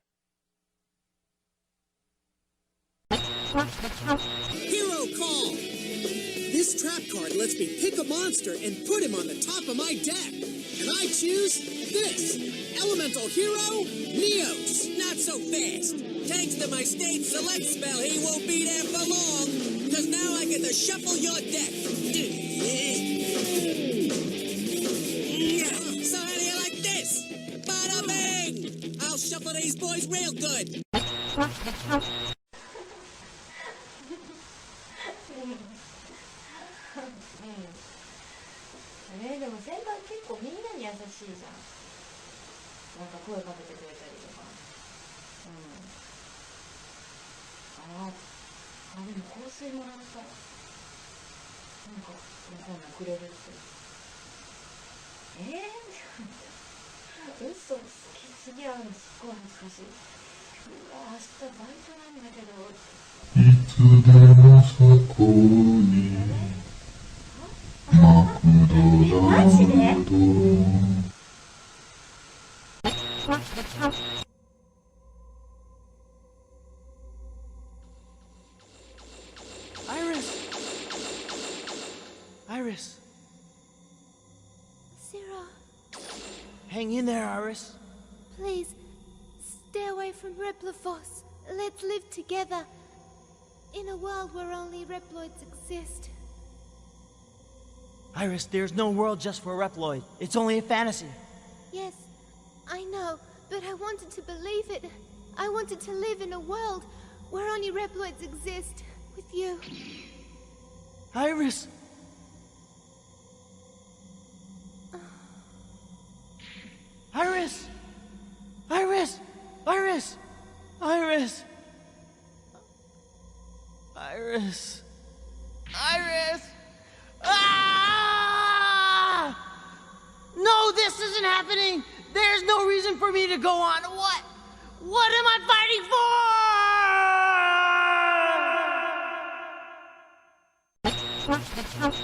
Hero call! This trap card lets me pick a monster and put him on the top of my deck. And I choose this. Elemental Hero, Neos. Not so fast. Thanks to my state select spell, he won't be there for long. Because now I get to shuffle your deck. So how do you like this? Bada bing! I'll shuffle these boys real good.
でも先輩結構みんなに優しいじゃん。なんか声かけてくれたりとか。でも香水もらったらなんかこんなんくれるって。嘘好きすぎ合うのすっごい恥ずかしい。うわ明日バイトなんだけど。いつでもそこに。マジで
Iris!
Sarah.
Hang in there, Iris.
Please, stay away from Replifos. Let's live together. In a world where only Reploids exist.
Iris, there's no world just for Reploid. It's only a fantasy.
Yes, I know, but I wanted to believe it. I wanted to live in a world where only Reploids exist with you.
Iris! Iris! Iris! Iris! Iris! Iris! Iris! Ah! No, this isn't happening! There's no reason for me to go on. What? What am I fighting for?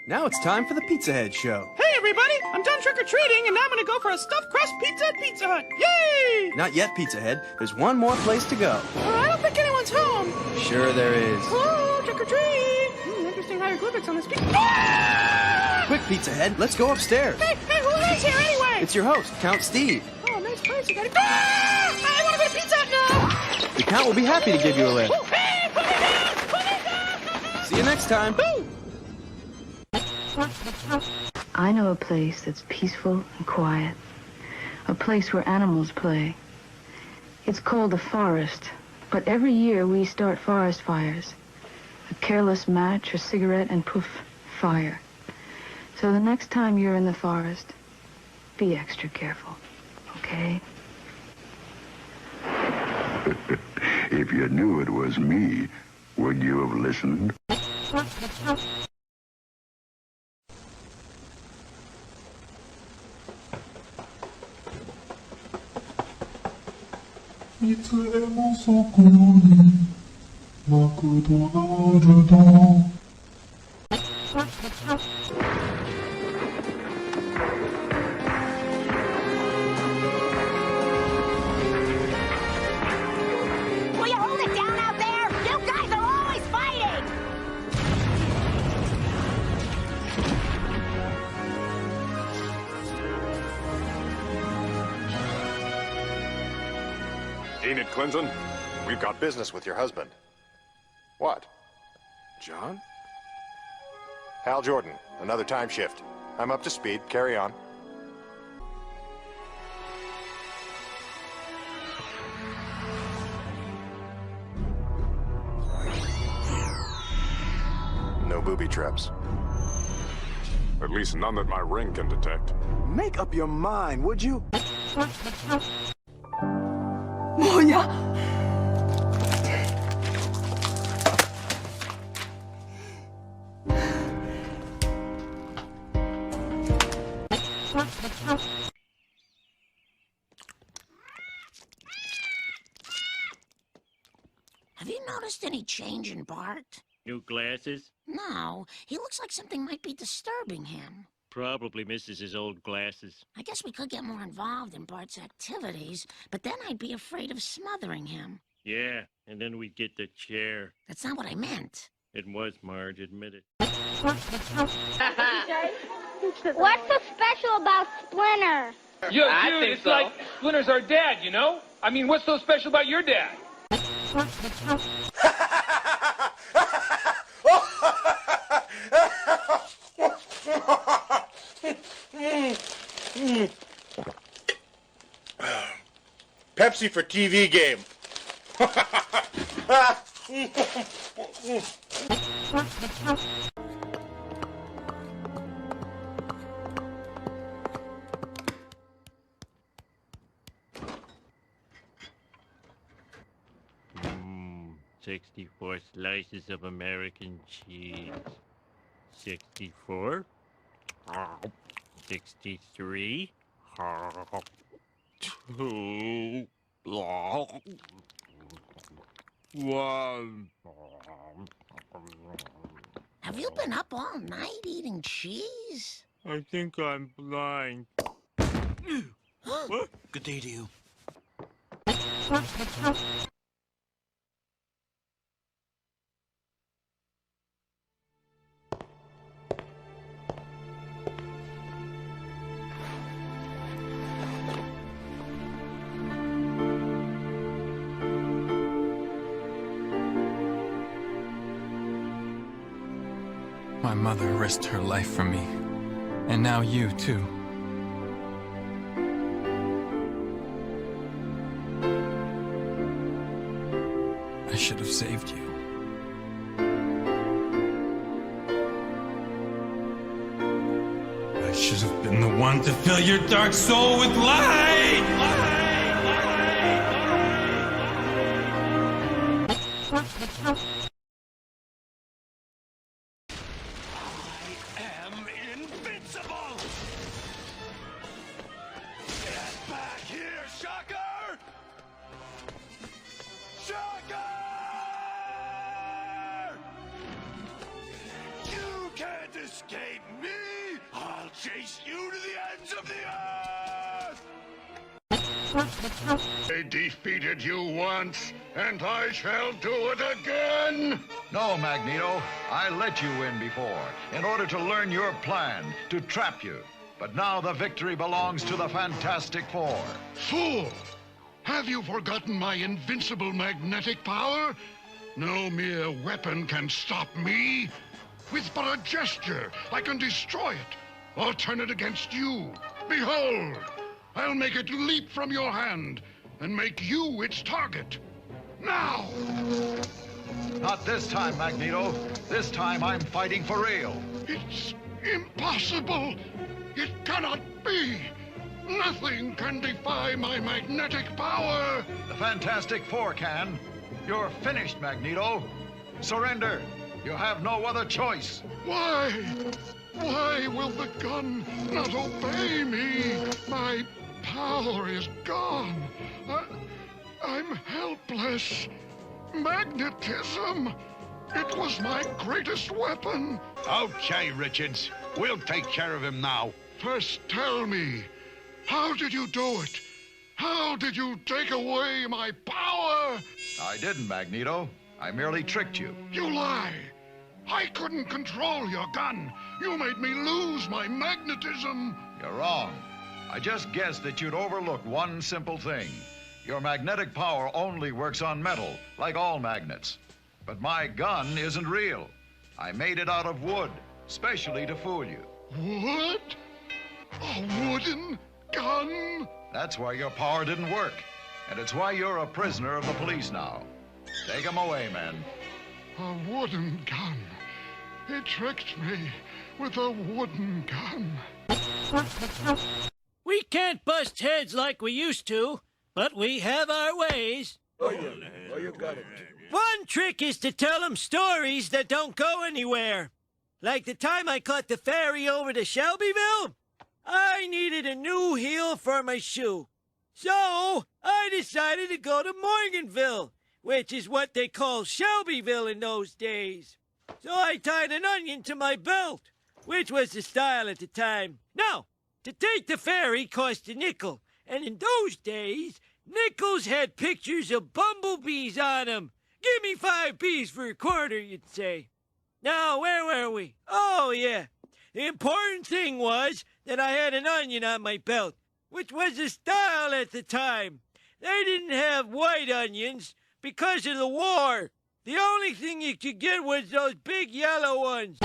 Now it's time for the Pizza Head Show.
Hey everybody, I'm done trick-or-treating and now I'm gonna go for a stuffed crust pizza at Pizza Hut. Yay!
Not yet, Pizza Head. There's one more place to go.
I don't think anyone's home.
Sure there is.
Hello, trick-or-treat! Interesting hieroglyphics on this pizza. Ah!
Quick, Pizza Head, let's go upstairs.
Hey, who is here anyway?
It's your host, Count Steve.
Oh, nice place. You got it. Ah! I want to go to Pizza Hut now!
The Count will be happy to give you a lift.
Oh, hey, put me down! Put me down!
See you next time.
I know a place that's peaceful and quiet. A place where animals play. It's called the forest, but every year we start forest fires. A careless match, a cigarette, and poof, fire. So the next time you're in the forest, be extra careful, okay?
If you knew it was me, would you have listened?
Will you hold it down out there? You guys are always fighting!
Enid Clinton, we've got business with your husband. What? John? Hal Jordan, another time shift. I'm up to speed. Carry on. booby traps. At least none that my ring can detect.
Make up your mind, would you? 뭐야?
Have you noticed any change in Bart?
New glasses?
No, he looks like something might be disturbing him.
Probably misses his old glasses.
I guess we could get more involved in Bart's activities, but then I'd be afraid of smothering him.
Yeah, and then we'd get the chair.
That's not what I meant.
It was, Marge, admit it.
What's so special about Splinter?
Yo, dude, it's like Splinter's our dad, you know? I mean, what's so special about your dad?
Pepsi for TV game.
Mmm, 64 slices of American cheese. 64. 63. 2. 1.
Have you been up all night eating cheese?
I think I'm blind.
What?
Good day to you.
My mother risked her life for me. And now you, too. I should have saved you. I should have been the one to fill your dark soul with light!
am invincible! Get back here, Shocker! Shocker! You can't escape me! I'll chase you to the ends of the earth!
I defeated you once, and I shall do it again!
No, Magneto. I let you win before, in order to learn your plan, to trap you. But now the victory belongs to the Fantastic Four.
Fool! Have you forgotten my invincible magnetic power? No mere weapon can stop me. With but a gesture, I can destroy it, or turn it against you. Behold! I'll make it leap from your hand, and make you its target. Now!
Not this time, Magneto. This time I'm fighting for real.
It's impossible! It cannot be! Nothing can defy my magnetic power!
The Fantastic Four can. You're finished, Magneto. Surrender. You have no other choice.
Why? Why will the gun not obey me? My power is gone. I'm helpless. Magnetism. It was my greatest weapon. Okay, Richards. We'll take care of him now. First, tell me, how did you do it? How did you take away my power?
I didn't, Magneto. I merely tricked you.
You lie. I couldn't control your gun. You made me lose my magnetism.
You're wrong. I just guessed that you'd overlook one simple thing. Your magnetic power only works on metal, like all magnets. But my gun isn't real. I made it out of wood, specially to fool you.
Wood? A wooden gun?
That's why your power didn't work. And it's why you're a prisoner of the police now. Take him away, men.
A wooden gun. He tricked me with a wooden gun.
We can't bust heads like we used to, but we have our ways.
Oh, you got it.
One trick is to tell them stories that don't go anywhere. Like the time I caught the ferry over to Shelbyville. I needed a new heel for my shoe. So I decided to go to Morganville, which is what they call Shelbyville in those days. So I tied an onion to my belt, which was the style at the time. Now, to take the ferry cost a nickel, and in those days, nickels had pictures of bumblebees on them. Give me 5 B's for a quarter, you'd say. Now, where were we? Oh, yeah. The important thing was that I had an onion on my belt, which was the style at the time. They didn't have white onions because of the war. The only thing you could get was those big yellow ones.